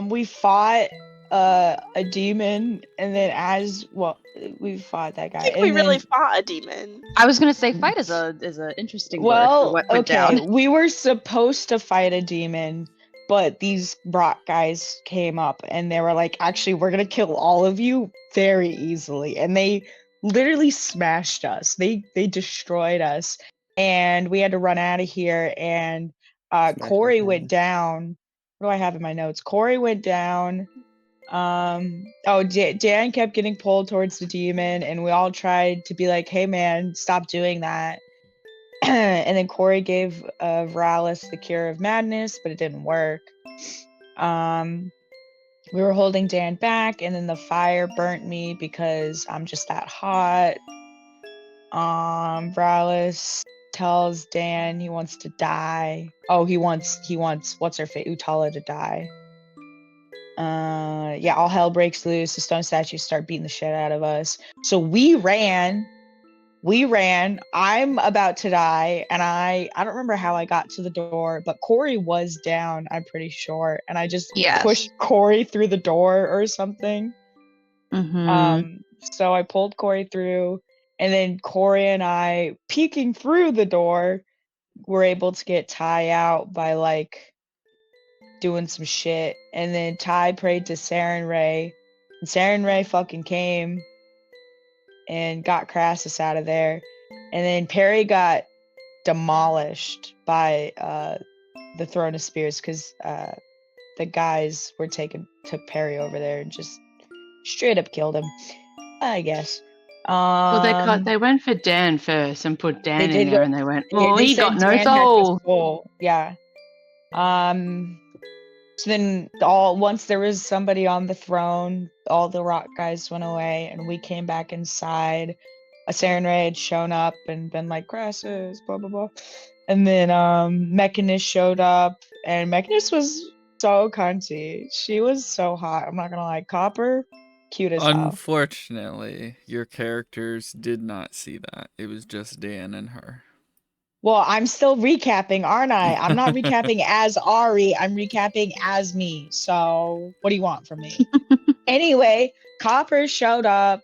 We fought a demon, and then we fought that I guy, think we and really then fought a demon. I was gonna say fight is a interesting word for what went okay, down. we were supposed to fight a demon, but these rock guys came up and they were like, actually, we're gonna kill all of you very easily, and they literally smashed us. They destroyed us, and we had to run out of here. And Smash my Corey hands. went down. What do I have in my notes? Corey went down. Dan kept getting pulled towards the demon, and we all tried to be like, hey man, stop doing that. And then Corey gave Veralis the cure of madness, but it didn't work. We were holding Dan back, and then the fire burnt me because I'm just that hot. Veralis tells Dan he wants to die. Oh, he wants what's her face, Utala, to die. Yeah, all hell breaks loose. The stone statues start beating the shit out of us. So we ran. I'm about to die, and I don't remember how I got to the door, but Corey was down, I'm pretty sure, and I just pushed Corey through the door or something. So I pulled Corey through, and then Corey and I, peeking through the door, were able to get Ty out by like doing some shit. And then Ty prayed to Saren Ray, and Saren Ray fucking came and got Crassus out of there. And then Perry got demolished by the Throne of Spears because the guys took Perry over there and just straight up killed him, I guess. Well, they went for Dan first and put Dan in there, and they went, "Oh, they he said got no Dan had soul." the soul. Yeah. So then once there was somebody on the throne, all the rock guys went away, and we came back inside. A Saren Ray had shown up and been like, Crassus, blah blah blah. And then Mechanist showed up, and Mechanist was so cunty. She was so hot. I'm not gonna lie. Copper, cute as hell. Unfortunately, your characters did not see that. It was just Dan and her. Well, I'm still recapping, aren't I? I'm not recapping as Ari. I'm recapping as me. So what do you want from me? Anyway, Copper showed up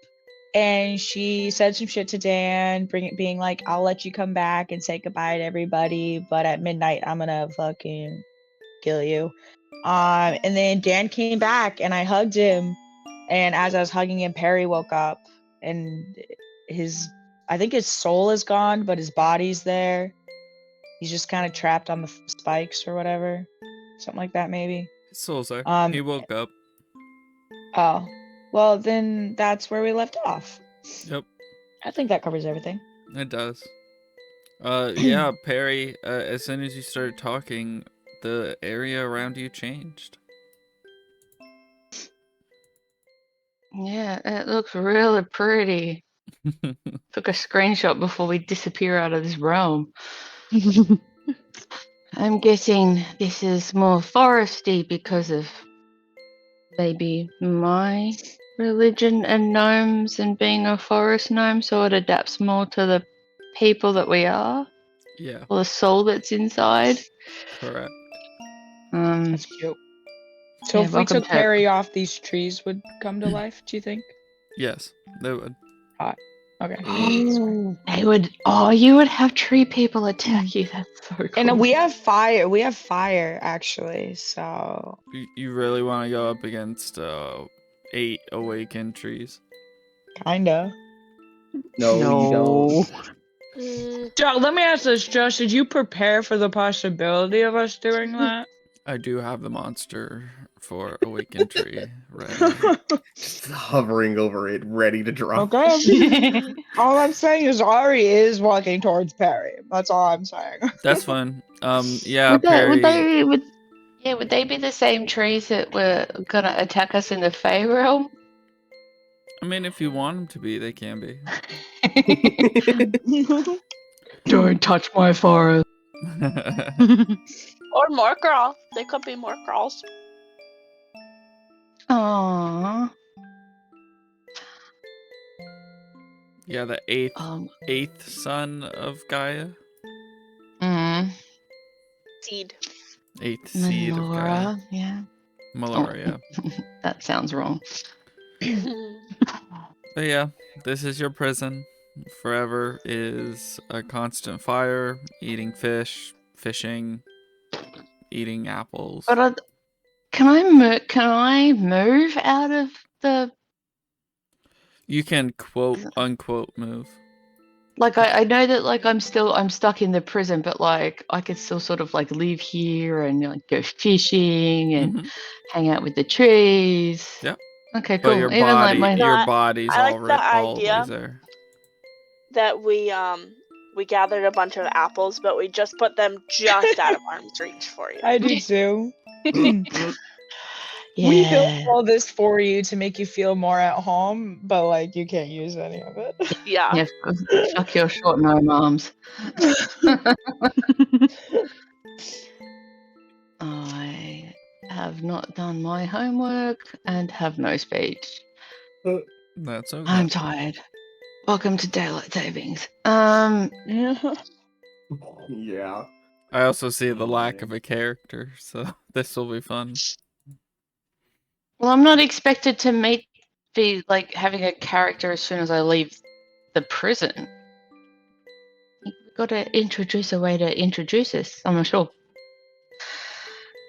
and she said some shit to Dan, being like, I'll let you come back and say goodbye to everybody, but at midnight, I'm gonna fucking kill you. And then Dan came back and I hugged him. And as I was hugging him, Perry woke up and I think his soul is gone, but his body's there. He's just kind of trapped on the spikes or whatever. Something like that, maybe. His soul's there. He woke up. Oh. Well, then that's where we left off. Yep. I think that covers everything. It does. Yeah, Perry, as soon as you started talking, the area around you changed. Yeah, it looks really pretty. Took a screenshot before we disappear out of this realm. I'm guessing this is more foresty because of maybe my religion and gnomes and being a forest gnome, so it adapts more to the people that we are. Yeah. Or the soul that's inside. Correct. That's cute. So if we took Perry off, these trees would come to life, do you think? Yes, they would. Hot. Okay. They would. Oh, you would have tree people attack you. That's so cool. And we have fire. We have fire, actually. So. You really want to go up against 8 awakened trees? Kinda. No, you don't. Joe, let me ask this, Josh. Did you prepare for the possibility of us doing that? I do have the monster for awakened tree ready. Just hovering over it, ready to drop. Okay. All I'm saying is Ari is walking towards Perry. That's all I'm saying. That's fine. Yeah, would Perry. Would they be the same trees that were gonna attack us in the Fey realm? I mean, if you want them to be, they can be. Don't touch my forest. Or more girls. They could be more girls. Aww. Yeah, the eighth son of Gaia. Seed. Eighth seed of Gaia. Yeah. Malaria. That sounds wrong. But yeah, this is your prison. Forever is a constant fire, eating fish, fishing, eating apples. But can I move out of the? You can quote unquote move. Like I know that like I'm stuck in the prison, but like I could still sort of like live here and like go fishing and hang out with the trees. Yep. Okay, But cool. your Even body, like my your body's I like the always idea there. that we gathered a bunch of apples, but we just put them just out of arm's reach for you. I do too. Yeah. We built all this for you to make you feel more at home, but like you can't use any of it. Yeah. Yeah, fuck your short gnome arms. I have not done my homework and have no speech. That's okay. I'm tired. Welcome to daylight savings. Yeah. I also see the lack of a character, so this will be fun. Well, I'm not expected to be like having a character as soon as I leave the prison. You've got to introduce a way to introduce us. I'm not sure.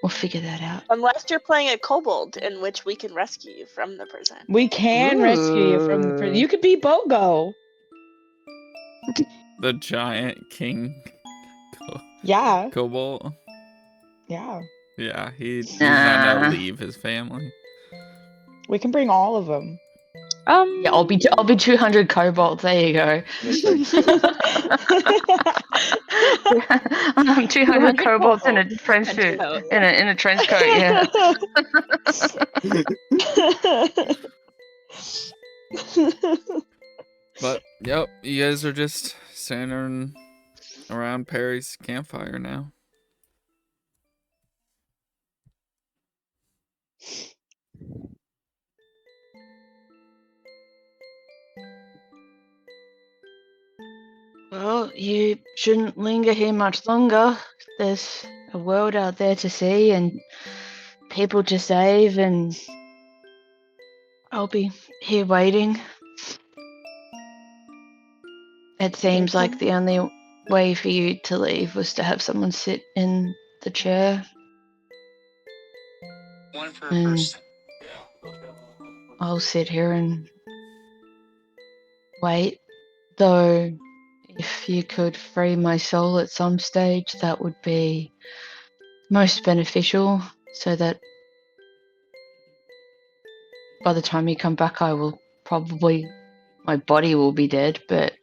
We'll figure that out. Unless you're playing a kobold, in which we can rescue you from the prison. We can rescue you from the prison. You could be Bogo. The giant king. Yeah. Kobold. Yeah. Yeah, he's not gonna leave his family. We can bring all of them. Yeah, I'll be 200 kobolds. There you go. I'm 200 kobolds in a trench suit. In a trench coat. Yeah. But yep, you guys are just standing around Perry's campfire now. Well, you shouldn't linger here much longer. There's a world out there to see and people to save, and I'll be here waiting. It seems like the only way for you to leave was to have someone sit in the chair. One per And person. I'll sit here and wait. Though, if you could free my soul at some stage, that would be most beneficial, so that by the time you come back, my body will be dead, but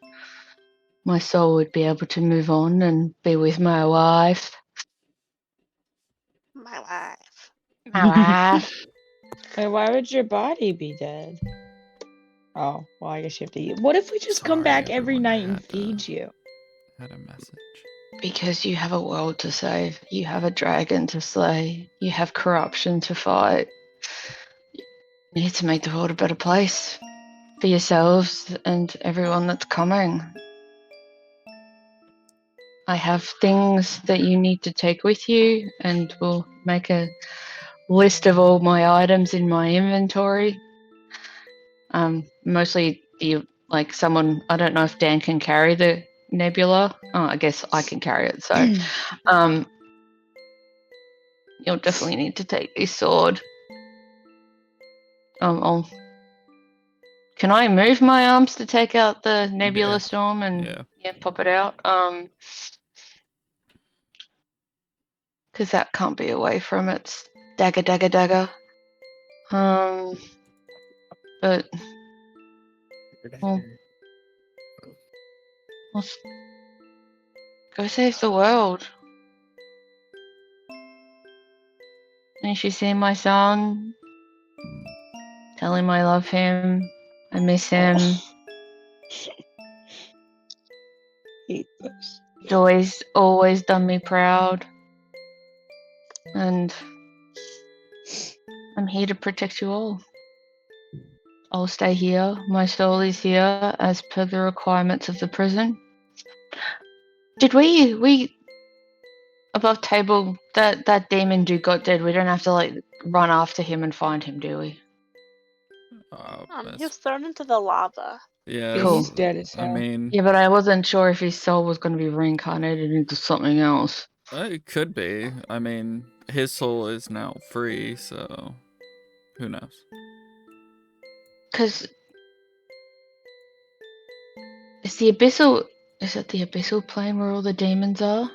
my soul would be able to move on and be with my wife. My wife. My wife. Wait, why would your body be dead? Oh, well, I guess you have to eat. What if we just come Sorry, back every everyone, night I and had to- feed you? Had a message. Because you have a world to save. You have a dragon to slay. You have corruption to fight. You need to make the world a better place for yourselves and everyone that's coming. I have things that you need to take with you, and we'll make a list of all my items in my inventory. Mostly someone, I don't know if Dan can carry the nebula. Oh, I guess I can carry it. So, you'll definitely need to take this sword. Can I move my arms to take out the nebula Yeah. storm and Yeah. pop it out? Because that can't be away from its dagger, dagger, dagger. But well, let's go save the world. And you see my son? Tell him I love him. I miss him. Hate this. He's always done me proud. And I'm here to protect you all. I'll stay here. My soul is here as per the requirements of the prison. Did we above table, that demon dude got dead. We don't have to like run after him and find him, do we? He was thrown into the lava. Yeah, Cool. He's dead as I hell. mean, Yeah, but I wasn't sure if his soul was going to be reincarnated into something else. it could be. I mean, his soul is now free, so who knows? Because is the abyssal? Is it the abyssal plane where all the demons are?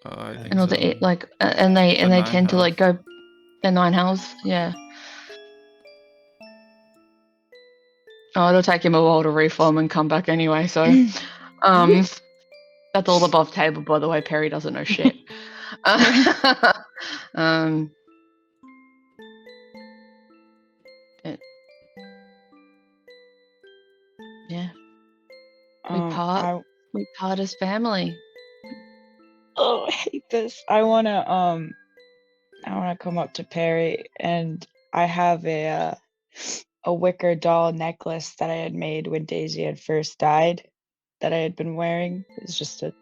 I think And all so. the and they The tend to like Nine go the 9 hells, yeah. Oh, it'll take him a while to reform and come back anyway. So, that's all above table, by the way. Perry doesn't know shit. Yeah. We part as family. Oh, I hate this. I wanna come up to Perry, and I have a wicker doll necklace that I had made when Daisy had first died that I had been wearing. It's just a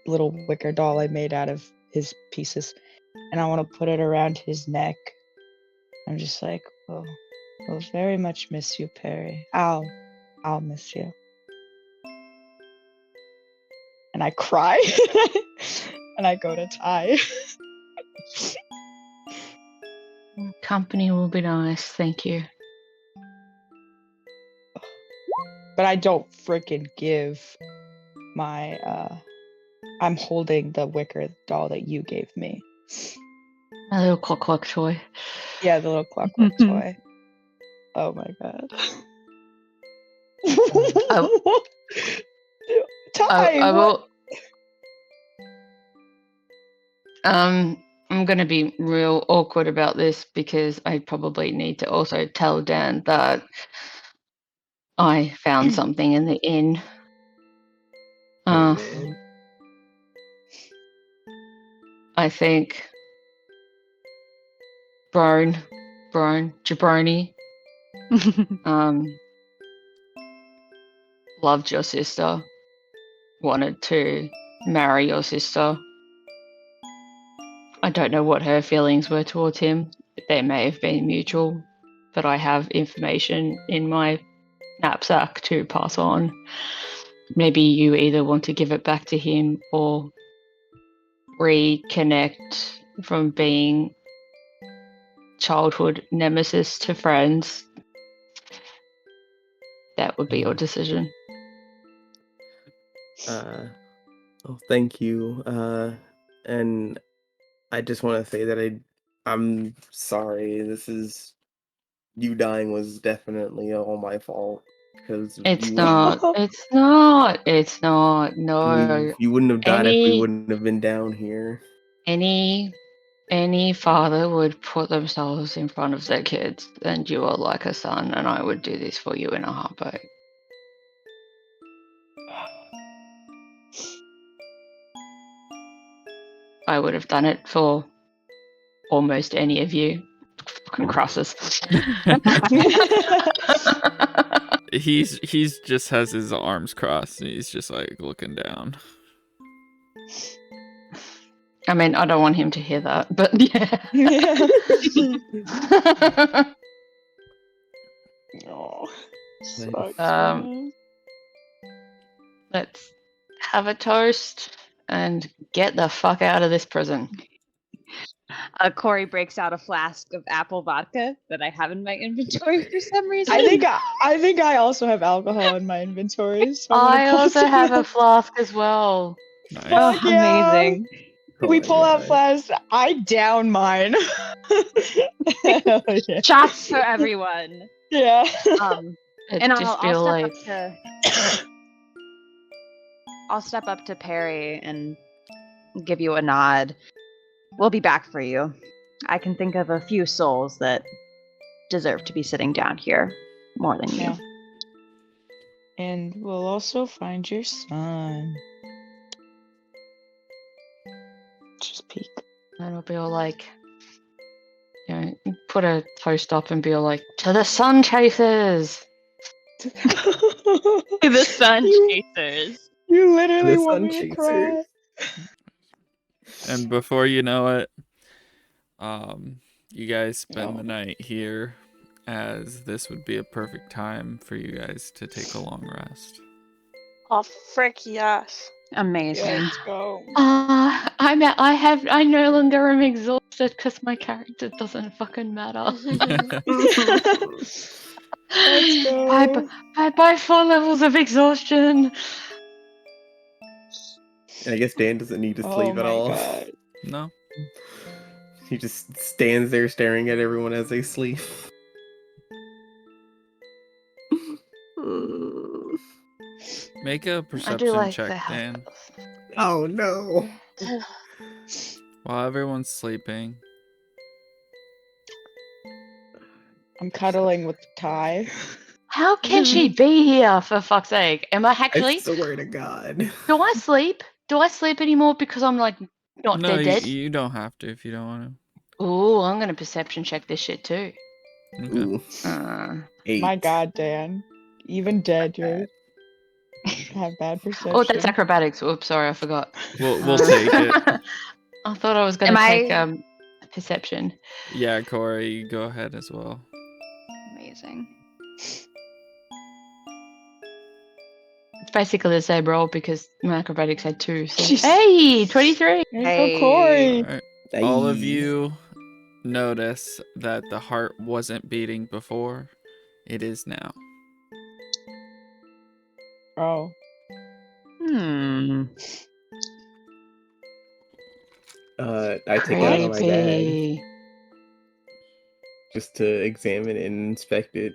little wicker doll I made out of his pieces, and I want to put it around his neck. I'm just like, oh, I'll very much miss you, Perry. I'll miss you. And I cry, and I go to Ty. Company will be nice, thank you. But I don't frickin' give my I'm holding the wicker doll that you gave me. A little clock toy. Yeah, the little clockwork toy. Oh my god. Ty, I what? will. I'm gonna be real awkward about this because I probably need to also tell Dan that I found something in the inn. Oh, man. I think Jabroni, loved your sister, wanted to marry your sister. I don't know what her feelings were towards him. They may have been mutual, but I have information in my knapsack to pass on. Maybe you either want to give it back to him or reconnect from being childhood nemesis to friends. That would be your decision. Thank you. And I just want to say that I'm sorry. You dying was definitely all my fault because It's not. No. you wouldn't have died if we wouldn't have been down here. Any father would put themselves in front of their kids, and you are like a son, and I would do this for you in a heartbeat. I would have done it for almost any of you. Fucking crosses. He's just has his arms crossed and he's just like looking down. I mean, I don't want him to hear that, but yeah. Oh, let's have a toast and get the fuck out of this prison. Corey breaks out a flask of apple vodka that I have in my inventory for some reason. I think I also have alcohol in my inventory. So I also have a flask as well. Nice. Fuck yeah. Amazing. We pull out flasks. I down mine. Hell yeah. Shots for everyone. Yeah. And I'll step up to Perry and give you a nod. We'll be back for you. I can think of a few souls that deserve to be sitting down here more than you. And we'll also find your son. Just peek. And it'll be all like, put a toast up and be all like, to the sun chasers! The sun chasers. You literally The want sun me to chaser. cry. And before you know it, you guys spend Oh. the night here, as this would be a perfect time for you guys to take a long rest. Oh, frick yes. Amazing. Yeah, let's go. I no longer am exhausted because my character doesn't fucking matter. Let's go. By 4 levels of exhaustion. And I guess Dan doesn't need to Oh sleep at my all. god. No? He just stands there staring at everyone as they sleep. Make a I do perception like check, the house Dan. bells. Oh no. While everyone's sleeping. I'm cuddling with Ty. How can she be here, for fuck's sake? Am I I actually? swear to God. Do I sleep? Do I sleep anymore because I'm like not No, dead? you don't have to if you don't want Ooh, I'm gonna perception check this shit too. to. Okay. Ooh, Uh, 8. My god, Dan. Even dead, you have bad perception. oh, that's acrobatics. Oops, sorry, I forgot. We'll take it. I thought I was gonna Am take I- perception. Yeah, Corey, you go ahead as well. Amazing. It's basically the same roll because my acrobatics had 2. So. Jeez. Hey, 23. There you Hey. go, Corey. Alright. All of Nice. you notice that the heart wasn't beating before. It is now. Oh. Hmm. I take it out of my bag Creepy. just to examine it and inspect it.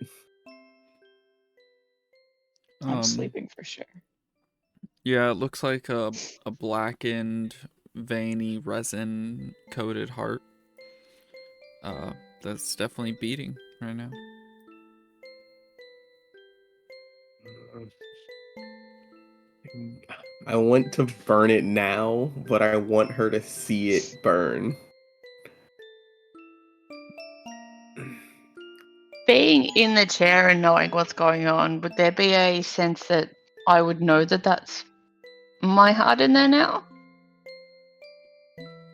I'm sleeping for sure. Yeah, it looks like a blackened, veiny, resin-coated heart. That's definitely beating right now. I want to burn it now, but I want her to see it burn. Being in the chair and knowing what's going on, would there be a sense that I would know that that's my heart in there now?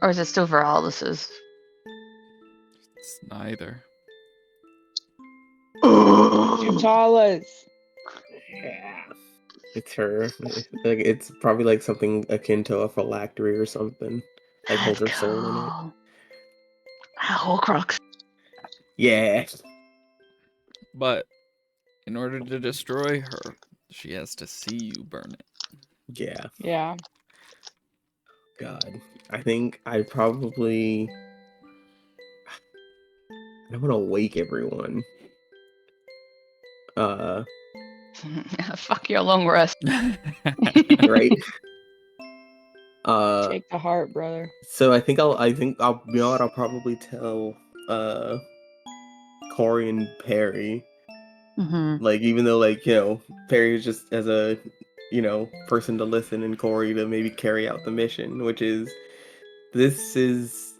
Or is it still Viralis's? It's neither. Utala's. Yeah. It's her. It's probably like something akin to a phylactery or something. Like holds her soul in it. A Horcrux. Yeah. But in order to destroy her, she has to see you burn it. Yeah. Yeah. God. I think I probably... I don't want to wake everyone. Fuck your long rest. Right? Take the heart, brother. So I think I'll you know what, I'll probably tell Corey and Perry. Mm-hmm. Like, even though, like, you know, Perry is just as a, you know, person to listen, and Corey to maybe carry out the mission, which is this is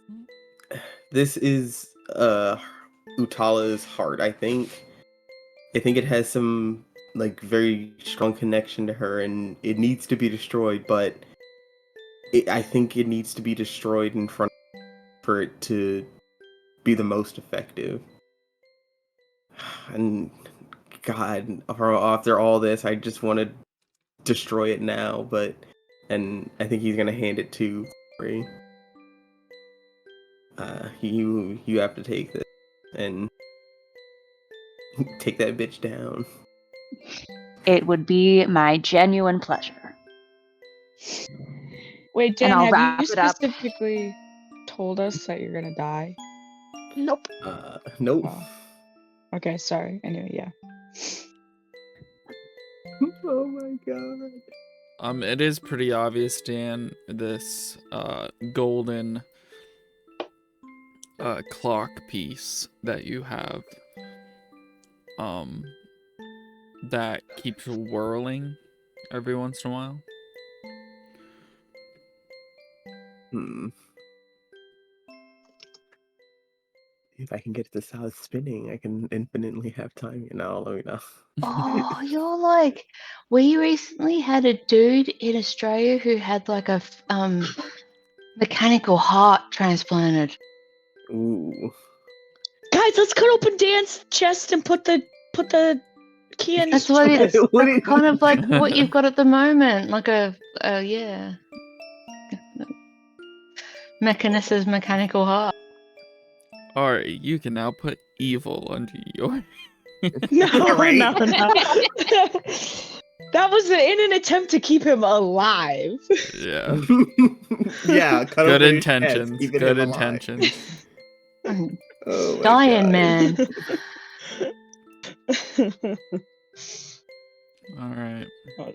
Utala's heart. I think it has some like very strong connection to her, and it needs to be destroyed, but I think it needs to be destroyed in front for it to be the most effective. And God, after all this, I just want to destroy it now, and I think he's gonna hand it to Corey. You have to take this and take that bitch down. It would be my genuine pleasure. Wait, Dan, I'll have wrap you it up. specifically told us that you're gonna die? Nope. Nope. Oh. Okay, sorry. Anyway, yeah. Oh my God. It is pretty obvious, Dan, this golden clock piece that you have that keeps whirling every once in a while. If I can get the south spinning, I can infinitely have time. Let me know. Oh, you're like, we recently had a dude in Australia who had like a mechanical heart transplanted. Ooh. Guys, let's cut open Dan's chest and put the key in his That's what chest. it's What is- kind of like what you've got at the moment, like yeah, Mechanis's mechanical heart. Alright, you can now put evil under your. No, Right? no, no. That was in an attempt to keep him alive. Yeah. Yeah, cut Good open his chest, intentions. keeping Good him alive. intentions. Oh my Dying God. man. Alright. Oh.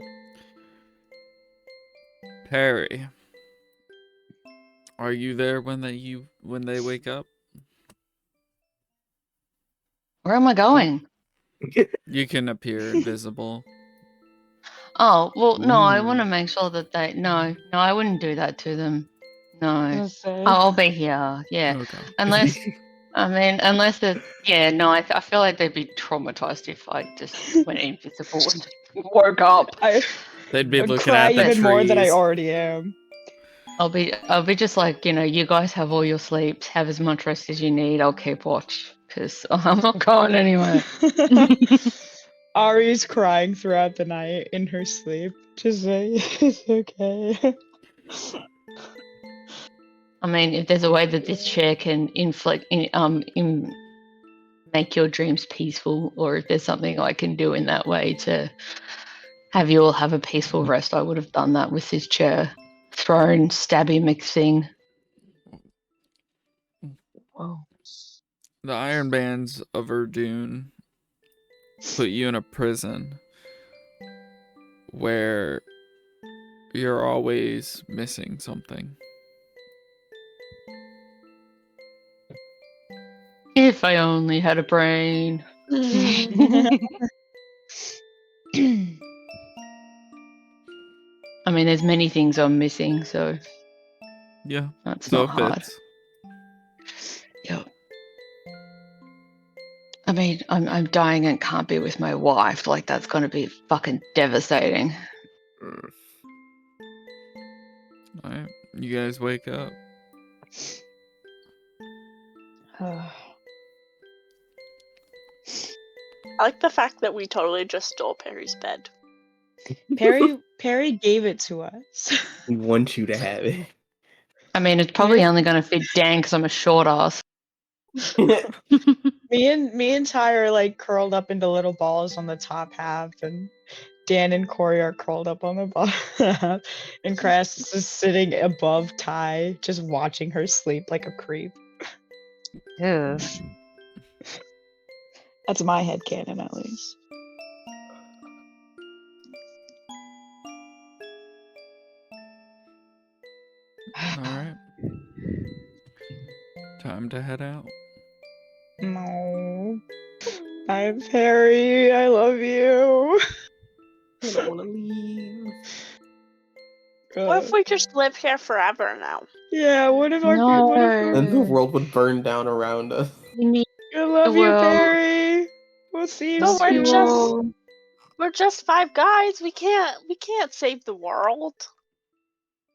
Perry. Are you there when they wake up? Where am I going? You can appear invisible. Oh, well, no, I want to Ooh. make sure that no, I wouldn't do that to them. No. Gonna say. I'll be here, yeah. Okay. Unless it, yeah, no, I feel like they'd be traumatized if I just went invisible and woke up. They'd be I'd looking cry at the even more than I trees. already am. I'll be just like, you guys have all your sleeps, have as much rest as you need. I'll keep watch because I'm not going anywhere. Ari's crying throughout the night in her sleep. Just say it's okay. I mean, if there's a way that this chair can make your dreams peaceful, or if there's something I can do in that way to have you all have a peaceful rest, I would have done that with this chair. Thrown, stabby mixing. Whoa. The Iron Bands of Erdune put you in a prison where you're always missing something. If I only had a brain. I mean, there's many things I'm missing, so Yeah. that's So not it hard. fits. Yep. I mean, I'm dying and can't be with my wife. Like, that's gonna be fucking devastating. Mm. Alright. You guys wake up. I like the fact that we totally just stole Perry's bed. Perry gave it to us. We want you to have it. I mean, it's probably only gonna fit Dan because I'm a short ass. Me and Ty are like curled up into little balls on the top half, and Dan and Corey are curled up on the bottom half, and Crassus is sitting above Ty, just watching her sleep like a creep. Ew. That's my headcanon, at least. Alright. Time to head out. No. Bye, Perry. I love you. I don't want to leave. What if we just live here forever now? Yeah, what if our No. what if our, And the world would burn down around us. You need I love you, Well, Perry. We'll see you But we're soon. we're just five guys. We can't save the world.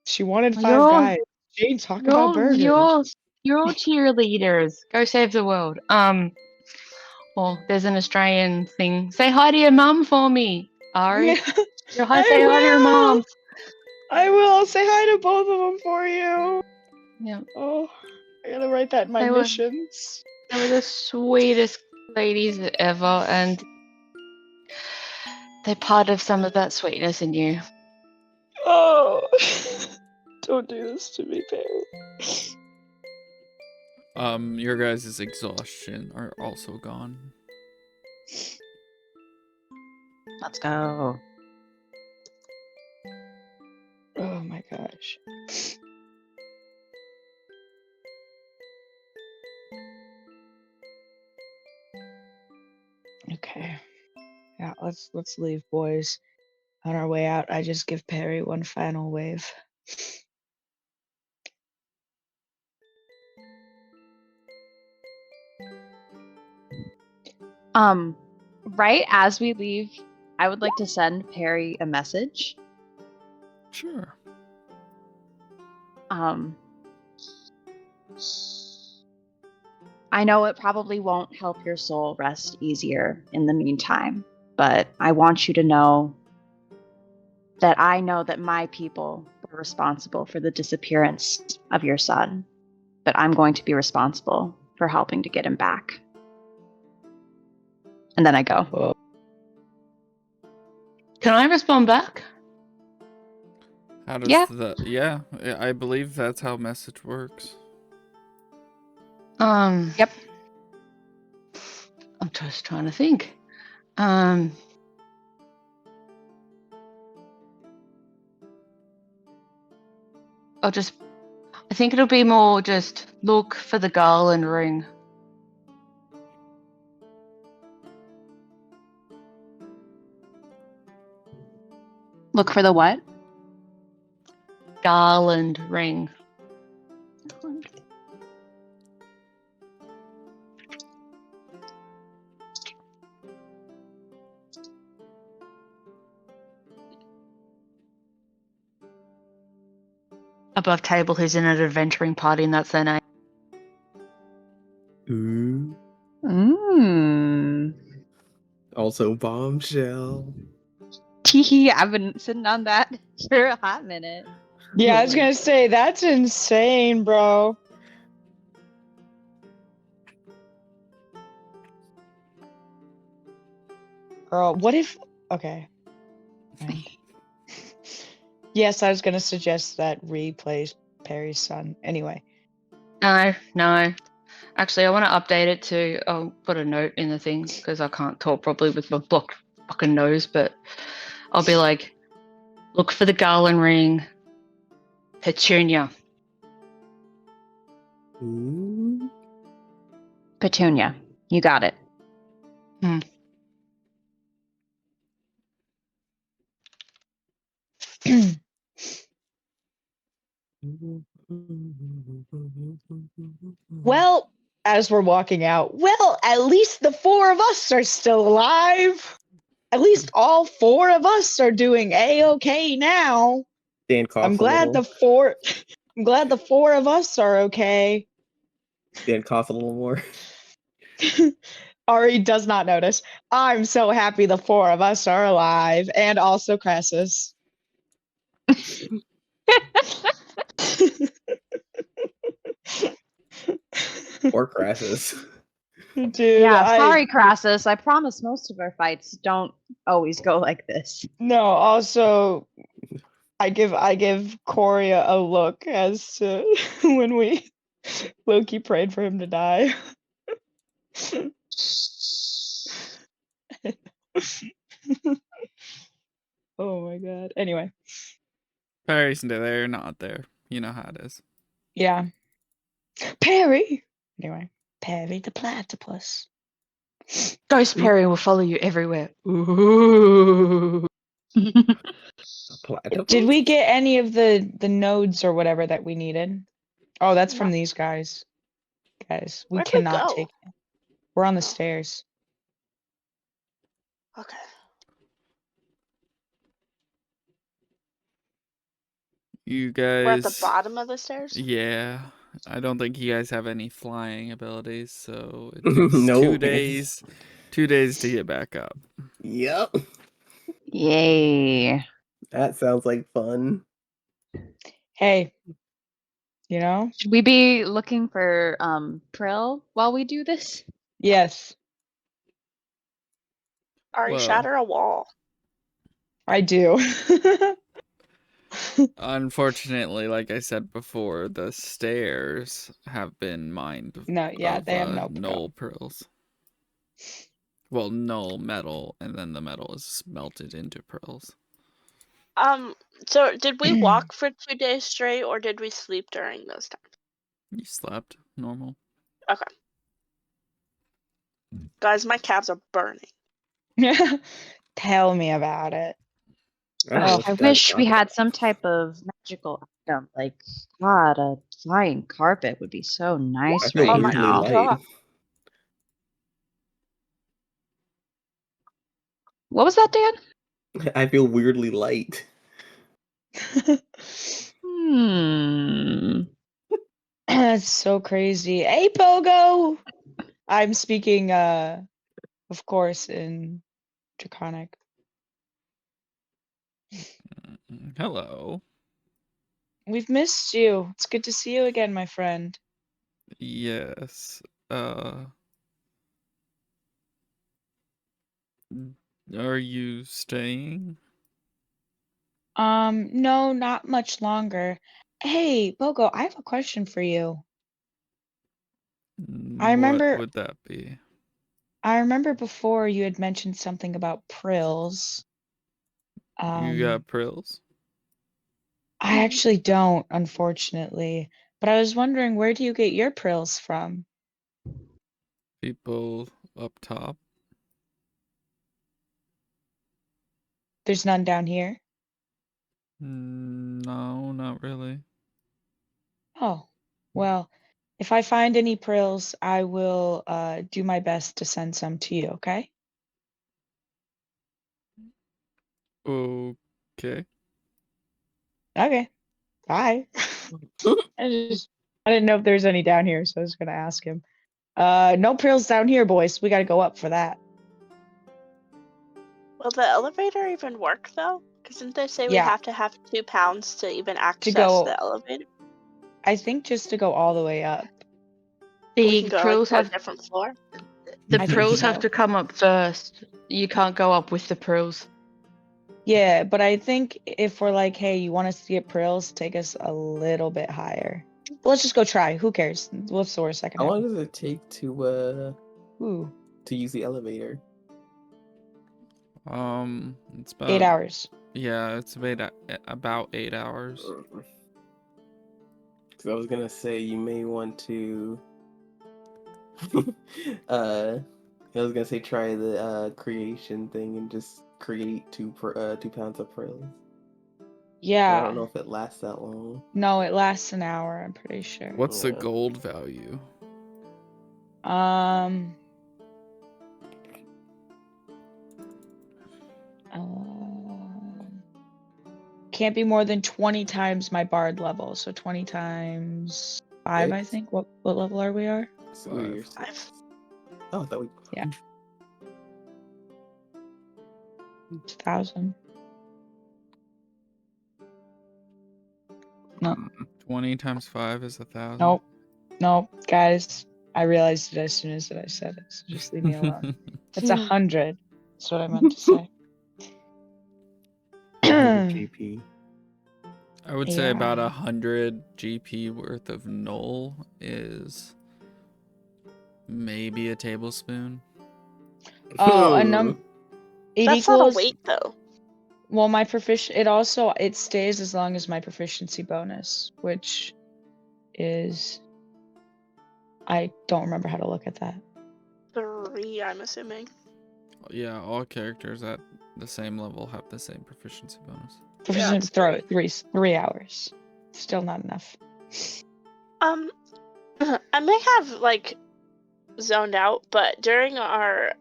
She wanted Well, 5 you're- guys. Jane, talk about burgers. you're all cheerleaders. Go save the world. Well, there's an Australian thing. Say hi to your mum for me, Ari. Say hi to your mum. I will. I'll say hi to both of them for you. Yeah, Oh, I gotta write that in my They were- missions. they were the sweetest ladies ever, and they're part of some of that sweetness in you. Oh, don't do this to me, Perry. Your guys' exhaustion are also gone. Let's go. Oh my gosh. Okay. Yeah, let's leave, boys. On our way out, I just give Perry one final wave. Right as we leave, I would like to send Perry a message. Sure. I know it probably won't help your soul rest easier in the meantime, but I want you to know that I know that my people were responsible for the disappearance of your son, but I'm going to be responsible for helping to get him back. And then I go. Well, Can I respond back? How does Yeah. Yeah, I believe that's how message works. Yep. I'm just trying to think. I think it'll be more just look for the garland ring. Look for the what? Garland ring. Above table, who's in an adventuring party, and that's their name. Ooh. Also bombshell. Teehee, I've been sitting on that for a hot minute. yeah, I was gonna say that's insane, bro. Girl, what if? Okay. Fine. Yes, I was gonna suggest that Ree plays Perry's son. Anyway. No. Actually, I want to update it to. I'll put a note in the thing because I can't talk properly with my blocked fucking nose. But I'll be like, look for the garland ring, Petunia. Ooh. Petunia, you got it. Well, as we're walking out, well, at least the four of us are still alive. At least all four of us are doing a-okay now. Dan coughs I'm glad a little. I'm glad the four of us are okay. Dan coughs a little more. Ari does not notice. I'm so happy the four of us are alive, and also Crassus. Or Crassus. Dude, Yeah, sorry, Crassus. I promise most of our fights don't always go like this. No, also I give Corey a look as to when Loki prayed for him to die. Oh my god. Anyway. Perry's there, not there. You know how it is. Yeah. Perry! Anyway. Perry the platypus. Ghost Perry will follow you everywhere. Ooh. Did we get any of the nodes or whatever that we needed? Oh, that's from these guys. Guys, we Where'd we cannot go? take it. We're on the stairs. Okay. You guys. We're at the bottom of the stairs? Yeah. I don't think you guys have any flying abilities, so it takes No. 2 days. 2 days to get back up. Yep. Yay. That sounds like fun. Hey. You know? Should we be looking for Prill while we do this? Yes. Ari, Whoa. shatter a wall. I do. Unfortunately, like I said before, the stairs have been mined No, yeah, of they have no null pearls. Well, null metal, and then the metal is melted into pearls. So did we walk for 2 days straight, or did we sleep during those times? You slept normal. Okay. Guys, my calves are burning. Tell me about it. I wish we had some type of magical item, like, God, a flying carpet would be so nice I feel right weirdly now. light. What was that, Dan? I feel weirdly light. That's so crazy. Hey, Pogo! I'm speaking, of course, in Draconic. Hello. We've missed you. It's good to see you again, my friend. Yes. Are you staying? No, not much longer. Hey, Pogo, I have a question for you. I What remember would that be? before you had mentioned something about prills. You got prills? I actually don't, unfortunately. But I was wondering, where do you get your prills from? People up top? There's none down here? No, not really. Oh, well, if I find any prills, I will do my best to send some to you, okay? Okay. Okay. Bye. I didn't know if there's any down here, so I was gonna ask him. No prills down here, boys. We gotta go up for that. Will the elevator even work though? Because didn't they say we Yeah, have to have 2 pounds to even to access go, the elevator? I think just to go all the way up. We The can go like prills to a have different floor. the I think prills have so. to come up first. You can't go up with the prills. Yeah, but I think if we're like, hey, you want us to get prills, take us a little bit higher. But let's just go try. Who cares? What's the worst that can How long happen? does it take to Ooh, use the elevator? It's 8 about hours. yeah, it's about 8 hours. Because I was gonna say you may want to. I was gonna say try the creation thing and just create 2 pounds of pearls. But I don't Yeah. know if it lasts that long. No, it lasts an hour, I'm pretty sure. What's the Yeah. gold value? Um, can't be more than 20 times my bard level. So 20 times 5, I 6? think. What level are we? So you're 5. 6. Oh, I thought we. Yeah. 1,000. No, 20 times 5 is 1,000. nope, guys. I realized it as soon as I said it. So just leave me alone. It's 100. That's what I meant to say. 100 GP. I would say about Yeah. 100 GP worth of null is maybe a tablespoon. Oh, it That's not a equals. weight though. Well, my it stays as long as my proficiency bonus, which is, I don't remember how to look at that. 3, I'm assuming. Yeah, all characters at the same level have the same proficiency bonus. Proficiency throw it 3 hours. Still not enough. I may have like zoned out, but during our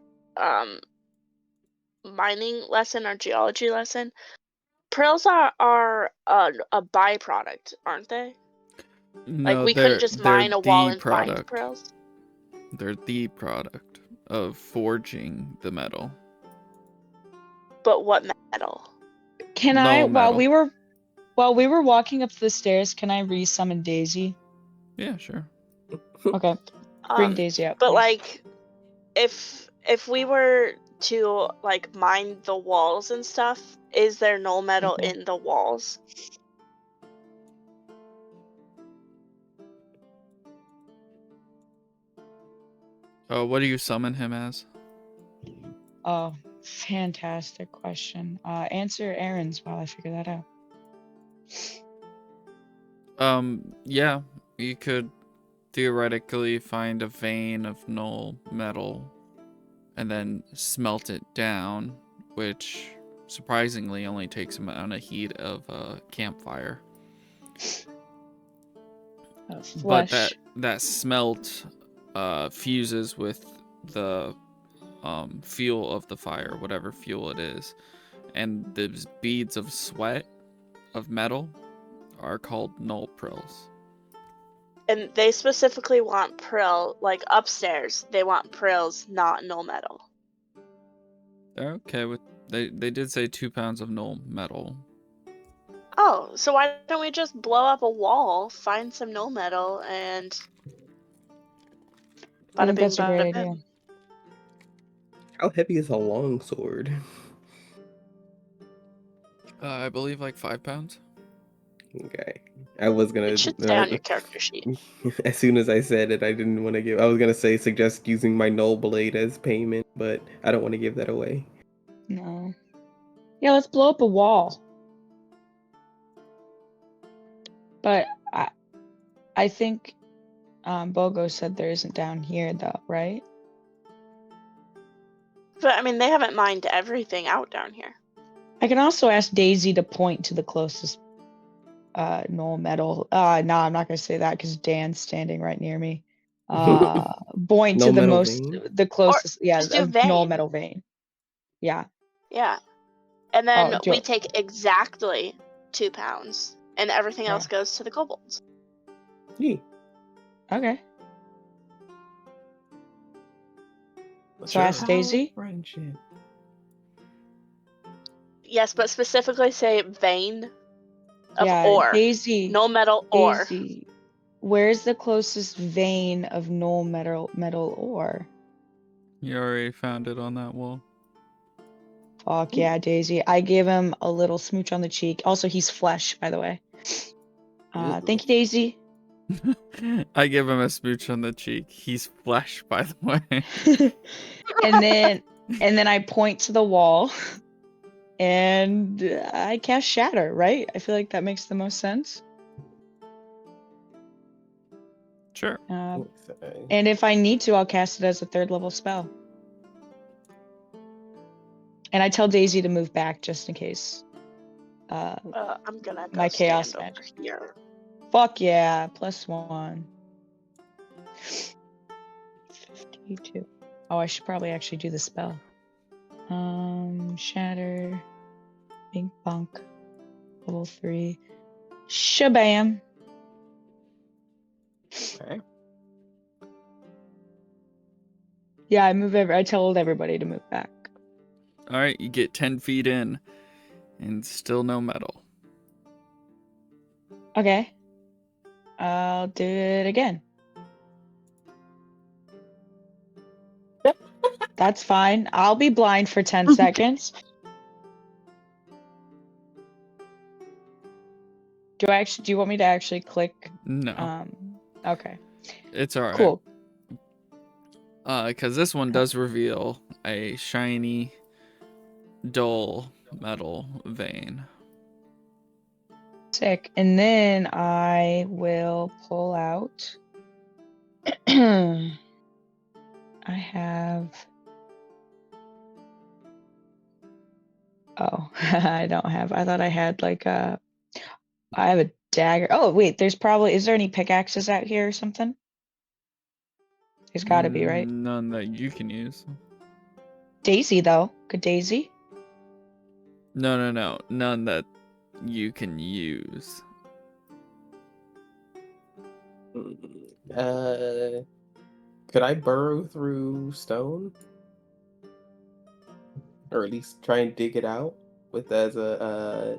mining lesson, our geology lesson, prills are a byproduct, aren't they? Like No, we couldn't just mine a wall the and find product. prills. They're the product of forging the metal. But what metal? Can No I, metal. while we were walking up the stairs, can I re-summon Daisy? Yeah, sure. Okay, bring Daisy up, But please. like, if we were to like mine the walls and stuff, is there null metal Okay. in the walls? Oh, what do you summon him as? Oh, fantastic question. Answer Aaron's while I figure that out. Yeah, you could theoretically find a vein of null metal and then smelt it down, which surprisingly only takes a amount of heat of a campfire. But Flesh. that smelt fuses with the fuel of the fire, whatever fuel it is. And those beads of sweat of metal are called null prills. And they specifically want prill, like upstairs. They want prills, not null metal. They're okay with. They did say 2 pounds of null metal. Oh, so why don't we just blow up a wall, find some null metal, and I bada think bing, that's a great bada idea. boom. How heavy is a long sword? I believe like 5 pounds. Okay. I was gonna. It should stay on your character sheet. As soon as I said it, I didn't want to give. I was gonna say suggest using my null blade as payment, but I don't want to give that away. No. Yeah, let's blow up a wall. But I think Bogo said there isn't down here though, right? But I mean, they haven't mined everything out down here. I can also ask Daisy to point to the closest null metal. No, I'm not gonna say that because Dan's standing right near me. Point Null to the metal most, vein? the closest, yeah, just do null vein. metal vein. Yeah. Yeah. And then Oh, we take exactly 2 pounds, and everything else Yeah. goes to the kobolds. Yeah. Okay. So ask Daisy. Friendship. Yes, but specifically say vein of Yeah, ore. Daisy. Null metal ore. Daisy. Where's the closest vein of null metal ore? You already found it on that wall. Fuck yeah, Daisy. I gave him a little smooch on the cheek. Also, he's flesh, by the way. Thank you, Daisy. I give him a smooch on the cheek. He's flesh, by the way. and then I point to the wall and I cast Shatter, right? I feel like that makes the most sense. Sure. And if I need to, I'll cast it as a 3rd level spell. And I tell Daisy to move back just in case. I'm gonna go My chaos stand over magic. here. Fuck yeah, +1. 52. Oh, I should probably actually do the spell. Shatter. Bink bonk. Level 3. Shabam. Okay. Yeah, I told everybody to move back. All right, you get 10 feet in, and still no metal. Okay. I'll do it again. That's fine. I'll be blind for 10 seconds. Do you want me to actually click? No, Okay. it's all right. Cool. Because this one does reveal a shiny, dull metal vein. Sick. And then I will pull out. I have. Oh, I don't have. I thought I had like a. I have a dagger. Oh, wait. Is there any pickaxes out here or something? There's got to be, right? None that you can use. Daisy, though. Could Daisy? No. None that you can use. Could I burrow through stone? Or at least try and dig it out with as a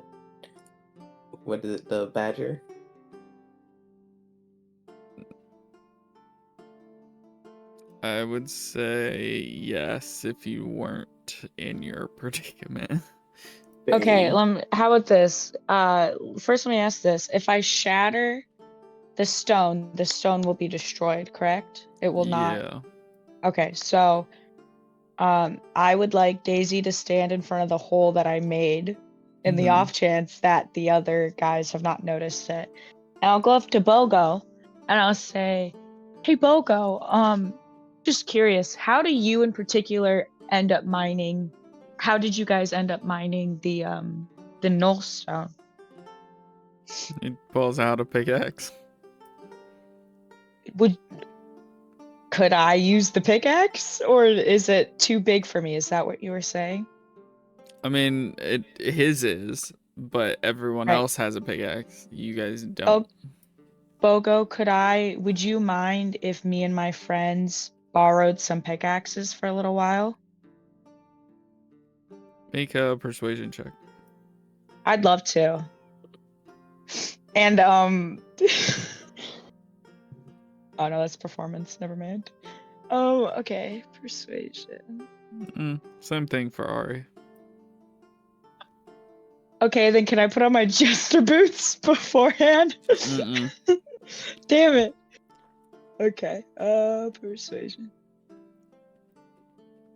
what is it, the badger? Mm-hmm. I would say yes if you weren't in your predicament. Okay, Dang. how about this? First let me ask this. If I shatter the stone will be destroyed, correct? It will not. Yeah. Okay, so I would like Daisy to stand in front of the hole that I made in the Mhm. off chance that the other guys have not noticed it. And I'll go up to Bogo and I'll say, "Hey Bogo, just curious, how do you in particular end up mining? How did you guys end up mining the null stone?" He pulls out a pickaxe. Could I use the pickaxe, or is it too big for me? Is that what you were saying? I mean, his is, but everyone Right. else has a pickaxe. You guys don't. Bogo, would you mind if me and my friends borrowed some pickaxes for a little while? Make a persuasion check. I'd love to. And oh no, that's performance. Never mind. Oh, okay. Persuasion. Same thing for Ari. Okay, then can I put on my jester boots beforehand? Damn it. Okay. Persuasion.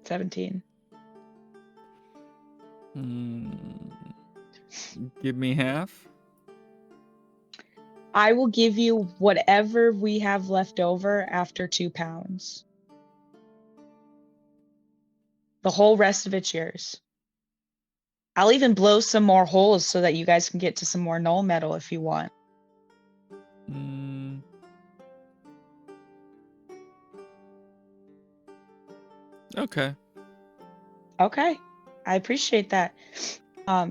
17. Give me half. I will give you whatever we have left over after 2 pounds. The whole rest of it's yours. I'll even blow some more holes so that you guys can get to some more null metal if you want. Okay. Okay. I appreciate that.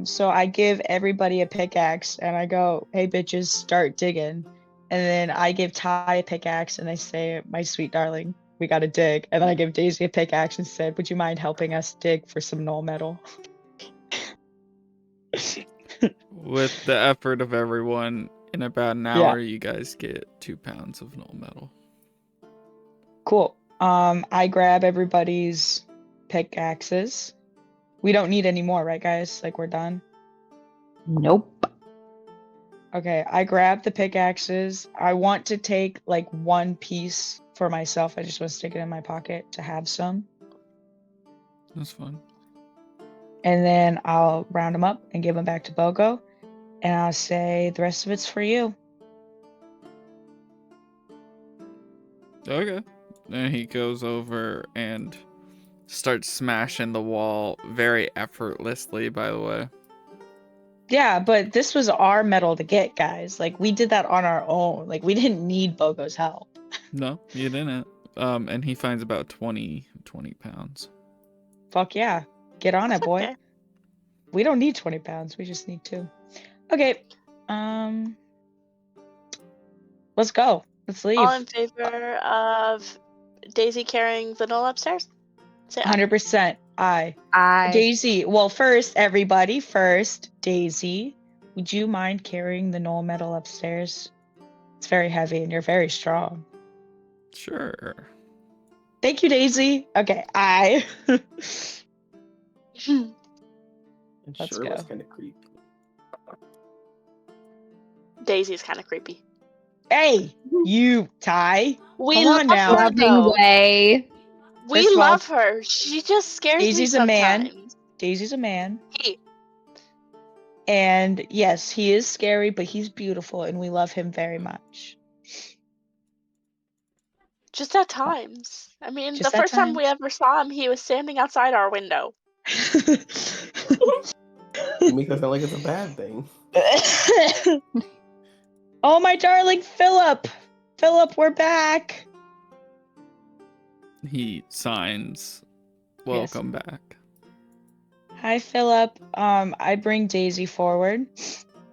So I give everybody a pickaxe and I go, hey bitches, start digging. And then I give Ty a pickaxe and I say, my sweet darling, we gotta dig. And then I give Daisy a pickaxe and said, would you mind helping us dig for some null metal? With the effort of everyone, in about an hour, you guys get 2 pounds of null metal. Cool. I grab everybody's pickaxes. We don't need any more, right, guys? Like, we're done? Nope. Okay, I grab the pickaxes. I want to take, like, 1 piece for myself. I just want to stick it in my pocket to have some. That's fun. And then I'll round them up and give them back to Bogo. And I'll say, the rest of it's for you. Okay. Then he goes over and starts smashing the wall very effortlessly, by the way. Yeah, but this was our metal to get, guys. Like, we did that on our own. Like, we didn't need Bogo's help. No, you didn't. And he finds about 20 pounds. Fuck yeah. Get on it, boy. Okay. We don't need 20 pounds. We just need 2. Okay. Let's go. Let's leave. All in favor of Daisy carrying the null upstairs? Say aye. 100% aye. Daisy, well, first, Daisy, would you mind carrying the null metal upstairs? It's very heavy and you're very strong. Sure. Thank you, Daisy. Okay, aye. And Let's sure was go. kind of creepy. Daisy's kind of creepy. Hey, you, Ty. We Come on love now. her, Loving though. way. We First of all, love her. She just scares me Daisy's a man. sometimes. Daisy's a man. He. And yes, he is scary, but he's beautiful and we love him very much. Just at times. I mean, Just the at first time we times. ever saw him, he was standing outside our window. You make it sound like it's a bad thing. Oh, my darling Philip. Philip, we're back. He signs, welcome back. Hi, Philip. I bring Daisy forward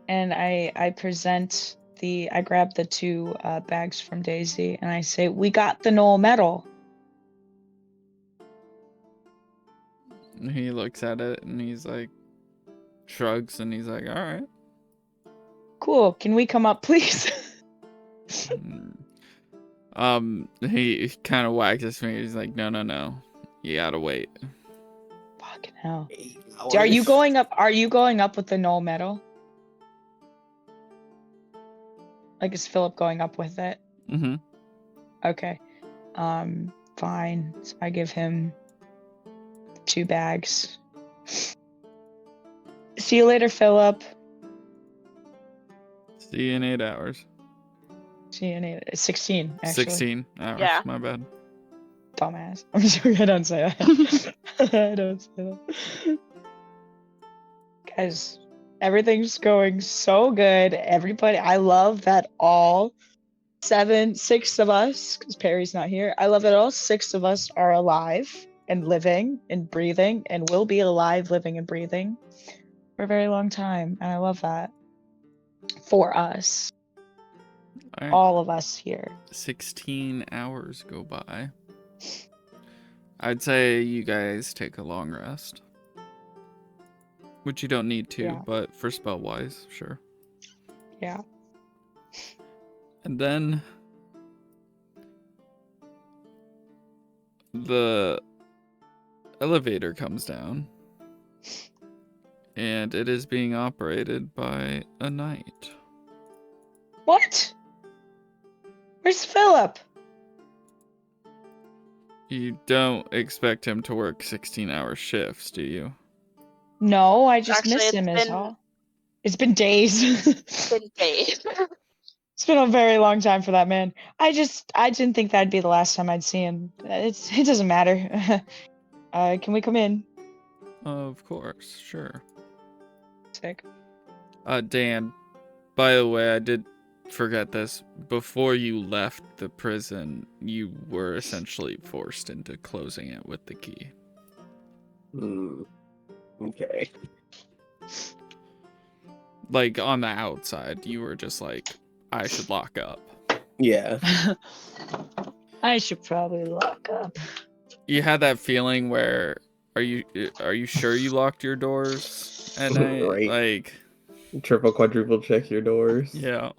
and I present I grab the 2 bags from Daisy and I say, we got the null metal. He looks at it and he's like, shrugs and he's like, all right. Cool. Can we come up, please? He kind of wags his finger. He's like, no. You gotta wait. Fucking hell. 8 Are you hours. going up? Are you going up with the null metal? Like, is Philip going up with it? Mm-hmm. Okay. Fine. So I give him 2 bags. See you later, Philip. See you in 8 hours. See you in 16, actually. 16 hours. Yeah. My bad. Dumbass. I'm sorry, I don't say that. I don't say that. Guys, everything's going so good. Everybody, I love that all 6 of us, because Perry's not here. I love it all. 6 of us are alive and living and breathing and will be alive, living and breathing for a very long time. And I love that. For us. All right. All of us here. 16 hours go by. I'd say you guys take a long rest. Which you don't need to, Yeah. but for spell-wise, sure. Yeah. And then the elevator comes down. And it is being operated by a knight. What? Where's Philip? You don't expect him to work 16-hour shifts, do you? No, I just Actually, miss it's him as been- all. It's been days. It's been days. It's been a very long time for that man. I didn't think that'd be the last time I'd see him. It doesn't matter. Can we come in? Of course, sure. Sick. Dan, by the way, I did forget this. Before you left the prison, you were essentially forced into closing it with the key. Okay. Like, on the outside, you were just like, I should lock up. Yeah. I should probably lock up. You had that feeling where, are you sure you locked your doors at night? Right. Like, Triple, quadruple check your doors. yeah.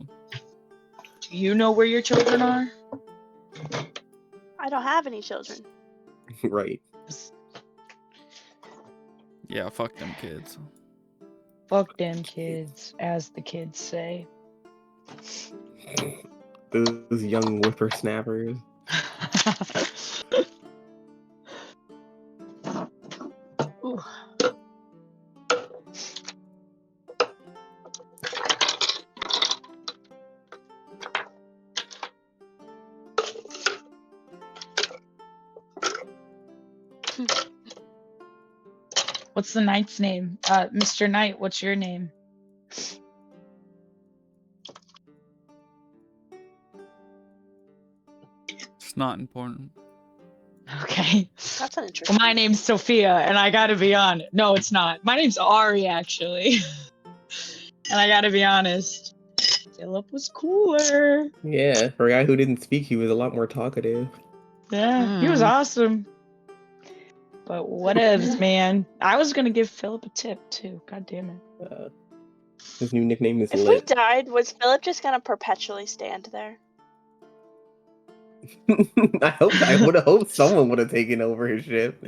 Do you know where your children are? I don't have any children. Right. Yeah, fuck them kids. Fuck them kids, as the kids say. Those young whippersnappers. Ooh. What's the knight's name? Mr. Knight, what's your name? It's not important. Okay. That's an interesting. Well, my name's Sophia, and I gotta be honest. No, it's not. My name's Ari, actually. And I gotta be honest. Philip was cooler. Yeah, for a guy who didn't speak, he was a lot more talkative. Yeah, he was awesome. But whatevs, man. I was gonna give Philip a tip, too. God damn it. His new nickname is If we Lit. died, was Philip just gonna perpetually stand there? I would have hoped someone would have taken over his ship.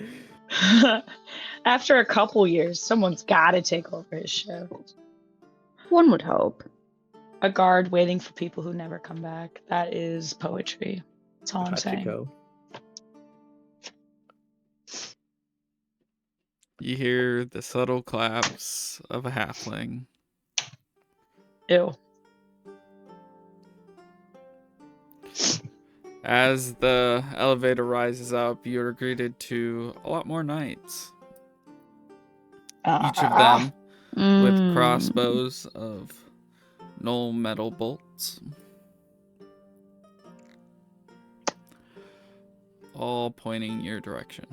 After a couple years, someone's gotta take over his ship. One would hope. A guard waiting for people who never come back. That is poetry. That's all I'm saying. Hachiko. You hear the subtle claps of a halfling. Ew. As the elevator rises up, you're greeted to a lot more knights. Each of them with crossbows of null metal bolts. All pointing your direction.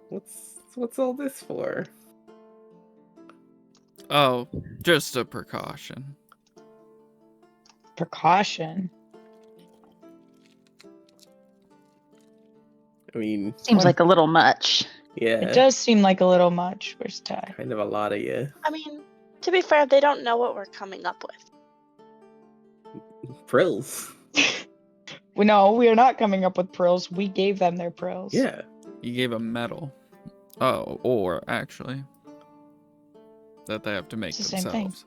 What's all this for? Oh, just a precaution. Precaution. I mean, Seems like a little much. yeah, It does seem like a little much. Where's Ty? kind of a lot of you. I mean, to be fair, they don't know what we're coming up with. Prills. No, we are not coming up with prills. We gave them their prills. Yeah. You gave a medal. Oh, or actually, that they have to make It's the same thing. themselves.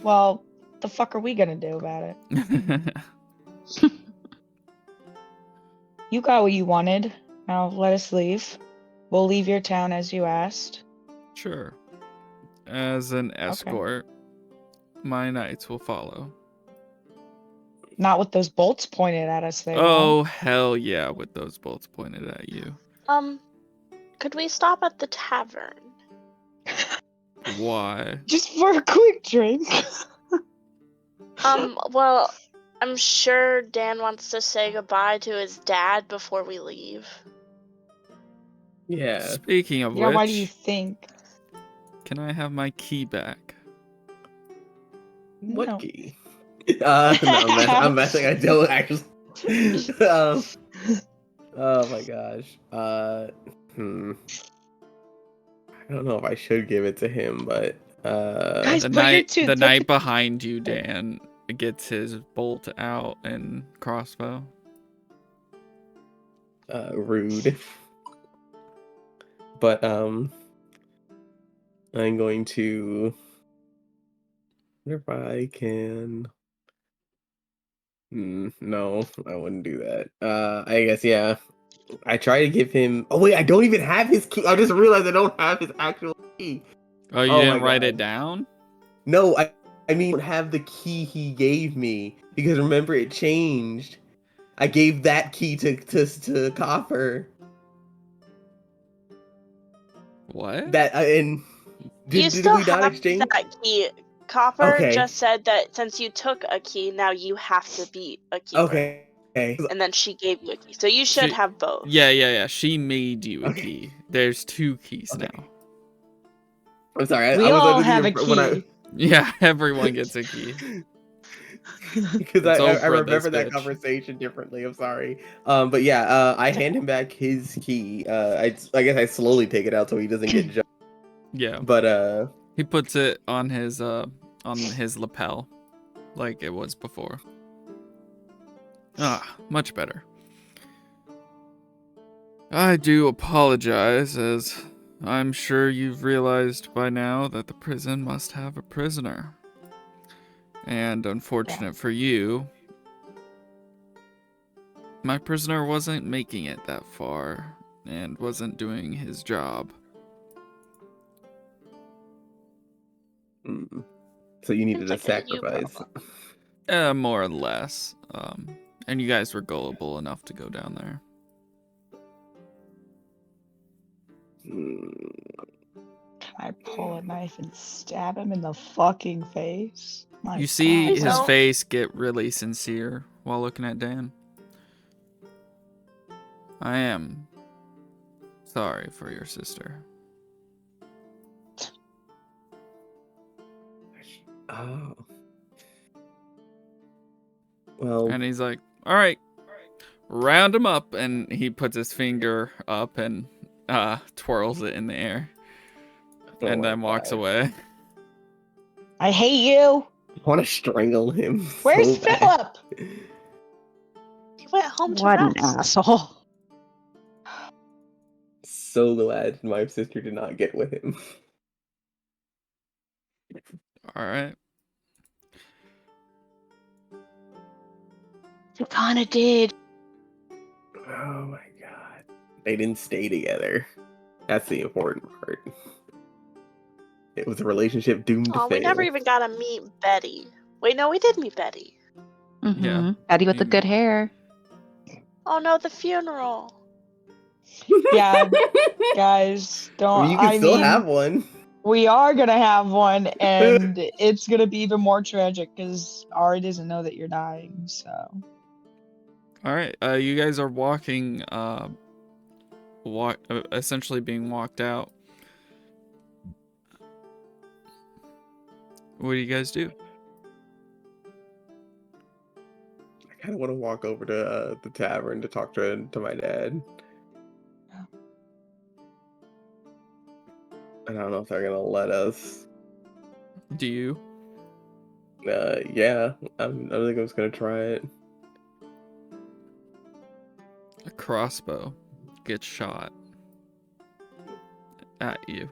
Well, the fuck are we gonna do about it? You got what you wanted. Now let us leave. We'll leave your town as you asked. Sure. As an escort, my knights will follow. Not with those bolts pointed at us. They Oh, won't. hell yeah, with those bolts pointed at you. Could we stop at the tavern? Why? Just for a quick drink. Well, I'm sure Dan wants to say goodbye to his dad before we leave. Yeah. Speaking of Yeah, which, why do you think? can I have my key back? What No. key? No, I'm messing. I don't actually. Oh my gosh. I don't know if I should give it to him, but Guys, The put your two. the knight behind you, Dan, gets his bolt out and crossbow. rude. But I'm going to, if I can. No, I wouldn't do that. I guess yeah. I try to give him. Oh wait, I don't even have his key. I just realized I don't have his actual key. Oh, you Oh my didn't write it God. down? No, I mean, I don't have the key he gave me because remember it changed. I gave that key to Copper. What? That and You did still we not have exchange? that key. Copper Okay. just said that since you took a key, now you have to beat a keeper. Okay. And then she gave you a key. So you should have both. Yeah. She made you a Okay. key. There's 2 keys Okay. now. I'm sorry. We I was all under the have a when I key. Yeah, everyone gets a key. because It's I Oprah, this remember that bitch. conversation differently. I'm sorry. But yeah, I hand him back his key. I guess I slowly take it out so he doesn't get jumped. Yeah. But He puts it on his lapel like it was before. Ah, much better. I do apologize, as I'm sure you've realized by now that the prison must have a prisoner. And unfortunate for you, my prisoner wasn't making it that far and wasn't doing his job. so you needed a Seems like a you sacrifice. problem. More or less. And you guys were gullible enough to go down there. Can I pull a knife and stab him in the fucking face? My You see God. Please his don't. face get really sincere while looking at Dan. I am sorry for your sister. Oh. Well, And he's like, all right, round him up. And he puts his finger up and twirls it in the air. oh And my then walks God. away. I hate you. I want to strangle him. Where's so bad. Philip? He went home to What an rest. asshole. So glad my sister did not get with him. All right. You kinda did. Oh my God. They didn't stay together. That's the important part. It was a relationship doomed to Oh, fail. we never even got to meet Betty. Wait, no, we did meet Betty. Mm-hmm. Yeah. Betty with the good hair. Oh no, the funeral. Yeah, guys, don't. I mean, you can still have one. We are gonna have one, and it's gonna be even more tragic because Ari doesn't know that you're dying. So All right. You guys are walking, essentially being walked out. What do you guys do? I kind of want to walk over to the tavern to talk to my dad. I don't know if they're gonna let us. Do you? Yeah, I think I was gonna try it. A crossbow gets shot at you.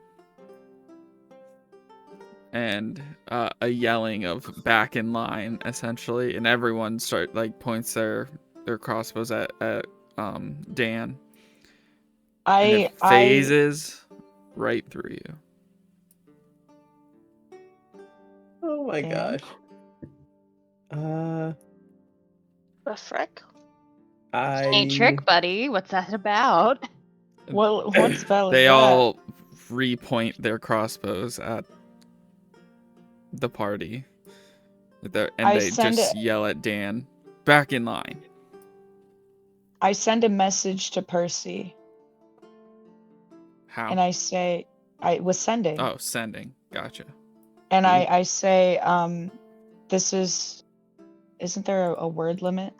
And a yelling of back in line, essentially, and everyone points their crossbows at Dan. And it phases right through you. Oh my Dan? gosh. The frick? Hey, trick, buddy. What's that about? what spell is They that? all repoint their crossbows at the party. And I they send just it. yell at Dan, back in line. I send a message to Percy How? and I say, I was sending. Oh, sending. Gotcha. And I say, isn't there a word limit?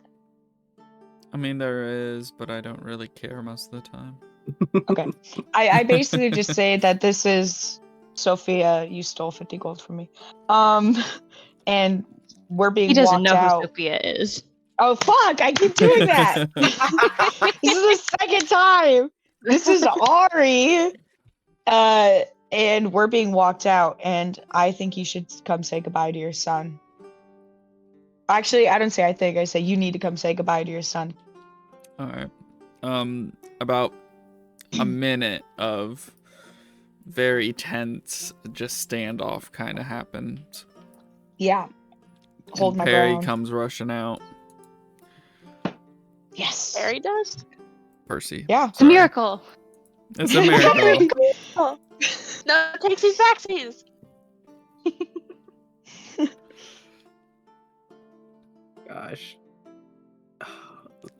I mean, there is, but I don't really care most of the time. Okay. I basically just say that this is Sophia, you stole 50 gold from me. And we're being He doesn't walked know who out. Sophia is. Oh fuck, I keep doing that. This is the second time. This is Ari. And we're being walked out, and I think you should come say goodbye to your son. Actually, I don't say I think, I say you need to come say goodbye to your son. All right. About a minute of very tense, just standoff kind of happens. Yeah. Hold And my Perry ground. comes rushing out. Yes. Harry does? Percy. Yeah. It's a miracle. It's a miracle. Oh. No, takes these vaccines. Gosh.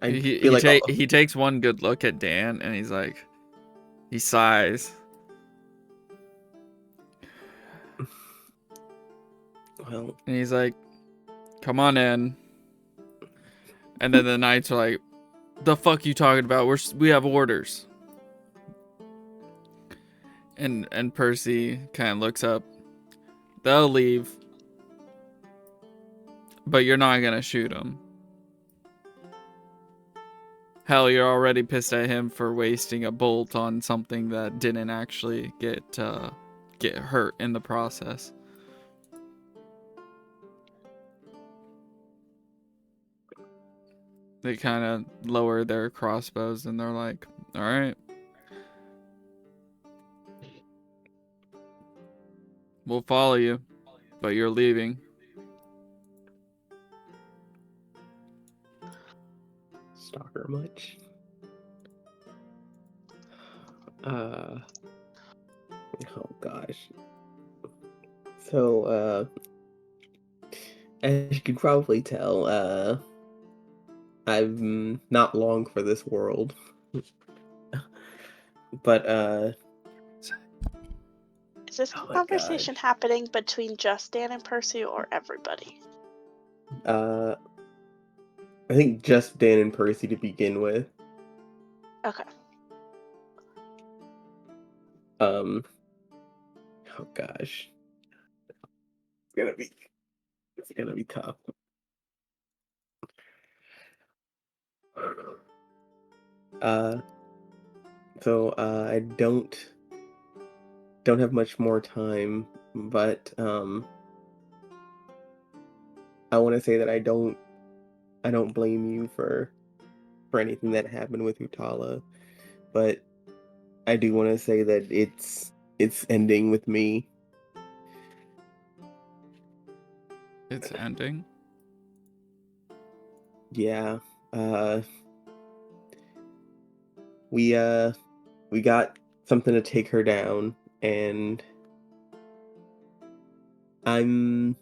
He takes one good look at Dan and he's like, he sighs. Well, and he's like, come on in. And then the knights are like, the fuck you talking about? We have orders. And Percy kind of looks up. They'll leave. But you're not going to shoot him. Hell, you're already pissed at him for wasting a bolt on something that didn't actually get hurt in the process. They kind of lower their crossbows and they're like, all right. We'll follow you, but you're leaving. Stalker much? Oh gosh. So, as you can probably tell, I'm not long for this world. But, is this conversation happening between just Dan and Percy or everybody? I think just Dan and Percy to begin with. Okay. Oh gosh. It's gonna be tough. So I don't have much more time, but I want to say that I don't blame you for anything that happened with Utala, but I do want to say that it's ending with me. It's ending? Yeah. We got something to take her down, and I'm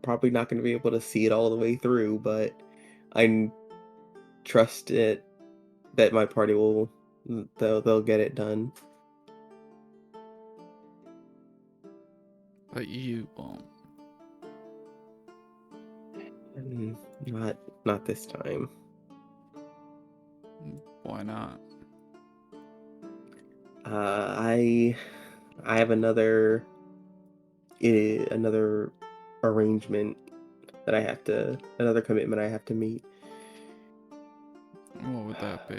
probably not going to be able to see it all the way through, but I trust it that my party they'll get it done. But you won't. Not this time. Why not? I have another arrangement that another commitment I have to meet. What would that be?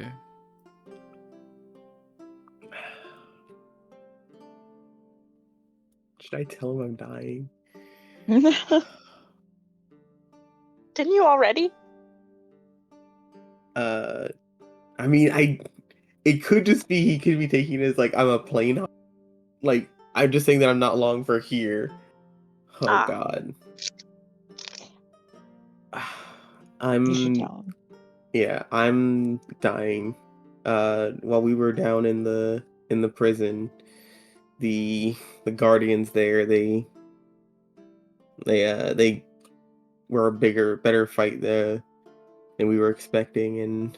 Should I tell him I'm dying? Didn't you already? I mean, it could just be he could be taking it as like I'm a plane. Like I'm just saying that I'm not long for here. Oh God. You should tell him. Yeah, I'm dying. While we were down in the prison, the guardians there, they They were a better fight than we were expecting,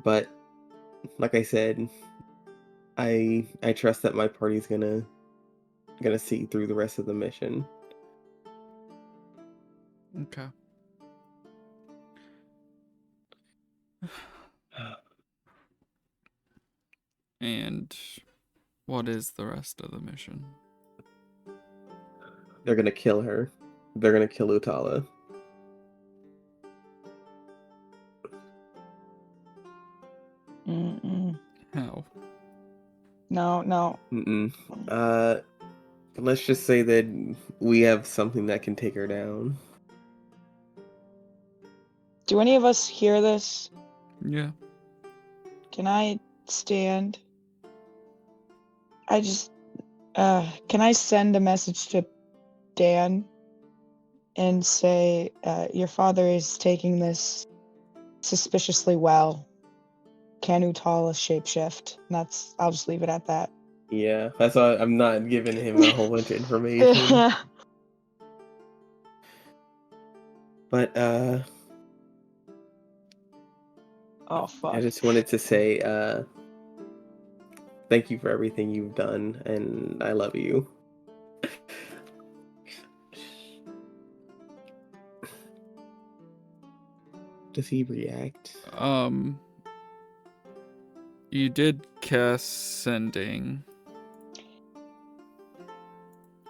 but like I said, I trust that my party's gonna see through the rest of the mission. Okay. And what is the rest of the mission? They're gonna kill her. They're gonna kill Utala. Mm-mm. How? No. Mm-mm. Let's just say that we have something that can take her down. Do any of us hear this? Yeah. Can I stand? Can I send a message to Dan and say, your father is taking this suspiciously well. Can Utala shapeshift? And I'll just leave it at that. Yeah, that's why I'm not giving him a whole bunch of information. But Oh, fuck. I just wanted to say thank you for everything you've done, and I love you. Does he react? You did cast sending.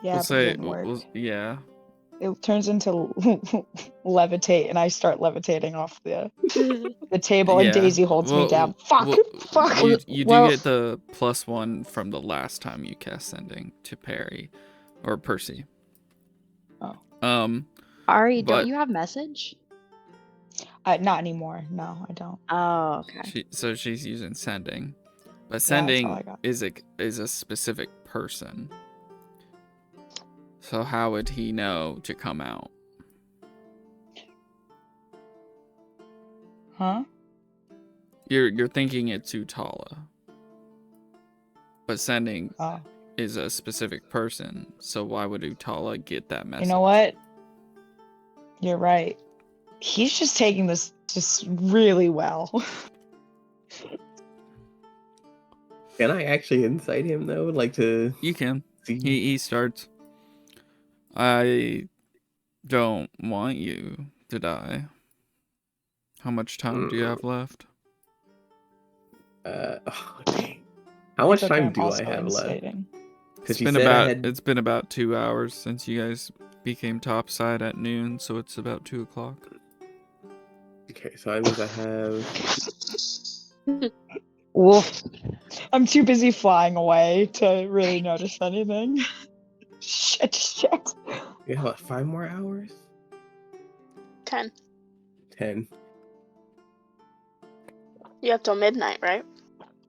Yeah, We'll but it say, didn't work. yeah. It turns into levitate, and I start levitating off the table, and Yeah. Daisy holds me down. Fuck! You do Well- get the +1 from the last time you cast sending to Perry or Percy. Oh. Ari, but- don't you have message? Not anymore. No, I don't. Oh, okay. So she's using sending, but that's all I sending got. is a specific person. So how would he know to come out? Huh? You're thinking it's Utala, but sending Oh. is a specific person. So why would Utala get that message? You know what? You're right. He's just taking this just really well. Can I actually incite him though? Like to You can. see? He starts. I don't want you to die. How much time do you have left? Oh, dang. How much It's okay, time I'm do I also have left? inciting. Because you said I had. It's been about 2 hours since you guys became topside at noon, so it's about 2 o'clock. Okay, so that means I have. Wolf. I'm too busy flying away to really notice anything. Shit. You have what, 5 more hours? 10. 10. You have till midnight, right?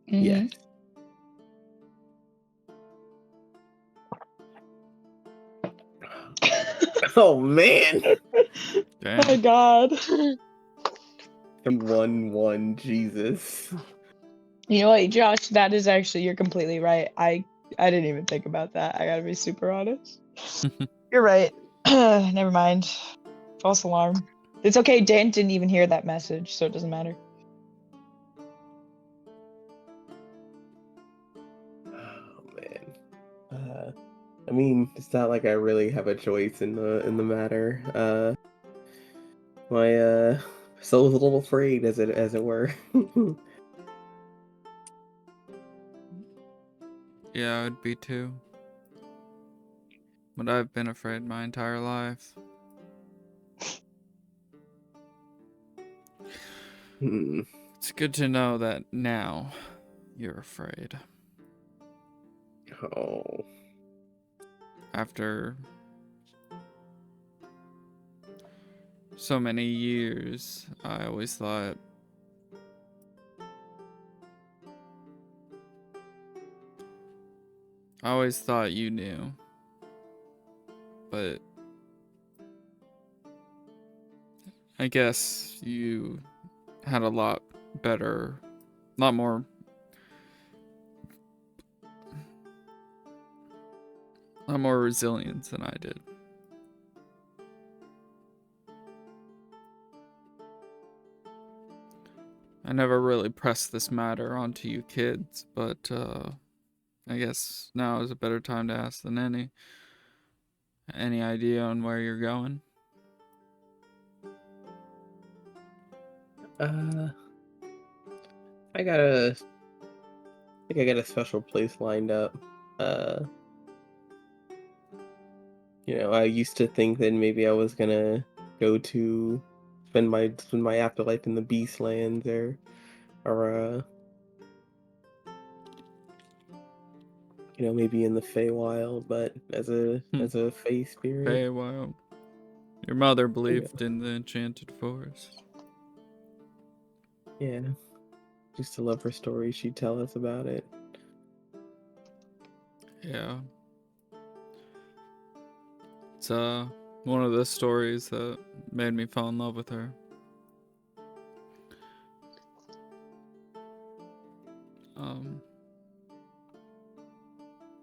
Mhm. Yes. Oh man. Damn. Oh my god. 1-1, Jesus. You know what, Josh? That is actually, you're completely right. I didn't even think about that. I gotta be super honest. You're right. Never mind. False alarm. It's okay. Dan didn't even hear that message, so it doesn't matter. Oh man. I mean, it's not like I really have a choice in the matter. My soul's a little afraid, as it were. Yeah, I'd be too. But I've been afraid my entire life. It's good to know that now you're afraid. Oh. After so many years, I always thought you knew. But I guess you had a lot more more resilient than I did. I never really pressed this matter onto you kids, but I guess now is a better time to ask than any. Any idea on where you're going? I got a I think I got a special place lined up. I used to think that maybe I was gonna go to spend my afterlife in the Beastlands or maybe in the Feywild, but as a Fey spirit. Feywild. Your mother Yeah. believed in the enchanted forest. Yeah. Used to love her stories. She'd tell us about it. Yeah. It's one of the stories that made me fall in love with her.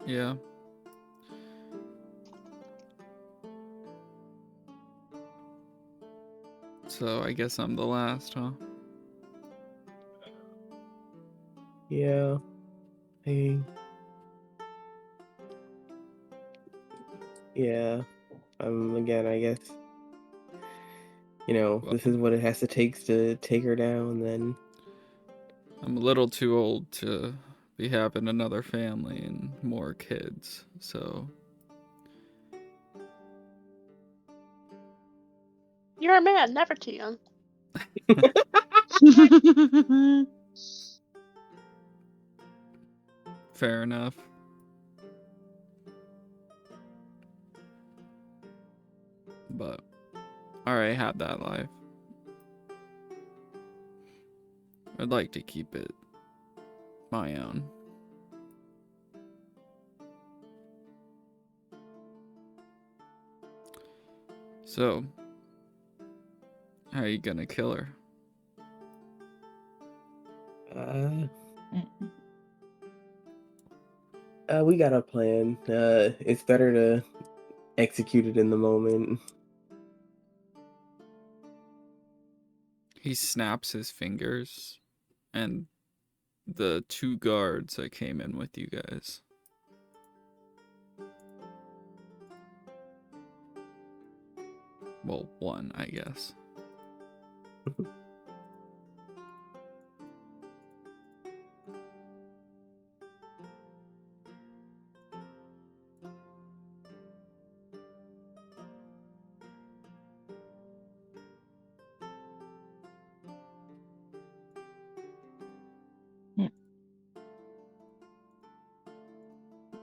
Yeah. So I guess I'm the last, huh? Yeah. Yeah. Again, I guess, this is what it has to take her down, then. I'm a little too old to be having another family and more kids, so... You're a man, never too young. Fair enough. But I already had that life. I'd like to keep it my own. So, how are you gonna kill her? We got a plan. It's better to execute it in the moment. He snaps his fingers, and the 2 guards that came in with you guys. Well, 1, I guess.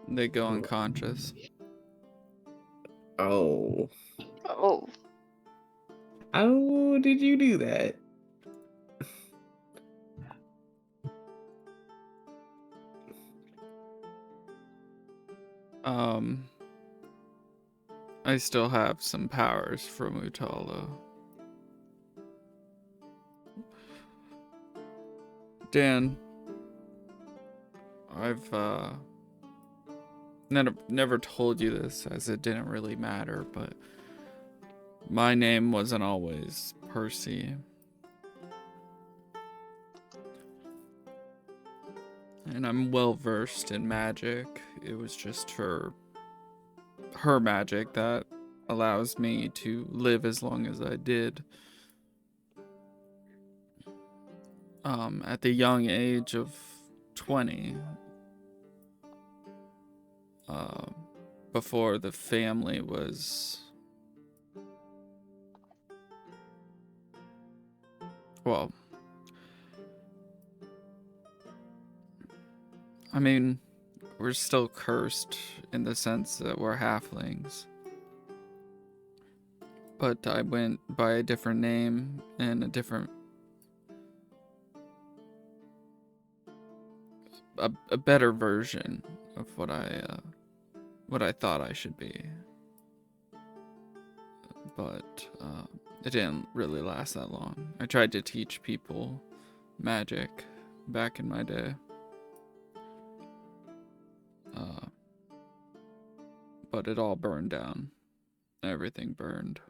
They go unconscious. Oh. Oh. How did you do that? I still have some powers from Utala. Dan, I've never told you this, as it didn't really matter, but my name wasn't always Percy. And I'm well versed in magic. It was just her magic that allows me to live as long as I did. At the young age of 20, before the family was, well, I mean, we're still cursed in the sense that we're halflings. But I went by a different name and a better version of what I thought I should be. But it didn't really last that long. I tried to teach people magic back in my day. but it all burned down. Everything burned.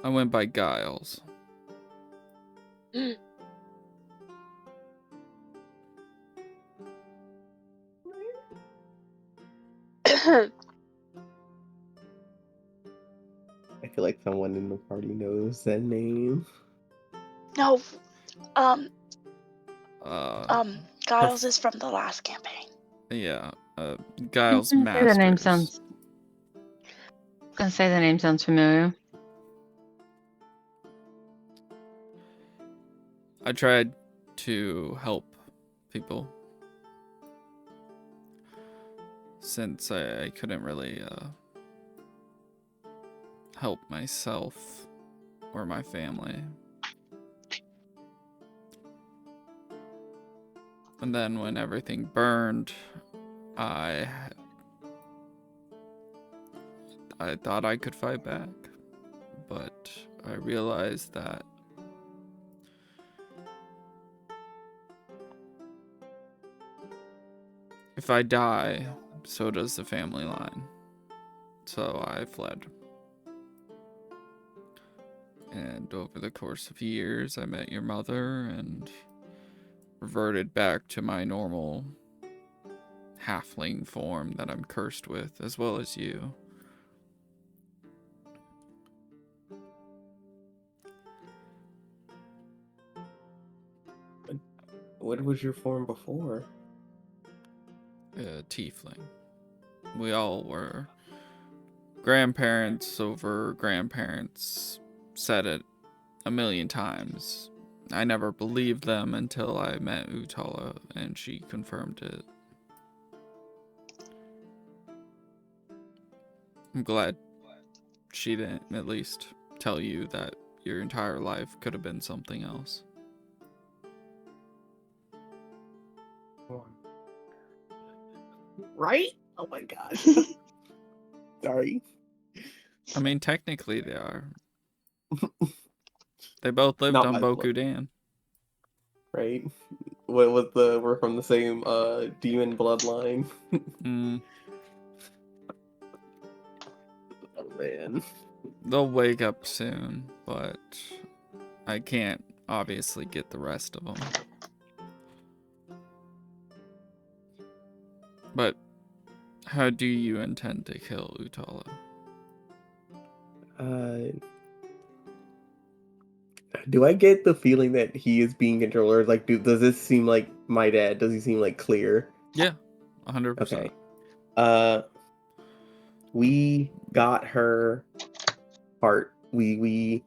I went by Giles. I feel like someone in the party knows that name. No, Uh, Giles is from the last campaign. yeah, Giles Say the name Masters. sounds. Gonna say the name sounds familiar. I tried to help people since I couldn't really help myself or my family. And then when everything burned, I thought I could fight back, but I realized that if I die, so does the family line. So I fled. And over the course of years, I met your mother and reverted back to my normal halfling form that I'm cursed with, as well as you. What was your form before? Tiefling. We all were grandparents over grandparents. Said it a million times. I never believed them until I met Utala and she confirmed it. I'm glad she didn't at least tell you that your entire life could have been something else. Right? Oh my god. Sorry. I mean, technically they are. They both lived Not on my blood. Bokudan. Right? We're from the same demon bloodline. Mm, Oh man. they'll wake up soon, but I can't obviously get the rest of them. But how do you intend to kill Utala? Do I get the feeling that he is being controlled, or like, does this seem like my dad? Does he seem like clear? Yeah, 100%. Okay. We got her heart. We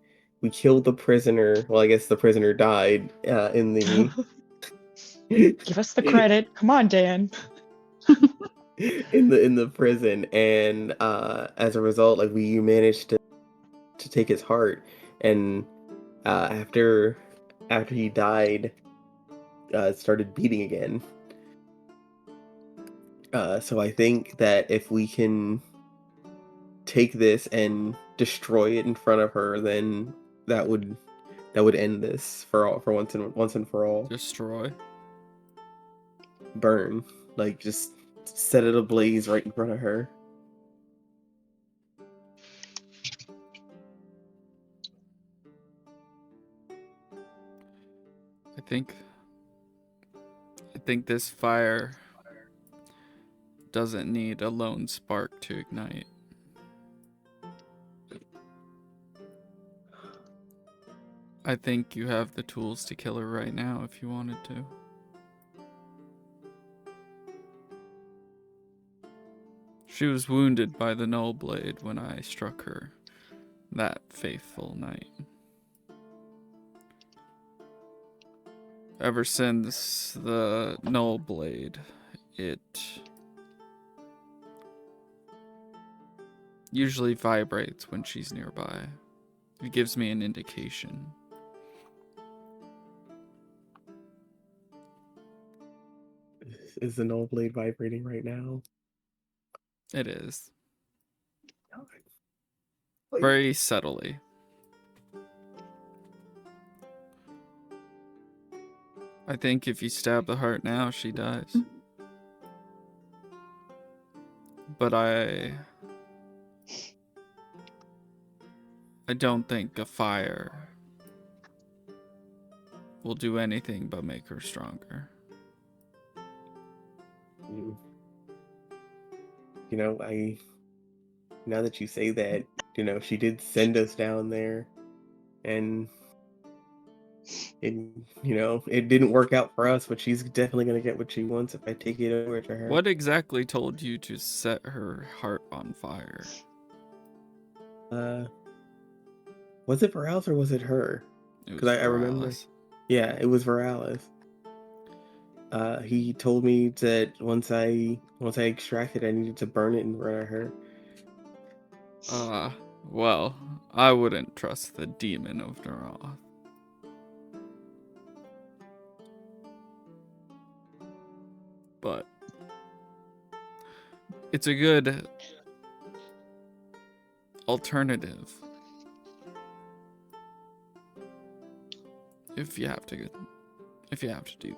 killed the prisoner. Well, I guess the prisoner died in the Give us the credit. Come on, Dan. in the prison, and as a result, like, we managed to take his heart, and after he died, it started beating again. So I think that if we can take this and destroy it in front of her, then that would end this for once and for all. Destroy? Burn, like, just set it ablaze right in front of her. I think this fire doesn't need a lone spark to ignite. I think you have the tools to kill her right now if you wanted to. She was wounded by the null blade when I struck her that faithful night. Ever since the null blade, it usually vibrates when she's nearby. It gives me an indication. Is the null blade vibrating right now? It is. Like, Very subtly. I think if you stab the heart now, she dies. But I don't think a fire will do anything but make her stronger. You know, now that you say that, you know, she did send us down there, and it, you know, it didn't work out for us, but she's definitely gonna get what she wants if I take it over to her. What exactly told you to set her heart on fire? Was it Veralis or was it her? Because I remember. Yeah, it was Veralis. He told me that once I extracted, I needed to burn it in front of her. Well, I wouldn't trust the demon of Neroth. But it's a good alternative if you have to do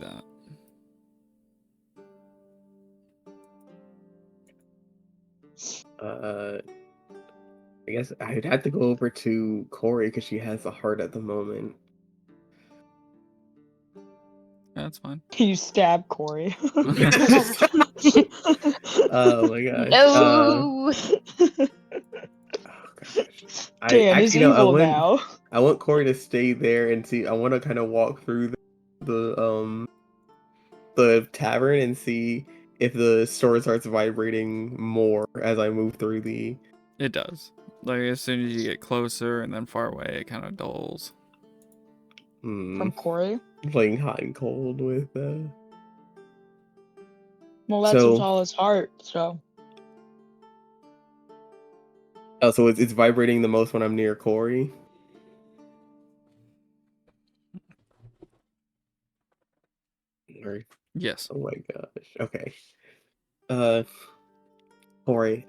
that. I guess I'd have to go over to Corey because she has the heart at the moment. That's fine. You stab Corey. Oh my gosh. No. Oh gosh. Dan is evil now. I want Corey to stay there and see. I want to kind of walk through the tavern and see if the store starts vibrating more as I move through the. It does. Like as soon as you get closer and then far away, it kind of dulls. From Corey? Playing hot and cold with. Well, that's what's all his heart. So. Oh, so it's vibrating the most when I'm near Corey. Or, yes. Oh my gosh. Okay. Corey.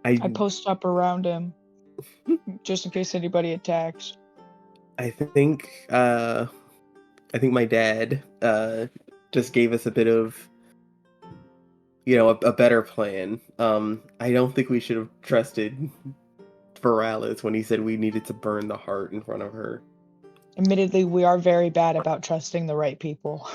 I post up around him, just in case anybody attacks. I think my dad just gave us a bit of, you know, a better plan. I don't think we should have trusted Veralis when he said we needed to burn the heart in front of her. Admittedly, we are very bad about trusting the right people.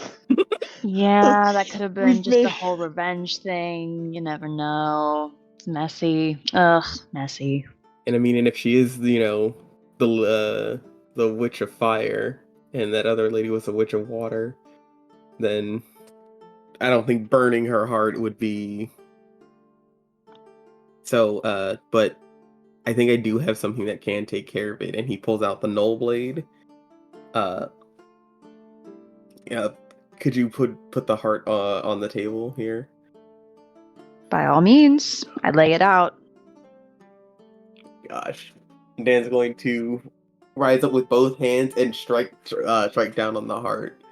Yeah, that could have been just the whole revenge thing. You never know. It's messy. Ugh, messy. And I mean, and if she is, you know, the witch of fire, and that other lady was the witch of water, then I don't think burning her heart would be. So, but I think I do have something that can take care of it. And he pulls out the null blade. Yeah, could you put the heart on the table here? By all means, I lay it out. Gosh, Dan's going to rise up with both hands and strike down on the heart.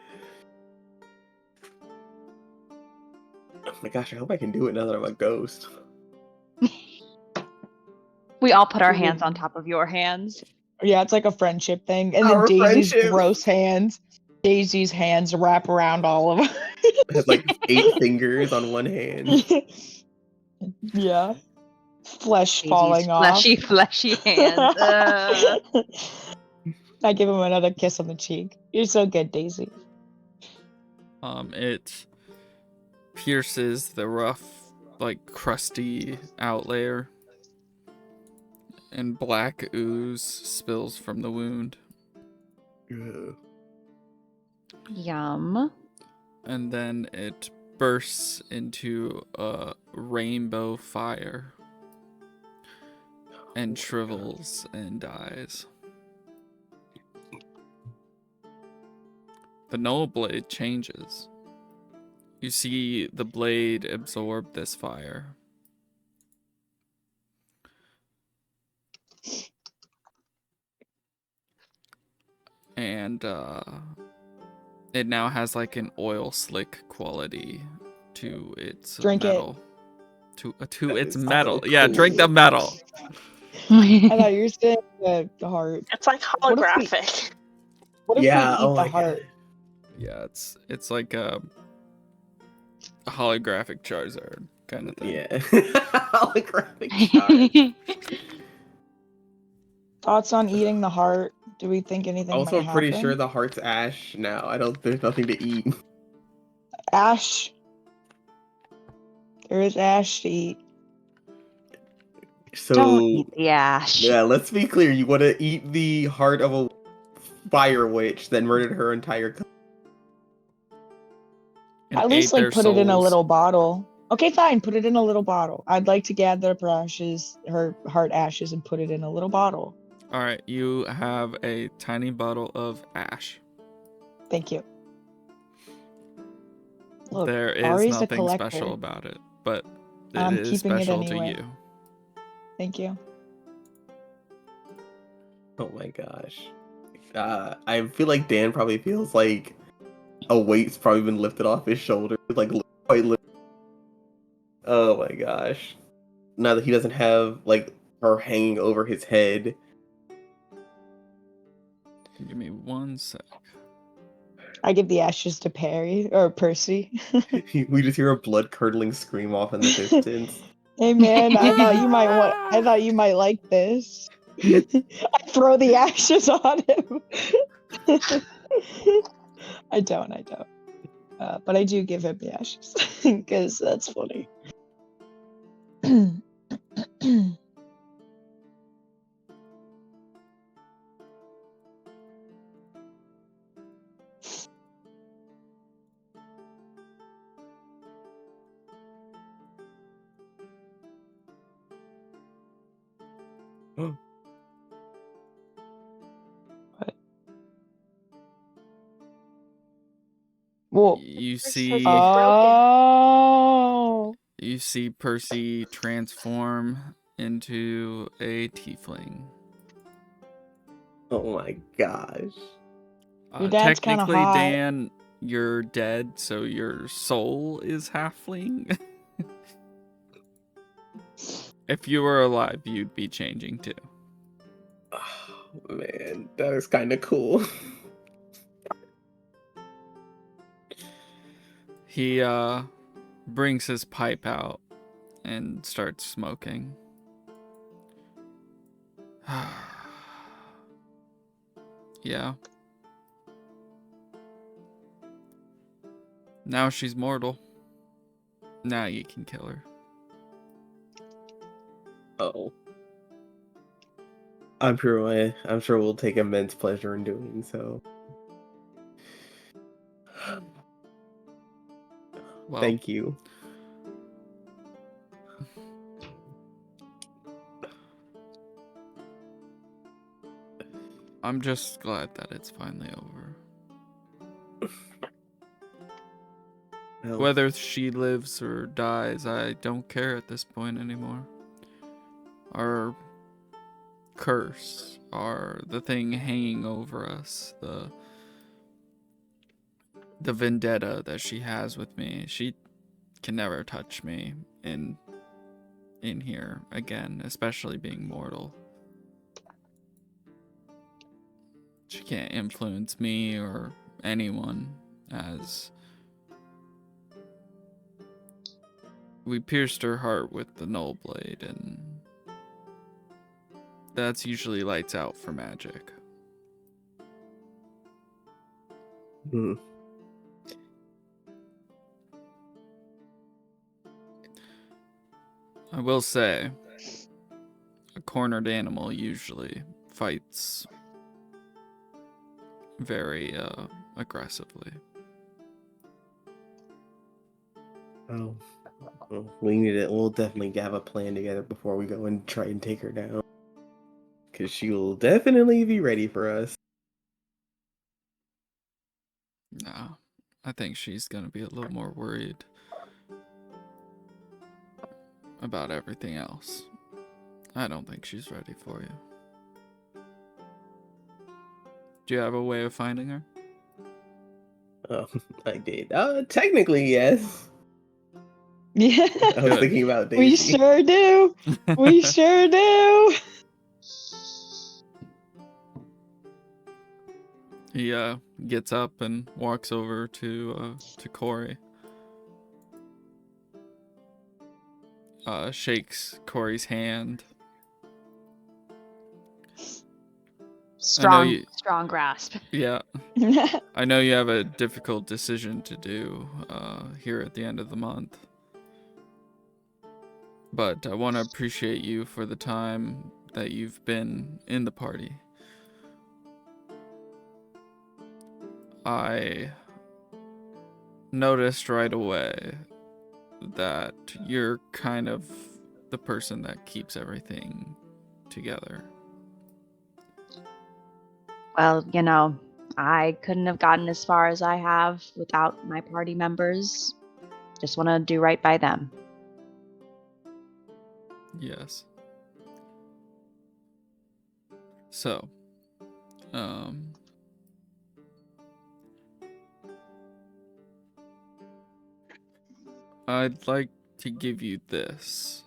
Oh my gosh, I hope I can do it now that I'm a ghost. We all put our hands on top of your hands. Yeah, it's like a friendship thing. And Our then Daisy's friendship. gross hands. Daisy's hands wrap around all of us. It has like 8 fingers on one hand. Yeah. Flesh Daisy's falling off. fleshy hands. I give him another kiss on the cheek. You're so good, Daisy. It pierces the rough, like crusty outlayer, and black ooze spills from the wound. Ugh. Yum. And then it bursts into a rainbow fire and shrivels and dies. The null blade changes. You see the blade absorb this fire. And it now has like an oil slick quality to its Drink metal. To its metal. so Yeah, cool. drink the metal. I thought you were saying the heart. It's like holographic. What if Yeah, we eat oh the my heart? Yeah, it's like a holographic Charizard kind of thing. Yeah. Holographic shard. Thoughts on eating the heart? Do we think anything Also, might I'm pretty sure happen? the heart's ash now. There's nothing to eat. Ash. There is ash to eat. So, Don't eat the ash. yeah, let's be clear. You want to eat the heart of a fire witch, then murdered her entire And At least ate their like put it in a souls. little bottle. Okay, fine. Put it in a little bottle. I'd like to gather up her heart ashes, and put it in a little bottle. All right, you have a tiny bottle of ash. Thank you. Look, There is Ari's a nothing collector. special about it, but it I'm is keeping it special anyway. to you. Thank you. Oh my gosh. I feel like Dan probably feels like a weight's probably been lifted off his shoulder. Like, quite literally. Oh my gosh. Now that he doesn't have, like, her hanging over his head. Give me 1 sec. I give the ashes to Percy. We just hear a blood-curdling scream off in the distance. Hey man, I thought you might like this. I throw the ashes on him. I don't. But I do give him the ashes because that's funny. Well, You This see, has been broken. oh, you see Percy transform into a tiefling. Oh my gosh. Your dad's kinda Technically, hot. Dan, you're dead, so your soul is halfling. If you were alive, you'd be changing too. Oh man, that is kind of cool. He brings his pipe out and starts smoking. Yeah. Now she's mortal. Now you can kill her. Oh. I'm sure we'll take immense pleasure in doing so. Well, Thank you. I'm just glad that it's finally over. Well, Whether she lives or dies, I don't care at this point anymore. Our curse, the thing hanging over us, the vendetta that she has with me, she can never touch me in here again, especially being mortal. She can't influence me or anyone, as we pierced her heart with the null blade, and that's usually lights out for magic. hmm. I will say, a cornered animal usually fights very aggressively. Oh. Well, we'll definitely have a plan together before we go and try and take her down. Because she will definitely be ready for us. No, I think she's gonna be a little more worried about everything else. I don't think she's ready for you. Do you have a way of finding her? Oh, I did. Technically, yes. yeah, I was Good. thinking about we Daisy. sure do. We sure do. He gets up and walks over to Corey. Shakes Corey's hand. Strong grasp. Yeah. I know you have a difficult decision to do here at the end of the month. But I want to appreciate you for the time that you've been in the party. I noticed right away that you're kind of the person that keeps everything together. Well, I couldn't have gotten as far as I have without my party members. Just want to do right by them. Yes. So, I'd like to give you this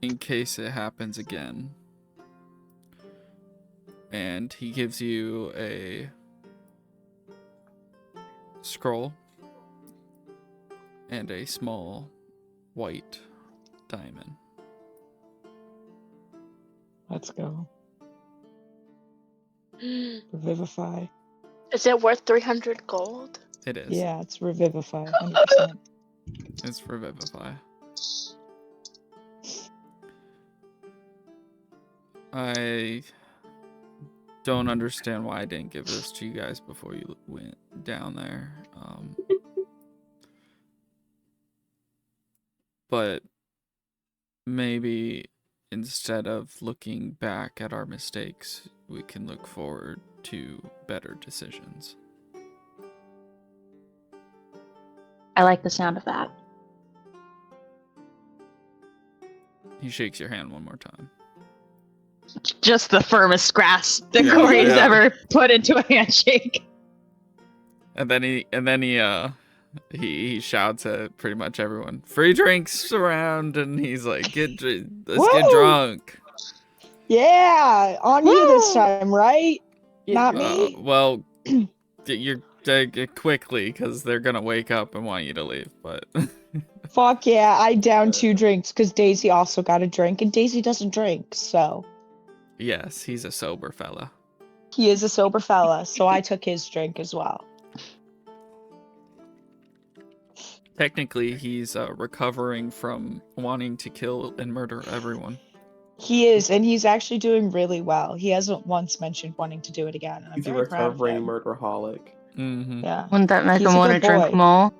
in case it happens again. And he gives you a scroll and a small white diamond. Let's go. Revivify. Is it worth 300 gold? It is. Yeah, it's revivify. 100%. It's Revivify. I don't understand why I didn't give this to you guys before you went down there. But maybe instead of looking back at our mistakes, we can look forward to better decisions. I like the sound of that. He shakes your hand one more time. Just the firmest grasp that Yeah, Corey's yeah. ever put into a handshake. And then he shouts at pretty much everyone, "Free drinks around!" And he's like, let's get Woo! drunk. Yeah, on you this Woo! time, right? Not me. Well, you're quickly because they're gonna wake up and want you to leave. But Fuck yeah, I downed 2 drinks because Daisy also got a drink, and Daisy doesn't drink, so yes, he's a sober fella. he is a sober fella, so I took his drink as well. Technically, he's recovering from wanting to kill and murder everyone. He is, and he's actually doing really well. He hasn't once mentioned wanting to do it again. And I'm He's a very proud of recovering him. murderholic. Mm-hmm. Yeah. Wouldn't that make He's him a want to good drink boy. more?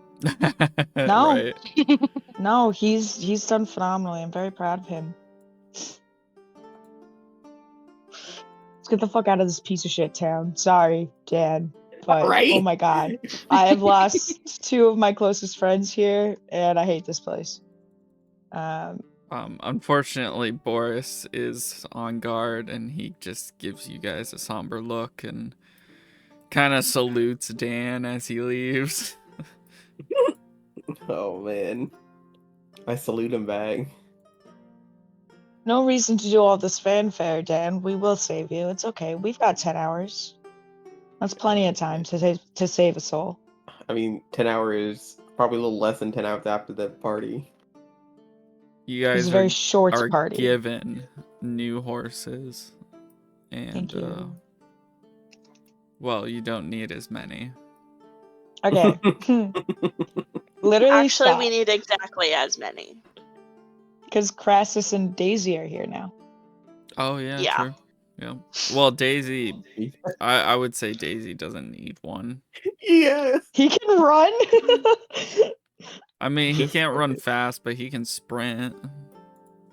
No. Right. No, he's done phenomenally. I'm very proud of him. Let's get the fuck out of this piece of shit town. Sorry, Dan. But Right? oh my god. I have lost 2 of my closest friends here, and I hate this place. Unfortunately, Boris is on guard, and he just gives you guys a somber look and kind of salutes Dan as he leaves. Oh man. I salute him back. No reason to do all this fanfare, Dan. We will save you. It's okay. We've got 10 hours. That's plenty of time to save a soul. I mean, 10 hours, probably a little less than 10 hours after the party. You It's guys a very are short party. given new horses, and Thank you. well, you don't need as many. Okay. Literally, Actually, we need exactly as many. because Crassus and Daisy are here now. Oh yeah, Yeah. true. Yeah. Well, Daisy, I would say Daisy doesn't need one. Yes. He can run. I mean, he can't run fast, but he can sprint.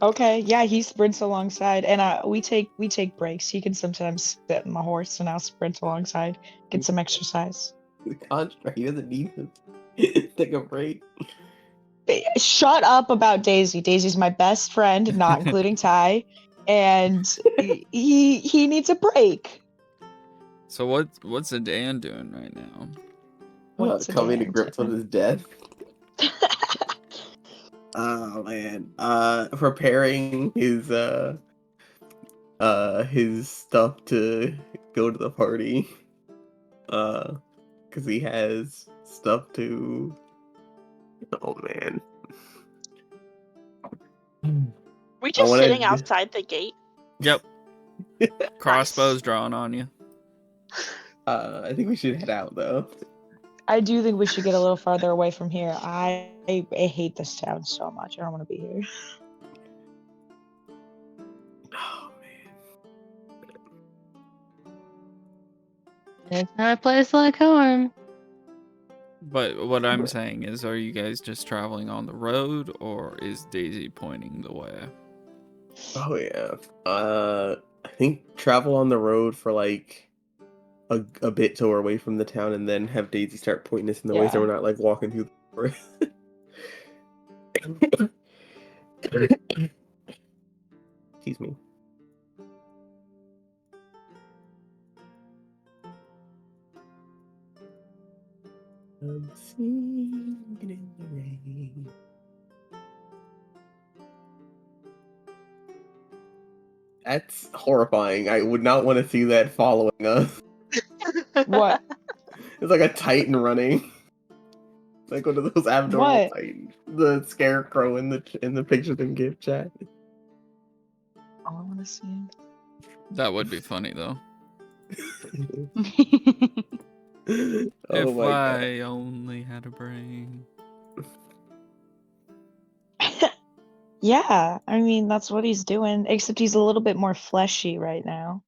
Okay, yeah, he sprints alongside, and we take breaks. He can sometimes sit on my horse, and I'll sprint alongside, get some exercise. The construct, he doesn't need to take a break. Shut up about Daisy. Daisy's my best friend, not including Ty, and he needs a break. So what's the Dan doing right now? What's a Coming to Dan grips with doing? his death. Oh man. Preparing his his stuff to go to the party. Because he has stuff to. Oh man. We I just sitting wanted. outside the gate. Yep. Crossbows drawn on you. I think we should head out though. I do think we should get a little farther away from here. I hate this town so much. I don't want to be here. Oh There's no place like home. But what I'm saying is, are you guys just traveling on the road, or is Daisy pointing the way? Oh yeah. I think travel on the road for like a bit till we're away from the town, and then have Daisy start pointing us in the way, so Yeah. we're not like walking through the forest. Excuse me. I'm singing in the rain. That's horrifying. I would not want to see that following us. What? It's like a titan running. Like one of those abnormal What? titans. The scarecrow in the pictures in gift chat. I want to see. That would be funny, though. Oh If my god. I only had a brain. Yeah, I mean that's what he's doing, except he's a little bit more fleshy right now.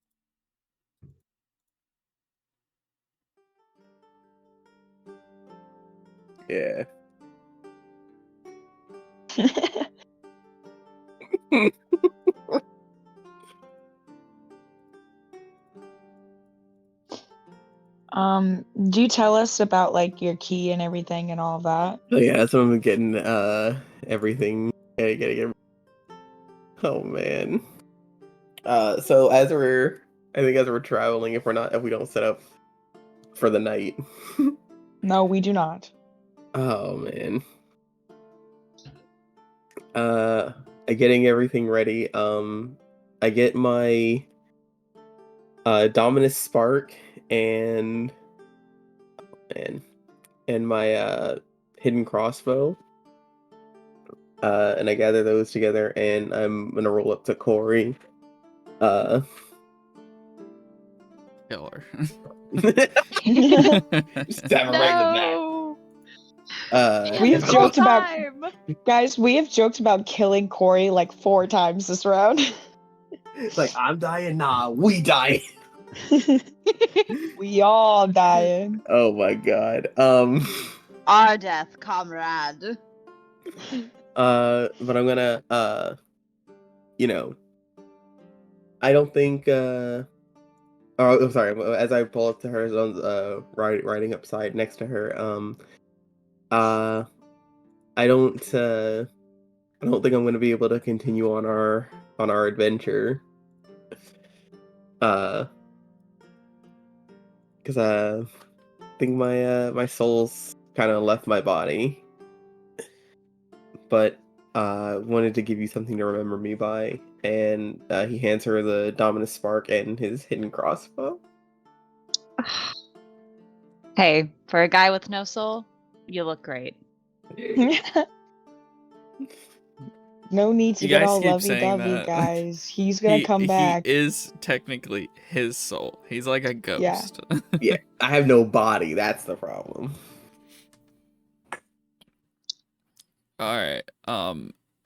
Yeah. Do you tell us about like your key and everything and all of that? Oh yeah, that's when I'm getting everything. Getting Oh man. So I think as we're traveling, if we don't set up for the night. No, we do not. Oh man. Getting everything ready. I get my Dominus Spark and my hidden crossbow. And I gather those together, and I'm gonna roll up to Corey. Killer. Just stab him right in the back. We have The whole joked about time. guys, we have joked about killing Corey like 4 times this round. Like, I'm dying, nah, we die. We all dying. Oh my god. Our death, comrade. But I'm gonna you know, I don't think oh, I'm sorry, as I pull up to her, riding upside next to her, uh I don't think I'm gonna be able to continue on our adventure. Because I think my soul's kind of left my body, but wanted to give you something to remember me by, and he hands her the Dominus Spark and his hidden crossbow. Hey, for a guy with no soul, you look great. No need to You get guys all keep saying lovey-dovey, that. guys. He's gonna come back. He is technically his soul. He's like a ghost. Yeah, I have no body. That's the problem. All right.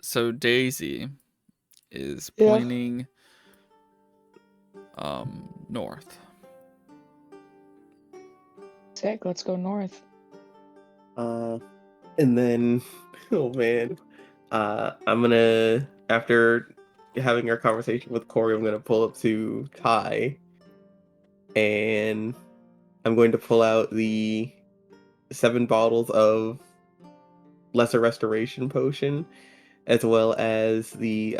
So Daisy is Yeah. pointing north. Sick, let's go north. And then, oh man, I'm gonna, after having our conversation with Corey, I'm gonna pull up to Ty, and I'm going to pull out the 7 bottles of Lesser Restoration Potion, as well as the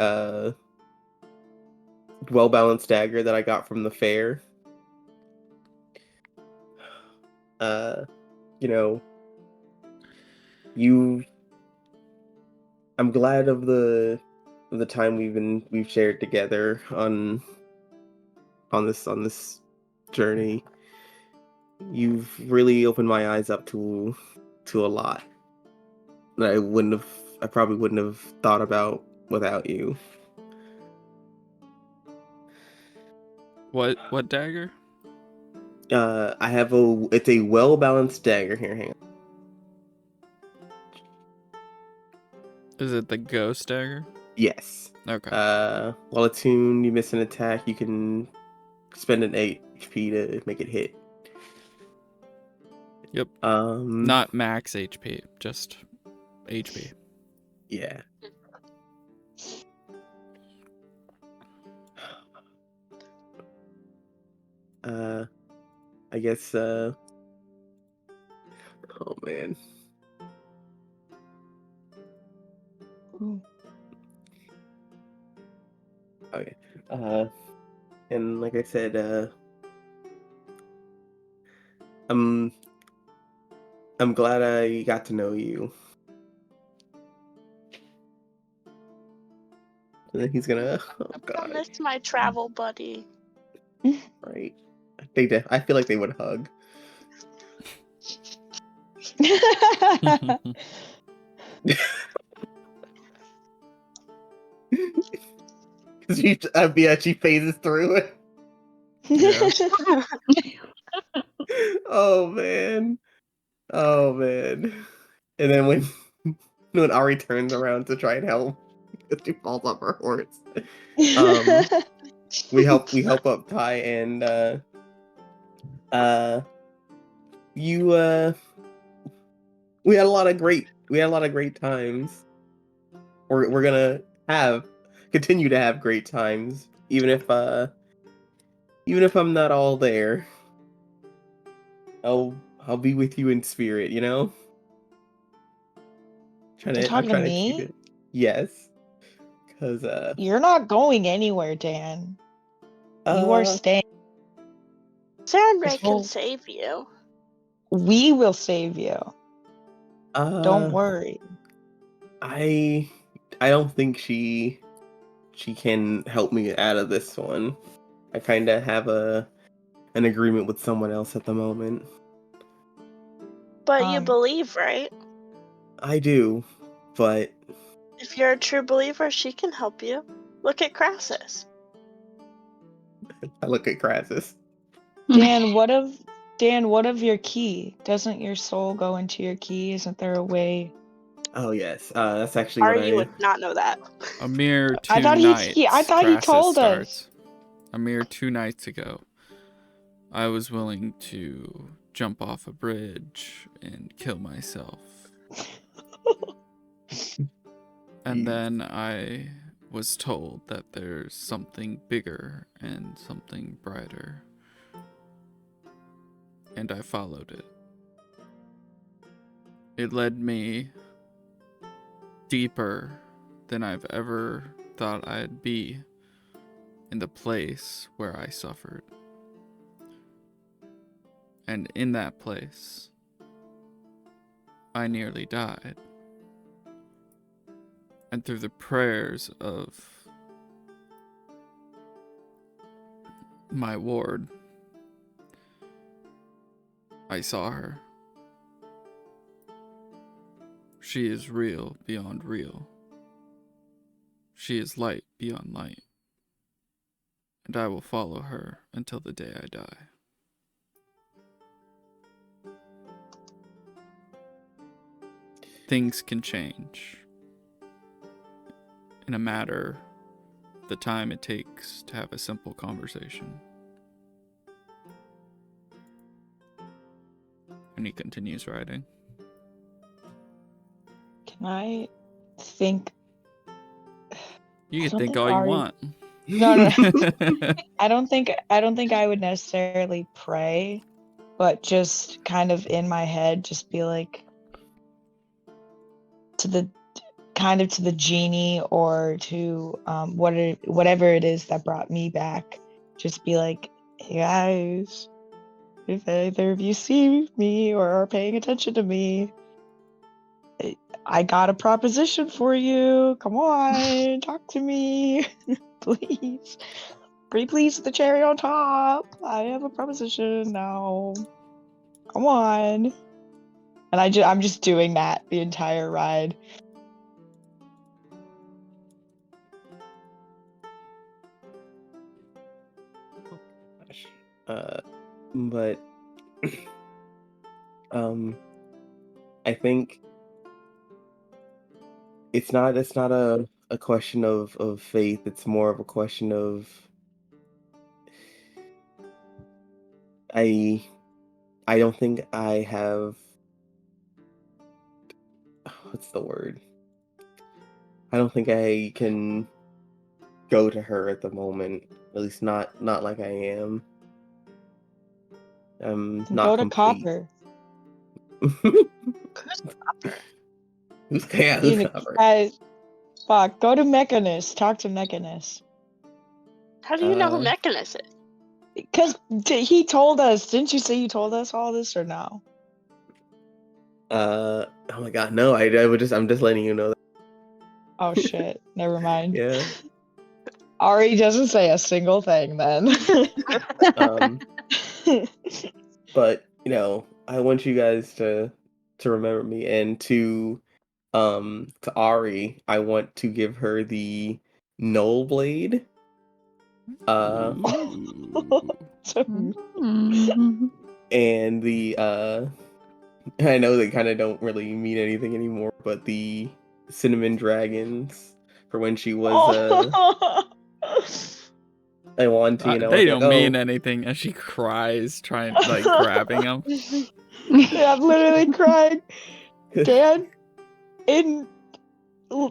well-balanced dagger that I got from the fair. You know, I'm glad of the time we've shared together on on this journey. You've really opened my eyes up to a lot that I probably wouldn't have thought about without you. What dagger? I have it's a well-balanced dagger here. Hang on. Is it the ghost dagger? Yes. Okay. While attuned, you miss an attack, you can spend an 8 HP to make it hit. Yep. Not max HP, just HP. Yeah. I guess, oh man. Okay. And like I said, I'm glad I got to know you. And then he's gonna, oh I god. miss my travel buddy. Right. I feel like they would hug. Cause she phases through it. Yeah. Oh man. Oh man. And then when Ari turns around to try and help, she falls off her horse. We help up Ty and you we had a lot of great times. We're gonna continue to have great times, even if I'm not all there. I'll be with you in spirit, you know? You're talking to I'm trying to keep me? it. Yes. Cause You're not going anywhere, Dan. You are staying. Sandra can save you. We will save you. Don't worry. I don't think she can help me out of this one. I kind of have an agreement with someone else at the moment. But you believe, right? I do, but if you're a true believer, she can help you. Look at Crassus. I look at Crassus. Dan, what of your key? Doesn't your soul go into your key? Isn't there a way? Oh yes, that's actually what You would not know that. A mere 2 I thought nights. I thought he told us. A mere 2 nights ago, I was willing to jump off a bridge and kill myself. And then I was told that there's something bigger and something brighter. And I followed it. It led me deeper than I've ever thought I'd be in the place where I suffered. And in that place, I nearly died. And through the prayers of my ward, I saw her. She is real beyond real. She is light beyond light. And I will follow her until the day I die. Things can change in a matter of the time it takes to have a simple conversation. And he continues writing. Can I think? You can think all you want. No. I don't think I would necessarily pray, but just kind of in my head, just be like to the genie or to whatever it is that brought me back. Just be like, hey guys, if either of you see me or are paying attention to me, I got a proposition for you. Come on, talk to me, please. Pretty please with the cherry on top. I have a proposition now. Come on. And I'm just doing that the entire ride. But I think it's not a question of faith. It's more of a question of I don't think I have what's the word? I don't think I can go to her at the moment. At least not like I am. I'm not Go to complete. Copper. Who's Copper? Who's Copper? Guys, fuck. Go to Mechanist. Talk to Mechanist. How do you know who Mechanist is? Because he told us. Didn't you say you told us all this or no? Oh my god, no! I'm just letting you know that. Oh shit. Never mind. Yeah. Ari doesn't say a single thing then. But I want you guys to remember me, and to Ari, I want to give her the Null Blade. And the I know they kind of don't really mean anything anymore, but the cinnamon dragons for when she was I want to, They don't mean anything, as she cries, trying grabbing them. Yeah, I'm literally crying. Dan,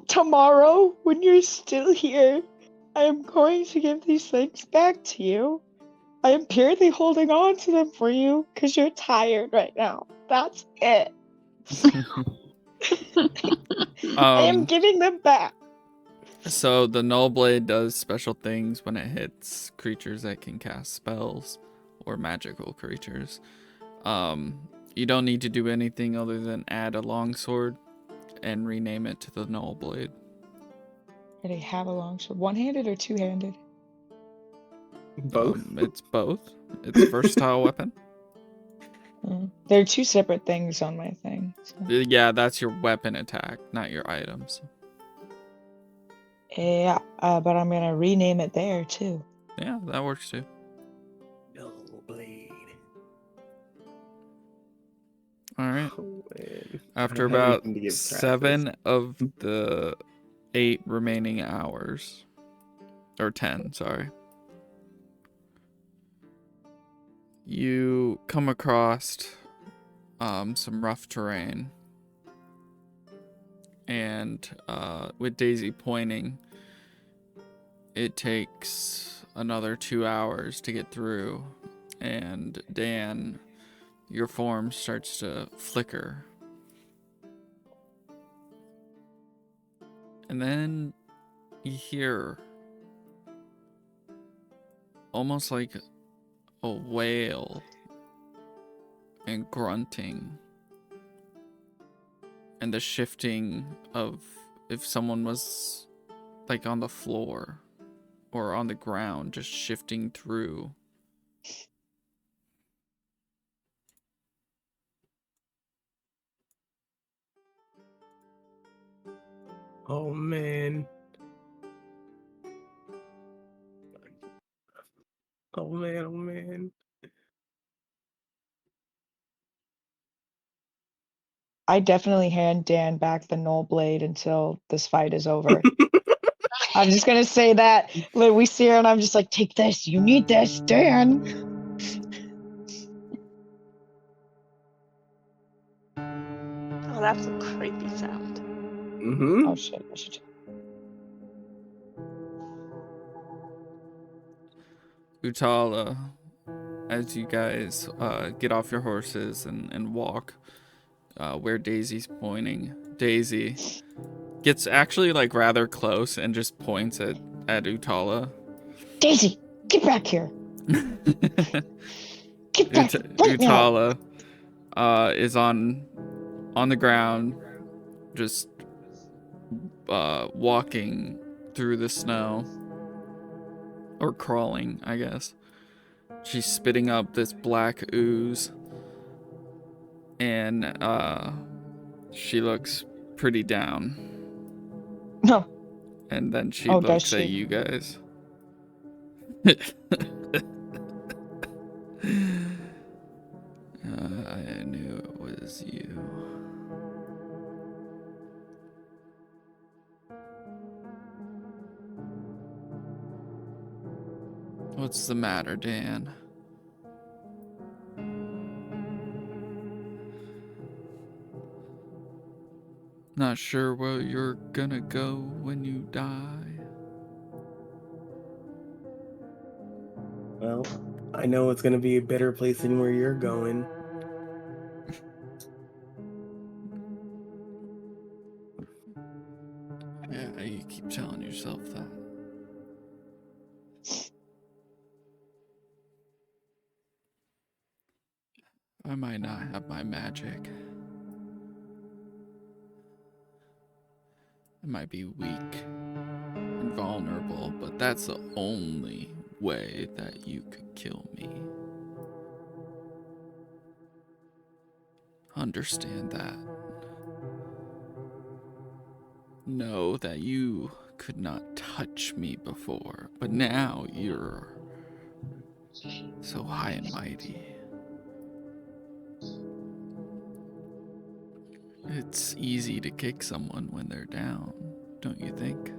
tomorrow when you're still here, I am going to give these things back to you. I am purely holding on to them for you because you're tired right now. That's it. I am giving them back. So the Null Blade does special things when it hits creatures that can cast spells or magical creatures. You don't need to do anything other than add a longsword and rename it to the Null Blade. Do they have a longsword? One-handed or two-handed? Both. It's both. It's a versatile weapon. There are two separate things on my thing. So. Yeah, that's your weapon attack, not your items. Yeah, but I'm gonna rename it there too. Yeah, that works too. Null Blade. All right. Oh, man. After about 7 of the 8 remaining hours, or 10, sorry, you come across some rough terrain, and with Daisy pointing, it takes another 2 hours to get through, and Dan, your form starts to flicker. And then you hear almost like a wail and grunting, and the shifting of if someone was like on the floor or on the ground, just shifting through. Oh man. Oh man, oh man. I definitely hand Dan back the Null Blade until this fight is over. I'm just gonna say that. We see her and I'm just like, take this, you need this, Dan. Oh, that's a creepy sound. Mm-hmm. Oh shit, I should. Utala, as you guys get off your horses and walk where Daisy's pointing, Daisy gets actually rather close and just points at Utala. Daisy, get back here. Get back right Utala is on the ground, just walking through the snow or crawling, I guess. She's spitting up this black ooze, and she looks pretty down. No. And then she Oh, does looks at she? you guys. I knew it was you. What's the matter, Dan? Not sure where you're gonna go when you die? Well, I know it's gonna be a better place than where you're going. Yeah, you keep telling yourself that. I might not have my magic. I might be weak and vulnerable, but that's the only way that you could kill me. Understand that. Know that you could not touch me before, but now you're so high and mighty. It's easy to kick someone when they're down, don't you think?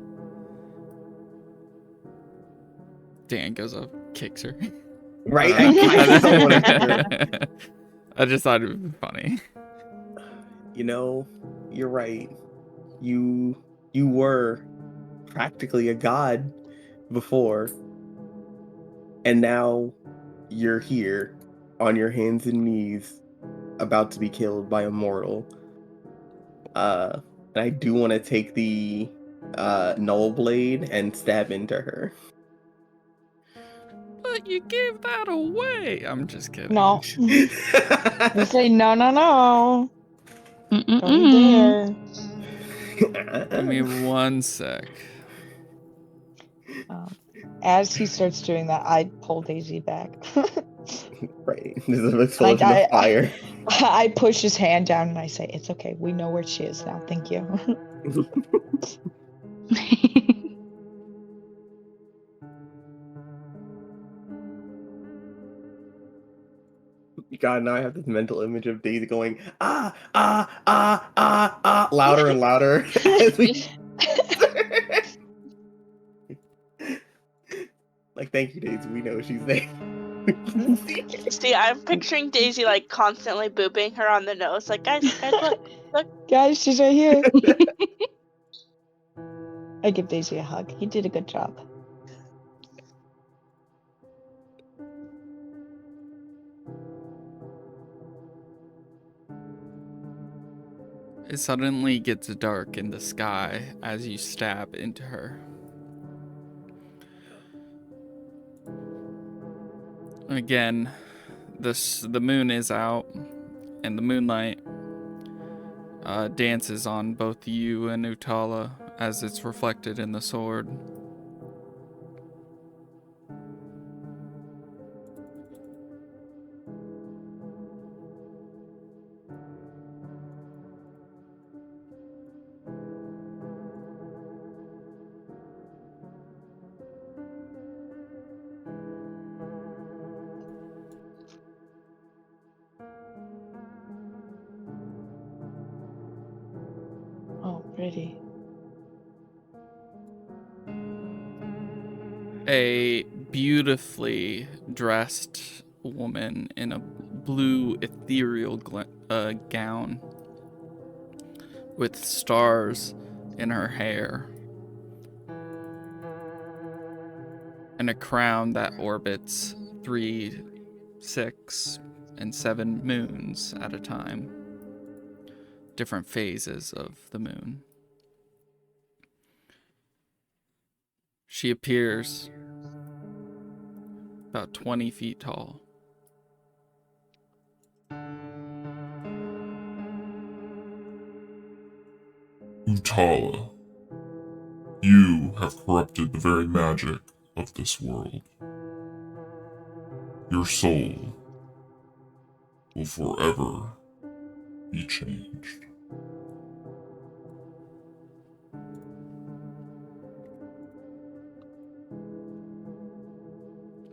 Dan goes up, kicks her. Right? I I want to. I just thought it would be funny. You know, you're right. You were practically a god before, and now you're here on your hands and knees, about to be killed by a mortal. And I do want to take the null blade and stab into her. But you give that away. I'm just kidding. No. You say no, no, no. Don't you Mm-mm-mm. dare. Give me 1 sec. As he starts doing that, I pull Daisy back. Right. This is an explosion I- of fire. I push his hand down and I say, "It's okay. We know where she is now. Thank you." God, now I have this mental image of Daisy going, ah, ah, ah, ah, ah, louder and louder. As we... Like, thank you, Daisy. We know she's there. See, I'm picturing Daisy like constantly booping her on the nose, like guys, look. Guys, she's right here. I give Daisy a hug. He did a good job. It suddenly gets dark in the sky as you stab into her. Again, the moon is out, and the moonlight dances on both you and Utala as it's reflected in the sword. Oh, pretty. A beautifully dressed woman in a blue ethereal gown with stars in her hair and a crown that orbits 3, 6, and 7 moons at a time. Different phases of the moon. She appears about 20 feet tall. Utala, you have corrupted the very magic of this world, your soul will forever be changed.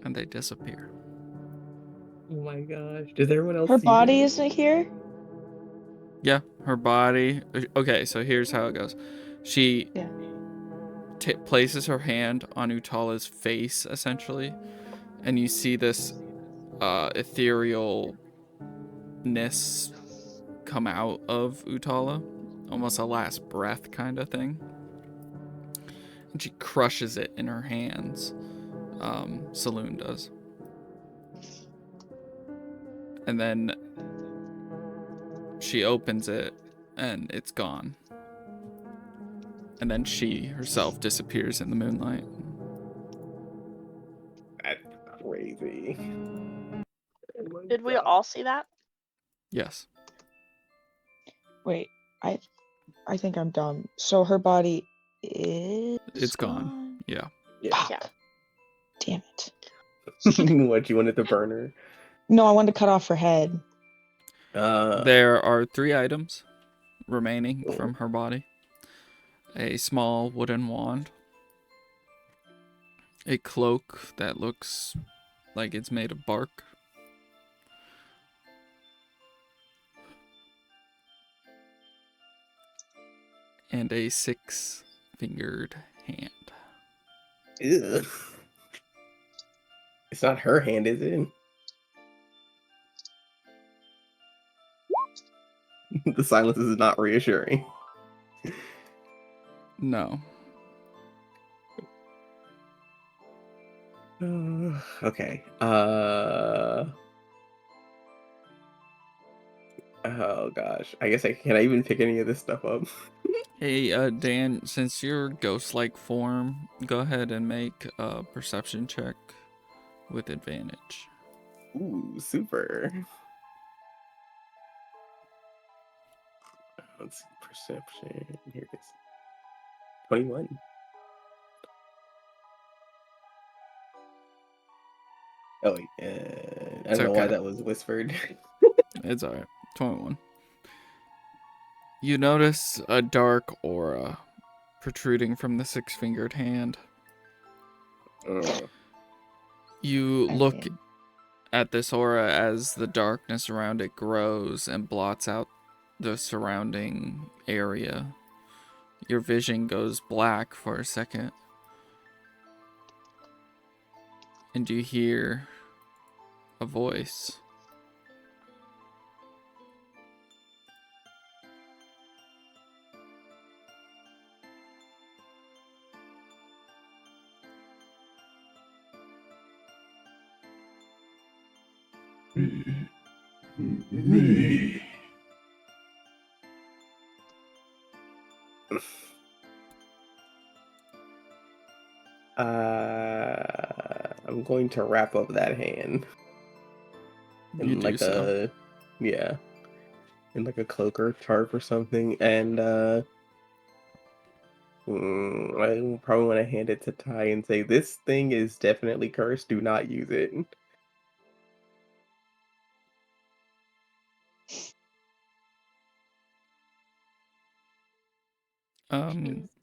And they disappear. Oh my gosh. Does everyone else Her see body this? isn't here? Yeah, her body. Okay, so here's how it goes. She Yeah. places her hand on Utala's face, essentially, and you see this etherealness come out of Utala, almost a last breath kind of thing. And she crushes it in her hands. Saloon does. And then she opens it, and it's gone. And then she herself disappears in the moonlight. That's crazy. Oh my Did we God. all see that? Yes. Wait, I think I'm dumb. So her body is It's gone. Yeah. Yeah. Fuck. Yeah. Damn it. What, you wanted to burn her? No, I wanted to cut off her head. There are 3 items remaining Cool. from her body. A small wooden wand. A cloak that looks like it's made of bark. And a 6-fingered hand. Ew. It's not her hand, is it? The silence is not reassuring. No. Okay. Oh gosh. I guess can I even pick any of this stuff up? Hey, Dan, since you're ghost-like form, go ahead and make a perception check with advantage. Ooh, super. Let's see. Perception. Here it is. 21. Oh wait. I don't know why that was whispered. It's alright. 21. You notice a dark aura protruding from the 6-fingered hand. You look at this aura as the darkness around it grows and blots out the surrounding area. Your vision goes black for a second. And you hear a voice. Me. I'm going to wrap up that hand. You do so. Yeah. In like a cloak or tarp or something, and I probably want to hand it to Ty and say, this thing is definitely cursed, do not use it.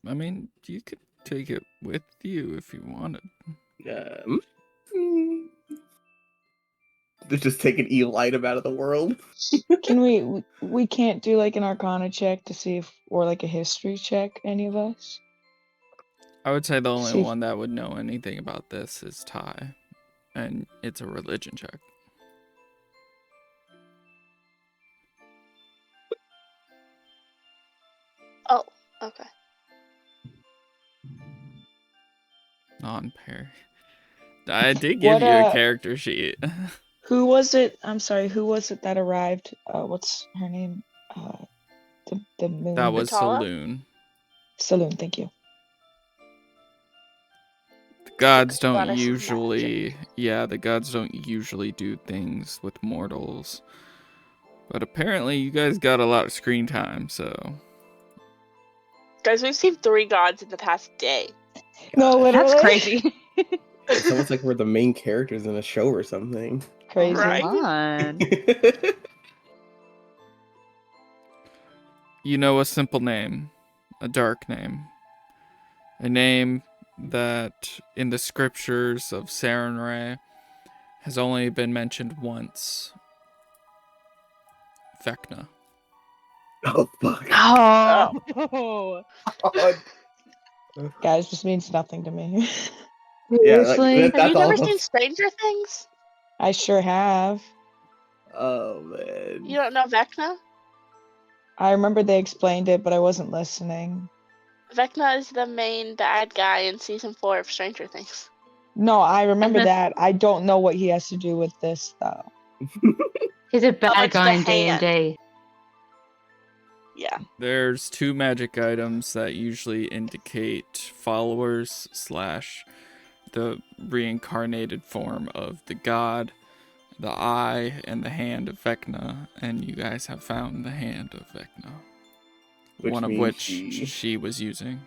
I mean, you could take it with you if you wanted. To just take an evil item out of the world. Can we can't do like an Arcana check to see if, or like a history check, any of us? I would say the only See if- one that would know anything about this is Ty, and it's a religion check. Oh, okay. Non-pair. I did give you a character sheet. Who was it? I'm sorry, who was it that arrived? What's her name? The moon. That was Utala? Saloon. Saloon, thank you. The gods don't Goddess of usually... magic. Yeah, the gods don't usually do things with mortals. But apparently you guys got a lot of screen time, so... Guys, we've seen 3 gods in the past day. No, literally. That's crazy. It's almost like we're the main characters in a show or something. Crazy. Right? Fun. You know a simple name, a dark name, a name that in the scriptures of Sarenrae has only been mentioned once. Vecna. Oh fuck. Oh. Guys, this means nothing to me. Yeah, like, Seriously? Have that's you never all. seen Stranger Things? I sure have. Oh man. You don't know Vecna? I remember they explained it, but I wasn't listening. Vecna is the main bad guy in season 4 of Stranger Things. No, I remember this- that. I don't know what he has to do with this, though. He's a bad it's guy the in D&D. Yeah. There's 2 magic items that usually indicate followers / the reincarnated form of the god, the eye and the hand of Vecna, and you guys have found the hand of Vecna. One of means which she- she was using.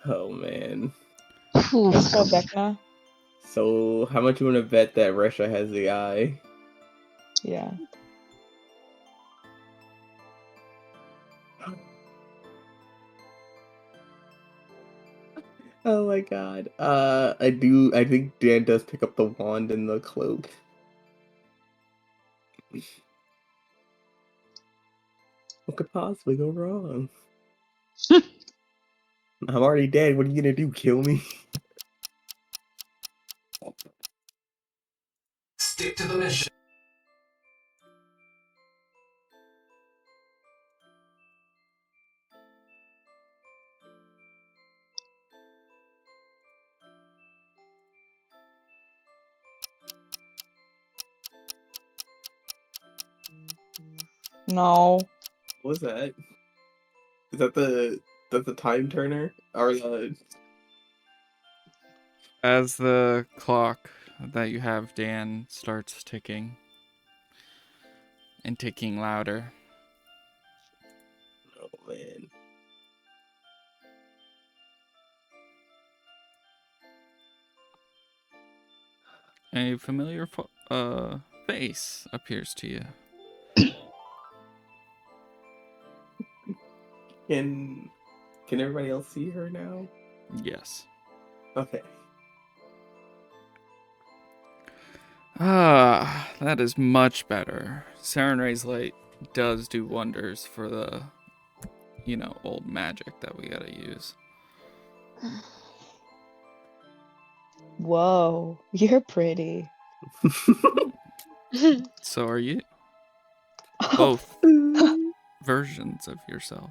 Oh man. Let's go, Vecna. So how much you wanna bet that Resha has the eye? Yeah. Oh my god. I think Dan does pick up the wand and the cloak. What could possibly go wrong? I'm already dead. What are you gonna do? Kill me? Stick to the mission. No. What was that? Is that the time turner? Or the As the clock that you have, Dan, starts ticking and ticking louder, oh man. a familiar face appears to you. Can everybody else see her now? Yes. Okay. Ah, that is much better. Sarenrae's light does do wonders for the, old magic that we gotta use. Whoa. You're pretty. So are you. Both versions of yourself.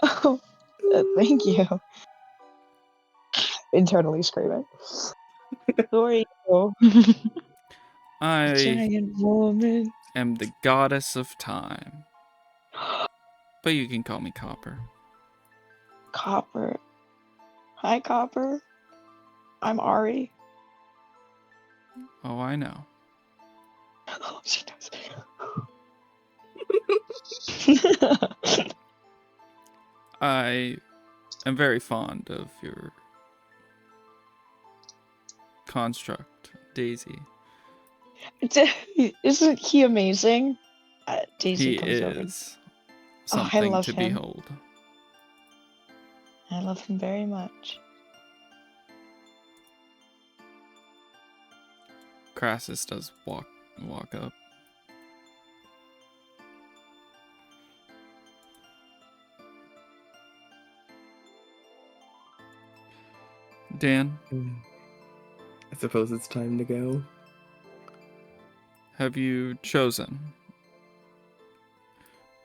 Oh, thank you. Internally screaming. Who are you? I Giant woman. am the goddess of time. But you can call me Copper. Copper. Hi, Copper. I'm Ari. Oh, I know. Oh, she does. I am very fond of your construct, Daisy. Isn't he amazing? Daisy He comes over. is Oh, I something love to him. behold. I love him very much. Crassus does walk up. Dan, I suppose it's time to go. have you chosen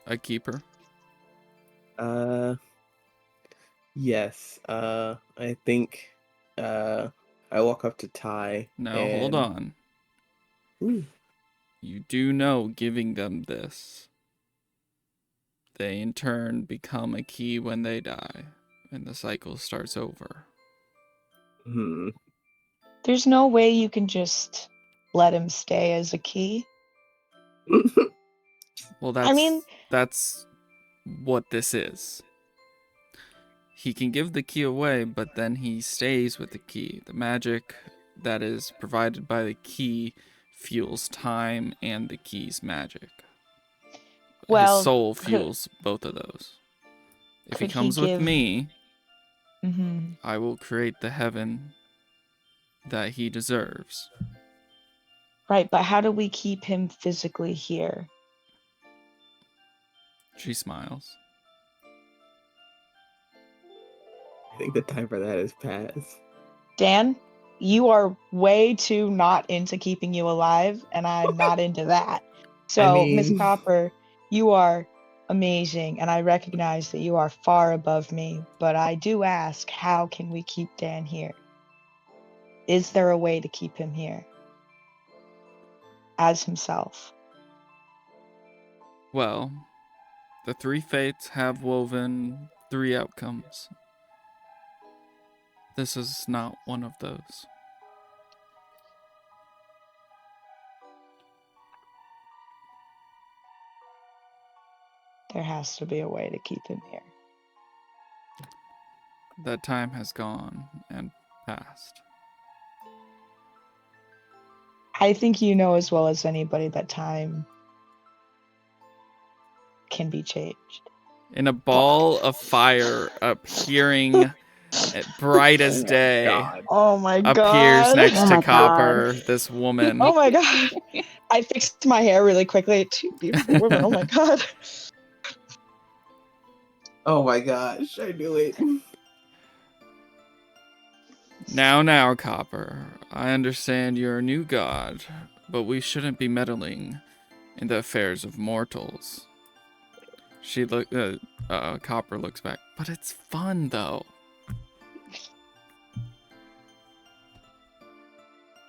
a keeper? Yes. I think I walk up to Ty. Now, hold on. Ooh. You do know giving them this, they in turn become a key when they die, and the cycle starts over. There's no way you can just let him stay as a key. Well, I mean- that's what this is. he can give the key away, but then he stays with the key. The magic that is provided by the key fuels time and the key's magic. Well, his soul could- fuels both of those. If he could he comes with give- me, Mhm. I will create the heaven that he deserves. Right, but how do we keep him physically here? She smiles. I think the time for that has passed. Dan, you are way too not into keeping you alive, and I'm not into that. So, Miss mean- Copper, you are amazing, and I recognize that you are far above me, but I do ask, how can we keep Dan here? Is there a way to keep him here? As himself. Well, the three fates have woven 3 outcomes. This is not one of those. There has to be a way to keep him here. That time has gone and passed. I think you know as well as anybody that time can be changed. In a ball of fire appearing bright as day God. Oh my god. appears next Oh to my Copper, this woman. Oh my god. I fixed my hair really quickly. 2 beautiful women. Oh my god. Oh my gosh, I knew it. Now, Copper, I understand you're a new god, but we shouldn't be meddling in the affairs of mortals. Copper looks back, but it's fun though.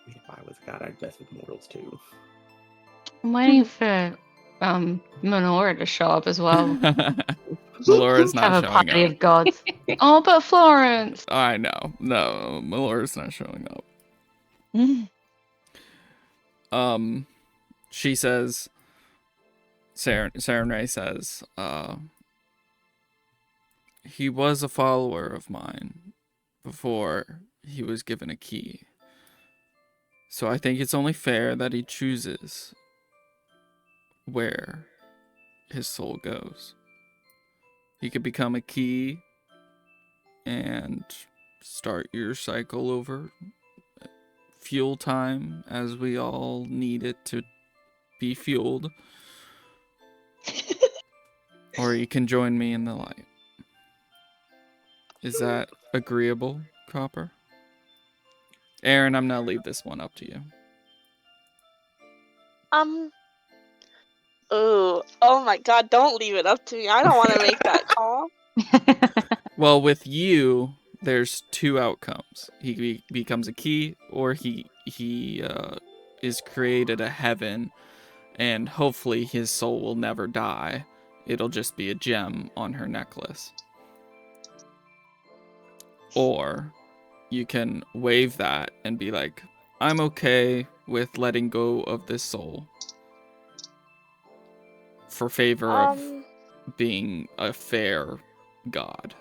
If I was a god, I'd mess with mortals too. I'm waiting for Menora to show up as well. Melora's not Have a showing party up. of gods. Oh, but Florence. I know. No, Melora's not showing up. She says, Sarenrae says, he was a follower of mine before he was given a key. So I think it's only fair that he chooses where his soul goes. He could become a key and start your cycle over. Fuel time, as we all need it to be fueled. Or you can join me in the light. Is that agreeable, Copper? Aaron, I'm gonna leave this one up to you. Oh my god, don't leave it up to me. I don't want to make that call. Well, with you, there's 2 outcomes. He becomes a key, or he is created a heaven, and hopefully his soul will never die. It'll just be a gem on her necklace. Or you can waive that and be like, I'm okay with letting go of this soul for favor of being a fair god.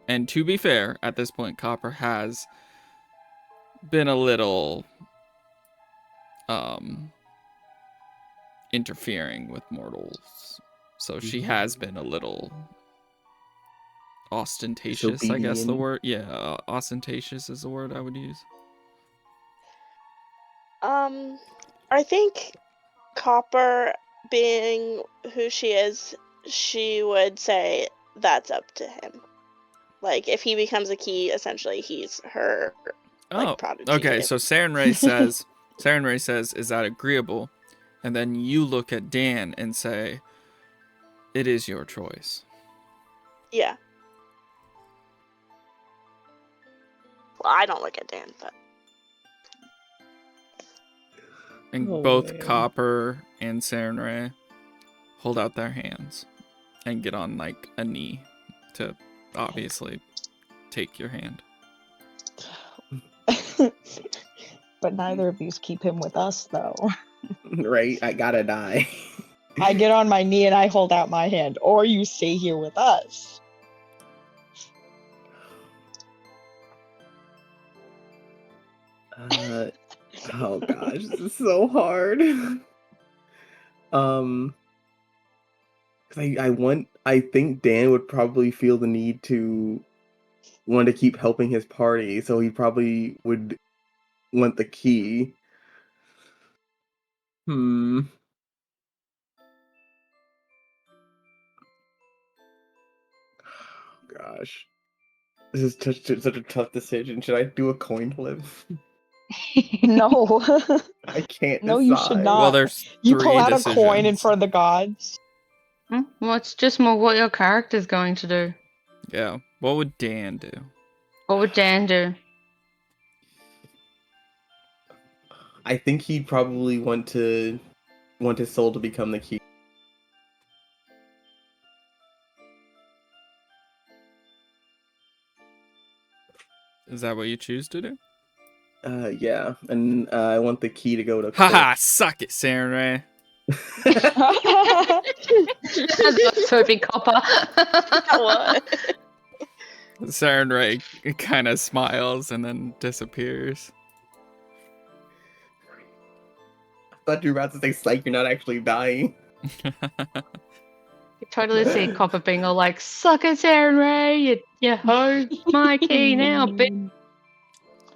And to be fair, at this point, Copper has been a little interfering with mortals. So she has been a little ostentatious, I guess the Disobedient. word. Yeah, ostentatious is the word I would use. I think Copper, being who she is, she would say that's up to him. Like, if he becomes a key, essentially he's her prodigy. Okay, so Sarenrae says, is that agreeable? And then you look at Dan and say, it is your choice. Yeah. Well, I don't look at Dan, but... And Oh, both man. Copper and Sarenrae hold out their hands and get on like a knee to obviously take your hand. But neither of these keep him with us, though. Right? I gotta die. I get on my knee and I hold out my hand, or you stay here with us. Oh gosh, this is so hard. 'Cause I think Dan would probably feel the need to want to keep helping his party, so he probably would want the key. Hmm. Gosh. This is such a tough decision. Should I do a coin flip? No. I can't No, you should decide. not. Well, there's You pull three out a coin in decisions. front of the gods. Well, it's just more what your character's going to do. Yeah. What would Dan do? What would Dan do? I think he'd probably want his soul to become the key. Is that what you choose to do? Yeah, and I want the key to go to. Haha, suck it, Saren Ray. That's Toby Copper. What? Saren Ray kind of smiles and then disappears. I thought you were about to say, "Psych, you're not actually dying." You totally see Copper being all like, "Suck it, Aaron Ray, you hoe, my key now, bitch."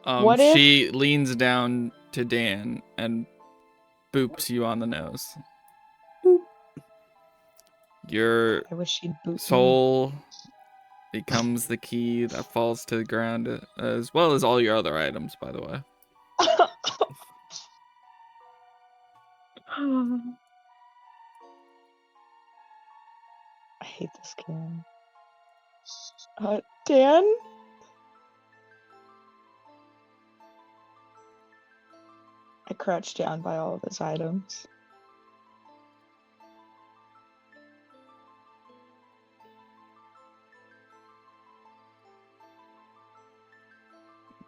What if- She leans down to Dan and boops you on the nose. Boop. Your I wish she'd boot me. soul becomes the key that falls to the ground, as well as all your other items, by the way. I hate this game. Dan? I crouched down by all of his items.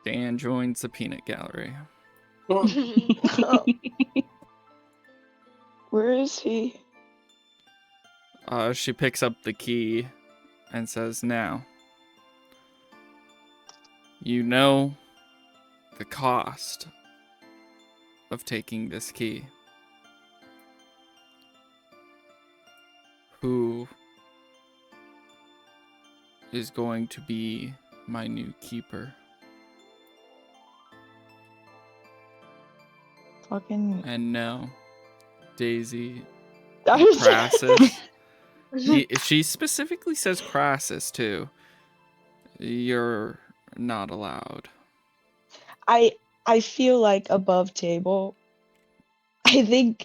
Dan joins the peanut gallery. Where is he? She picks up the key and says, "Now, you know the cost of taking this key. Who is going to be my new keeper?" Fucking. And no, Daisy, I was- Crassus. She specifically says Crassus too. You're not allowed. I feel like above table. I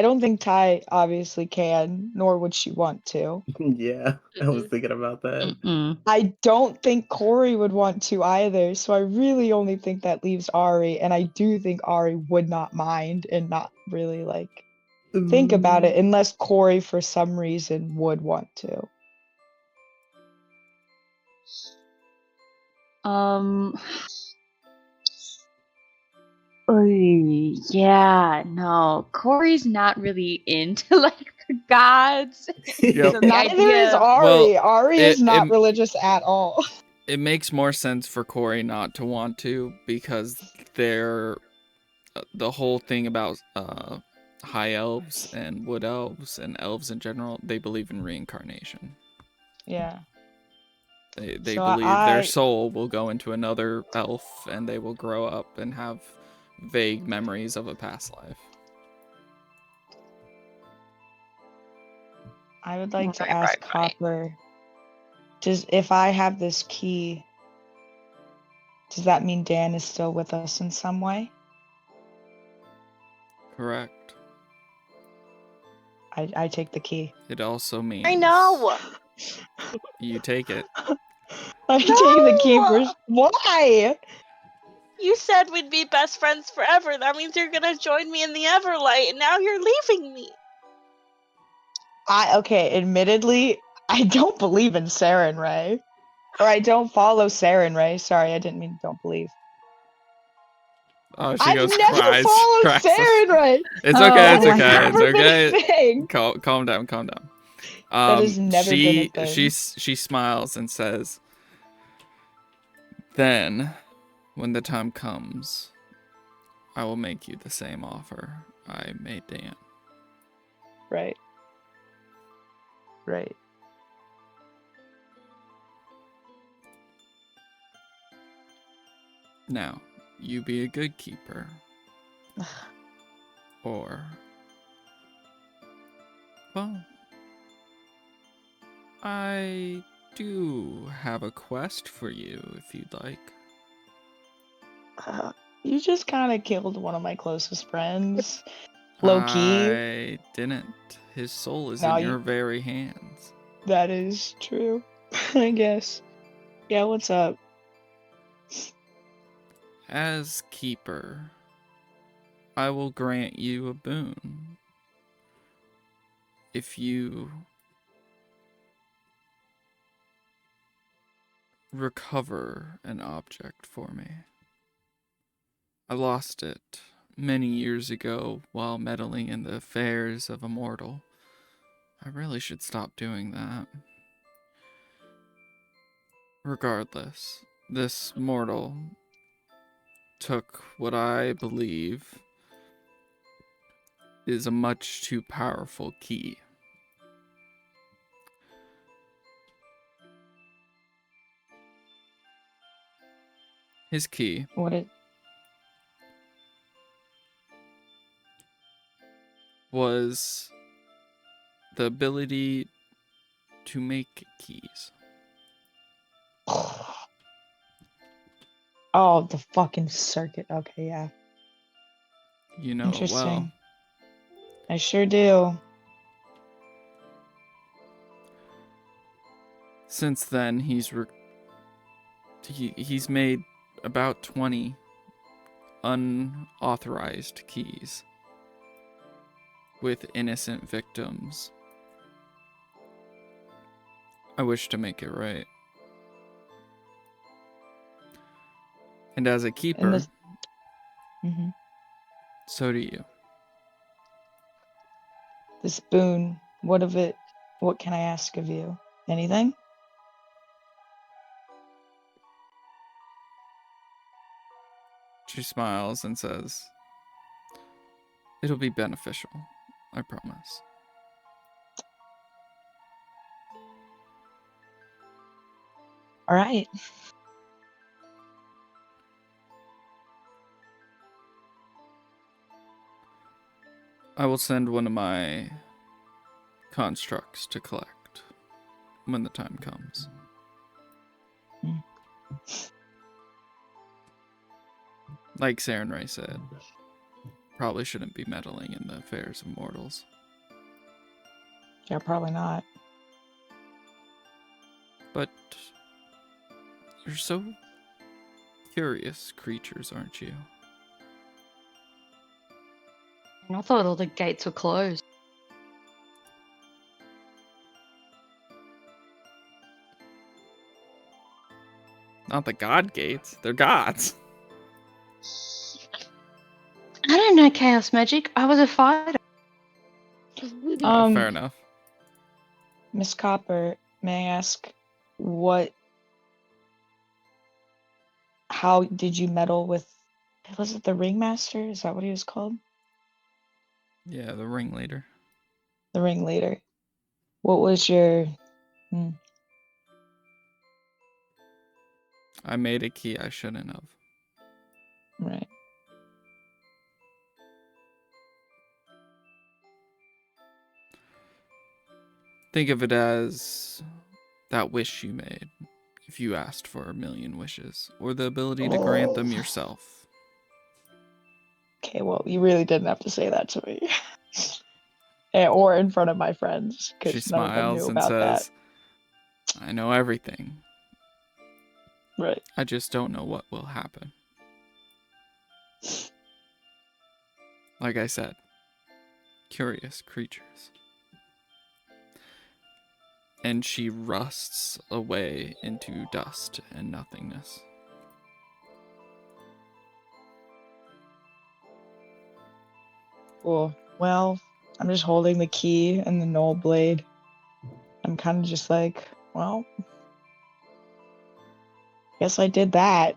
don't think Ty obviously can, nor would she want to. Yeah, I was thinking about that. Mm-mm. I don't think Corey would want to either, so I really only think that leaves Ari, and I do think Ari would not mind and not really like think about it unless Corey for some reason would want to. Yeah, no. Corey's not really into like the gods. Yep. So the Neither is idea- Ari. Well, Ari is not it- religious at all. It makes more sense for Corey not to want to because they're the whole thing about high elves and wood elves and elves in general. They believe in reincarnation. Yeah. They So believe their soul will go into another elf and they will grow up and have vague memories of a past life. I would like to Right, ask right, right. Copper, if I have this key, does that mean Dan is still with us in some way? Correct. I take the key. It also means I know. you take it. I take the key for why? You said we'd be best friends forever. That means you're gonna join me in the Everlight, and now you're leaving me. Okay, admittedly, I don't believe in Saren Ray. Or I don't follow Saren Ray. Sorry, I didn't mean don't believe. Oh, she I've goes, never cries. followed cries. Saren Ray. It's Oh, okay. It's my okay. God. It's Never been a okay. thing. Calm down. Calm down. That has never been a thing. She smiles and says, "Then When the time comes, I will make you the same offer I made Dan. Right. Right. Now, you be a good keeper. Or, well, I do have a quest for you if you'd like. You just kind of killed one of my closest friends. Low key. I didn't. His soul is No, in your very hands. That is true. I guess. Yeah, what's up? As keeper, I will grant you a boon. If you recover an object for me. I lost it many years ago while meddling in the affairs of a mortal. I really should stop doing that. Regardless, this mortal took what I believe is a much too powerful key. His key What it? was the ability to make keys. Oh, the fucking circuit. Okay, yeah. You know it well. Interesting. I sure do. Since then, he's made about 20 unauthorized keys with innocent victims. I wish to make it right. And as a keeper, so do you. This boon, what of it? What can I ask of you? Anything? She smiles and says, "It'll be beneficial, I promise." All right. I will send one of my constructs to collect when the time comes. Like Saren Ray said, probably shouldn't be meddling in the affairs of mortals. Yeah, probably not. But you're so curious creatures, aren't you? I thought all the gates were closed. Not the god gates, they're gods. I don't know chaos magic. I was a fighter. Fair enough. Miss Copper, may I ask how did you meddle with, was it the ringmaster? Is that what he was called? Yeah, the ringleader. The ringleader. What was your I made a key I shouldn't have. right? Think of it as that wish you made if you asked for a million wishes, or the ability to grant them yourself. Okay, well, you really didn't have to say that to me. Or in front of my friends, She because none of them knew smiles and about that. says, "I know everything. Right. I just don't know what will happen." Like I said, curious creatures. And she rusts away into dust and nothingness. Cool. Well, I'm just holding the key and the null blade. I'm kind of just like, well, guess I did that.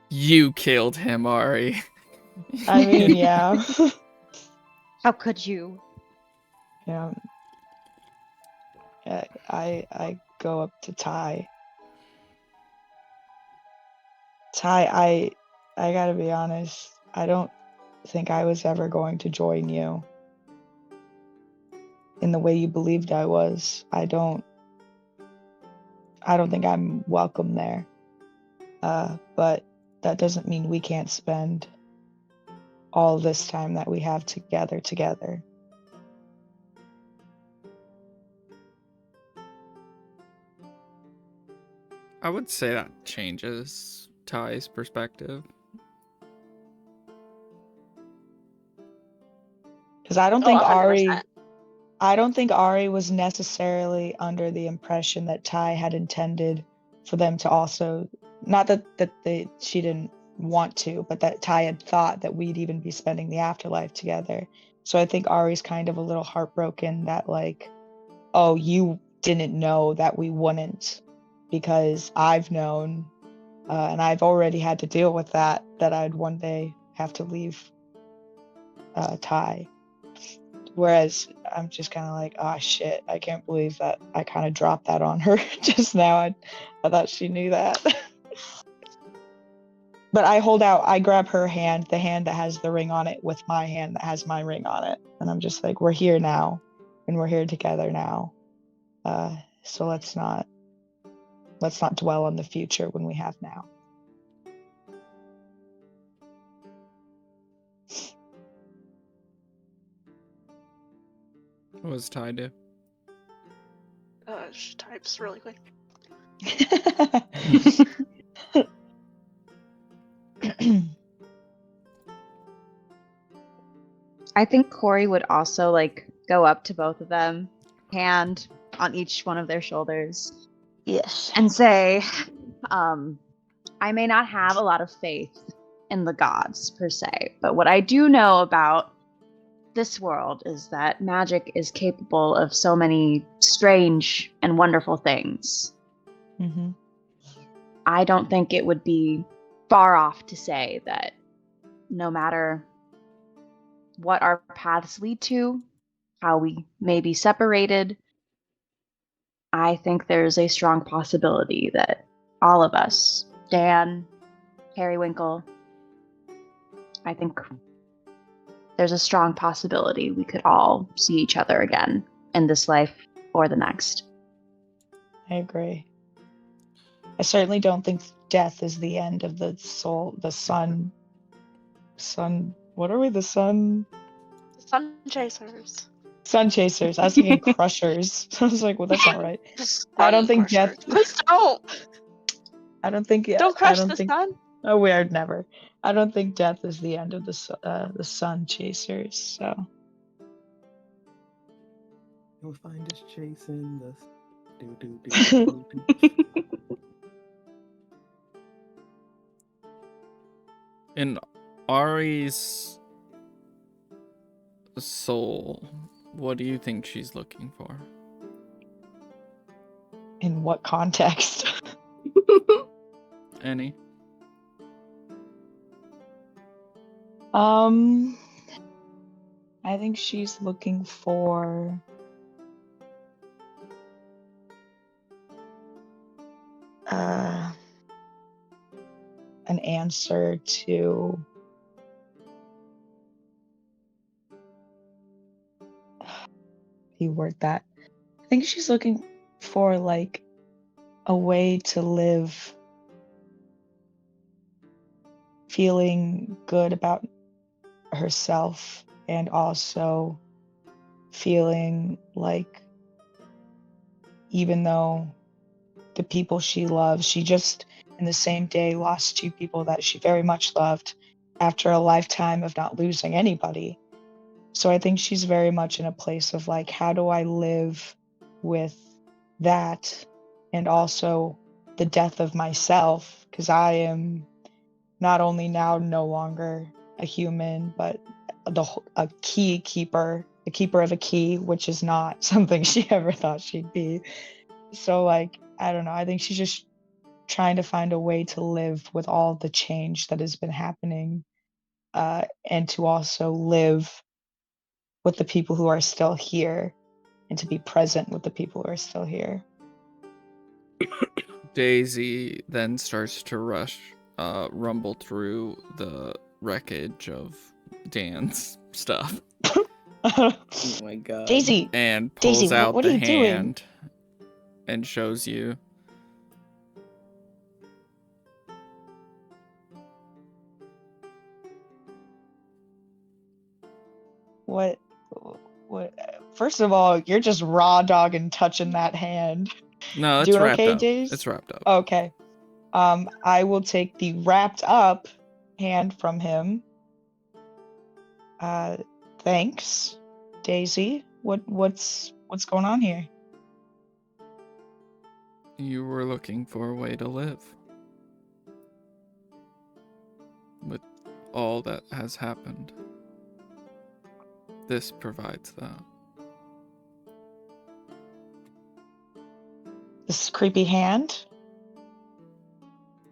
You killed him, Ari. I mean, yeah. How could you? Yeah. I go up to Ty. Ty, I gotta be honest. I don't think I was ever going to join you in the way you believed I was. I don't think I'm welcome there. But that doesn't mean we can't spend all this time that we have together. I would say that changes Ty's perspective. Because I don't Oh, think 100%. Ari was necessarily under the impression that Ty had intended for them to also, not that she didn't want to, but that Ty had thought that we'd even be spending the afterlife together. So I think Ari's kind of a little heartbroken that like, oh, you didn't know that we wouldn't, because I've known, and I've already had to deal with that I'd one day have to leave Ty. Whereas I'm just kind of like, oh shit, I can't believe that I kind of dropped that on her just now. I thought she knew that. But I grab her hand, the hand that has the ring on it, with my hand that has my ring on it. And I'm just like, we're here now, and we're here together now. So let's not dwell on the future when we have now. What does Ty do? She types really quick. I think Corey would also like go up to both of them, hand on each one of their shoulders, Yes. and say, I may not have a lot of faith in the gods per se, but what I do know about this world is that magic is capable of so many strange and wonderful things. Mm-hmm. I don't think it would be far off to say that no matter what our paths lead to, how we may be separated, I think there's a strong possibility that all of us, Dan, Periwinkle, I think there's a strong possibility we could all see each other again in this life or the next. I agree. I certainly don't think death is the end of the soul, the sun. What are we? The sun Chasers. Sun chasers. I was thinking crushers. I was like, well, that's not right. The I don't sun think death. crushers. Please don't. Don't think. Don't crush the sun. Oh, we are never. I don't think death is the end of the sun chasers. So. You'll find us chasing the do. In Ari's soul, what do you think she's looking for? In what context? Any? I think she's looking for an answer to word that. I think she's looking for like a way to live feeling good about herself, and also feeling like even though the people she loves, she just in the same day lost two people that she very much loved after a lifetime of not losing anybody. So I think she's very much in a place of like, how do I live with that, and also the death of myself, because I am not only now no longer a human, but a keeper of a key, which is not something she ever thought she'd be. So like, I don't know. I think she's just trying to find a way to live with all the change that has been happening, and to also live with the people who are still here, and to be present with the people who are still here. Daisy then starts to rumble through the wreckage of Dan's stuff Oh my god. Daisy, and pulls out what the are you doing? hand and shows you. What? First of all, you're just raw dogging touching that hand. No, it's Doing wrapped okay, up. Daisy? It's wrapped up. Okay. I will take the wrapped up hand from him. Thanks, Daisy. What's going on here? You were looking for a way to live. With all that has happened, this provides that. This creepy hand?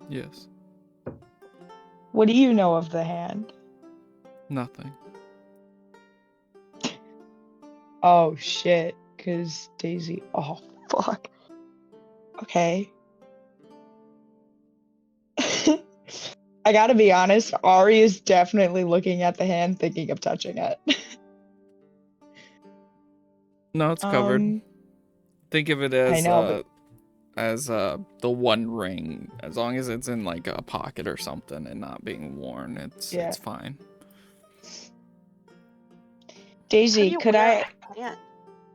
Yes. What do you know of the hand? Nothing. Oh shit, cause Daisy. Oh fuck. Okay. I gotta be honest, Ari is definitely looking at the hand, thinking of touching it. No, it's covered. Think of it I as know, the one ring. As long as it's in like a pocket or something and not being worn, it's fine. Daisy, could I? Yeah.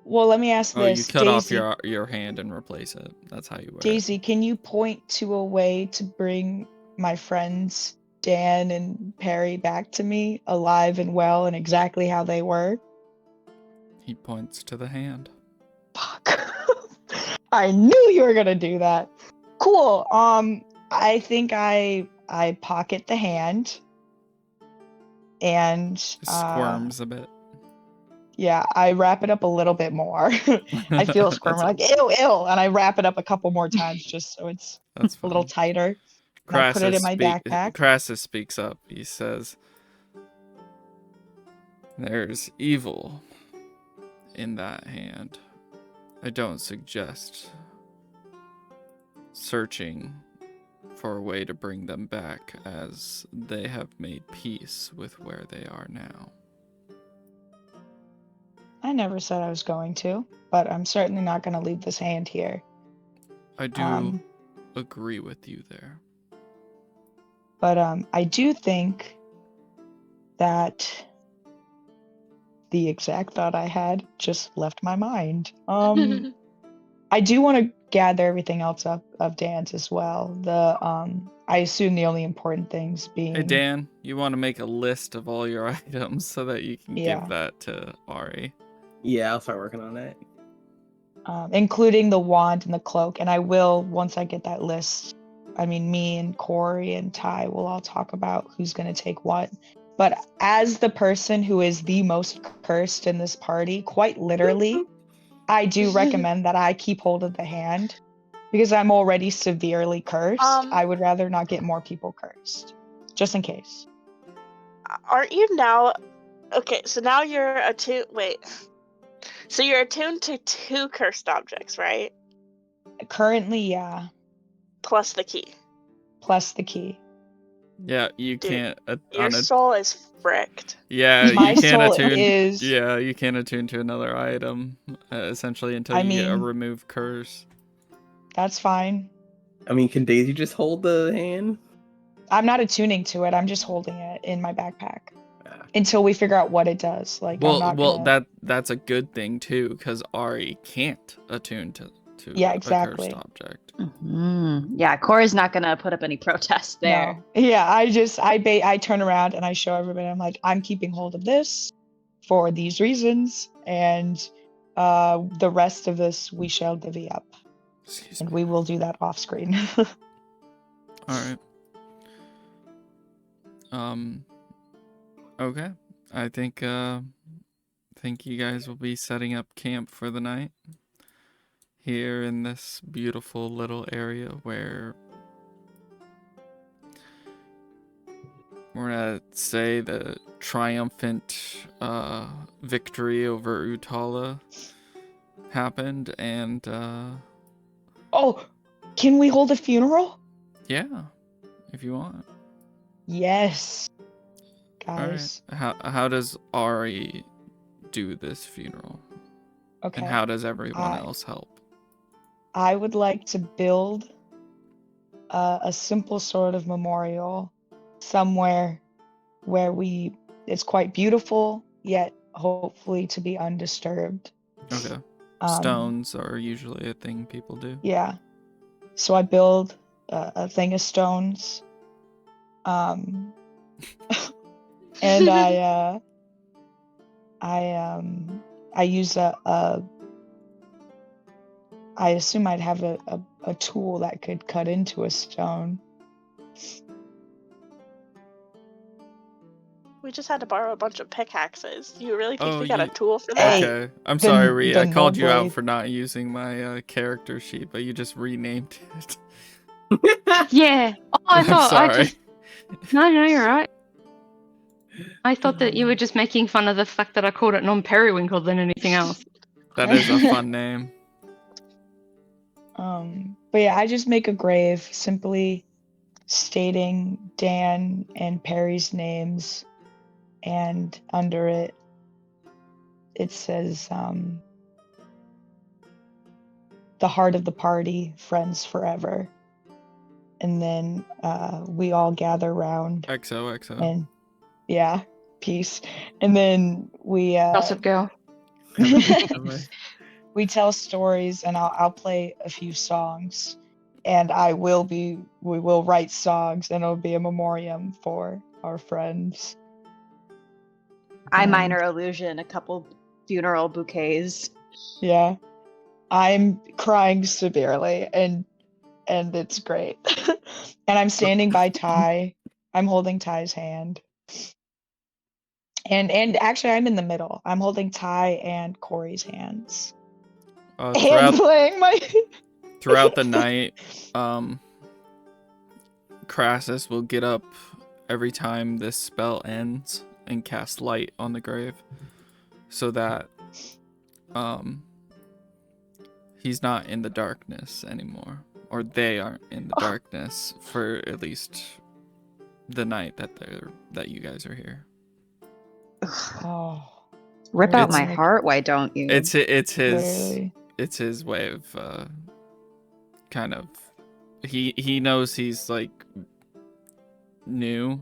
Well, let me ask Oh, you this, cut Daisy. off your hand and replace it. That's how you wear Daisy, it. can you point to a way to bring my friends Dan and Perry back to me, alive and well, and exactly how they were? He points to the hand. Fuck. I knew you were gonna do that. Cool. I think I pocket the hand and Squirms a bit. yeah, I wrap it up a little bit more. I feel a squirm like ew, and I wrap it up a couple more times just so it's That's a little fine. tighter. And I put it in my backpack. Crassus speaks up. He says, "There's evil in that hand. I don't suggest searching for a way to bring them back, as they have made peace with where they are now." I never said I was going to, but I'm certainly not going to leave this hand here. I do agree with you there. But I do think that the exact thought I had just left my mind. I do want to gather everything else up of Dan's as well. I assume the only important things being. Hey Dan, you want to make a list of all your items so that you can give that to Ari? Yeah, I'll start working on that. Including the wand and the cloak, and I will, once I get that list. I mean, me and Corey and Ty will all talk about who's going to take what. But as the person who is the most cursed in this party, quite literally, I do recommend that I keep hold of the hand because I'm already severely cursed. I would rather not get more people cursed, just in case. Aren't you now? Okay, so now you're attuned. Wait. So you're attuned to 2 cursed objects, right? Currently, yeah. Plus the key. Plus the key. Yeah, you Dude, can't. Your soul is fricked. Yeah, My you can't soul attune. is. Yeah, you can't attune to another item, essentially, until you get a remove curse. That's fine. I mean, can Daisy just hold the hand? I'm not attuning to it. I'm just holding it in my backpack until we figure out what it does. Like, I'm not gonna... that's a good thing too, because Ari can't attune to a cursed object. Mm-hmm. Yeah, Cora's not gonna put up any protests there. No. Yeah, I turn around and I show everybody. I'm like, I'm keeping hold of this for these reasons, and the rest of this we shall divvy up. Excuse and me. we will do that off screen. All right. Okay. I think you guys will be setting up camp for the night here in this beautiful little area where we're gonna say the triumphant victory over Utala happened, and Oh, can we hold a funeral? yeah, if you want. Yes, All right. guys. How does Ari do this funeral, Okay. and how does everyone I- else help? I would like to build a simple sort of memorial somewhere where it's quite beautiful, yet hopefully to be undisturbed. Okay. Um, Stones are usually a thing people do. Yeah. So I build a thing of stones. And I use I assume I'd have a tool that could cut into a stone. We just had to borrow a bunch of pickaxes. You really think Oh, we got a you- tool for Hey, that? Okay. I'm sorry, Ree. the I called you out blade. for not using my character sheet, but you just renamed it. Yeah. Oh, I I'm thought sorry. No, you're right. I thought that you were just making fun of the fact that I called it non-periwinkle than anything else. That is a fun name. But yeah, I just make a grave simply stating Dan and Perry's names, and under it says the heart of the party, friends forever. And then we all gather round XOXO. and yeah, peace. And then we Gossip girl. we tell stories, and I'll play a few songs, and we will write songs, and it'll be a memoriam for our friends. I And, minor illusion a couple funeral bouquets. Yeah, I'm crying severely, and it's great. And I'm standing by Ty. I'm holding Ty's hand. And actually, I'm in the middle. I'm holding Ty and Corey's hands. And playing my. Throughout the night, Crassus will get up every time this spell ends and cast light on the grave, so that he's not in the darkness anymore, or they aren't in the darkness for at least the night that you guys are here. Oh, Rip out my It's- heart, why don't you? It's his literally. it's his way of kind of he knows he's like new,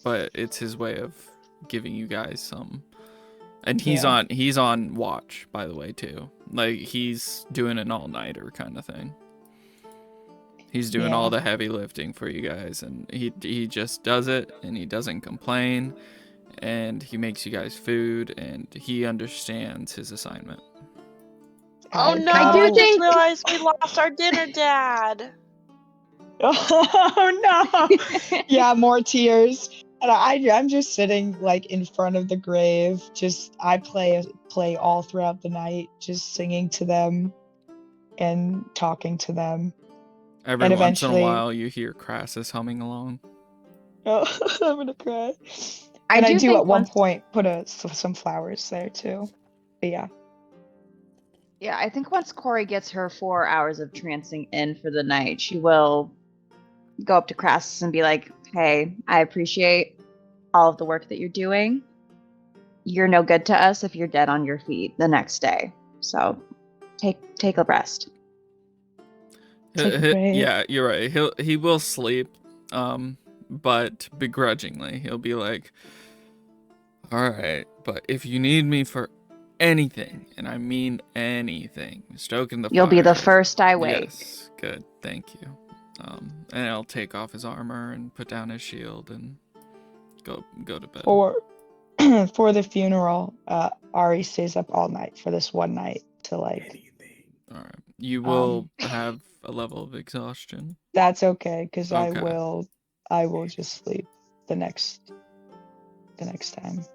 but it's his way of giving you guys some. And he's Yeah. on watch, by the way, too. Like, he's doing an all-nighter kind of thing. He's doing all the heavy lifting for you guys, and he just does it, and he doesn't complain, and he makes you guys food, and he understands his assignment. Oh no! I do I just think- realized we lost our dinner, Dad. Oh no! Yeah, more tears. And I'm just sitting like in front of the grave. I play all throughout the night, just singing to them and talking to them. Every And once in a eventually- while, you hear Crassus humming along. Oh, I'm gonna cry. I And I do do think at one once- point put some flowers there too. But yeah. Yeah, I think once Corey gets her 4 hours of trancing in for the night, she will go up to Crassus and be like, hey, I appreciate all of the work that you're doing. You're no good to us if you're dead on your feet the next day. So take a rest. Take a break. Yeah, you're right. He will sleep, but begrudgingly. He'll be like, all right, but if you need me for anything, and I mean anything, stoking the You'll be the fire. first I wake. Yes, good, thank you. And I'll take off his armor and put down his shield and go to bed. For the funeral, Ari stays up all night for this one night to like. All right, you will have a level of exhaustion. That's okay, because Okay. I will just sleep the next time.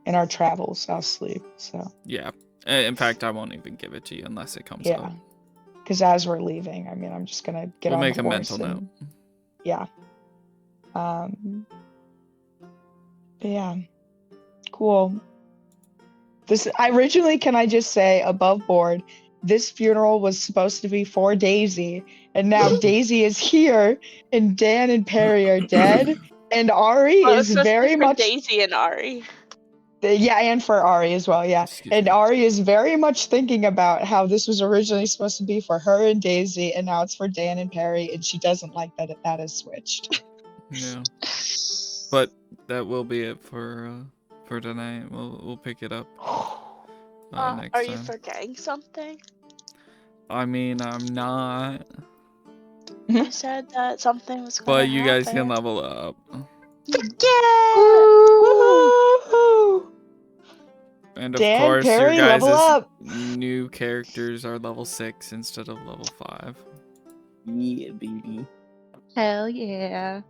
In our travels, I'll sleep. So Yeah. In fact, I won't even give it to you unless it comes yeah, up. because as we're leaving, I mean, I'm just gonna get We'll on make the a horse mental and- note. Yeah. But yeah, cool. Can I just say, above board, this funeral was supposed to be for Daisy, and now Daisy is here, and Dan and Perry are dead, and Ari Well, it was is supposed to be very for much Daisy and Ari. yeah, and for Ari as well, yeah. Excuse And me. Ari is very much thinking about how this was originally supposed to be for her and Daisy, and now it's for Dan and Perry, and she doesn't like that that is switched. Yeah. But that will be it for tonight. We'll pick it up next Are you time. forgetting something? I mean, I'm not. You said that something was gonna But you guys can happen. level up. Yeah! Woo! And of Dan, course, Perry, your level guys' up. new characters are level 6 instead of level 5. Yeah, baby. Hell yeah.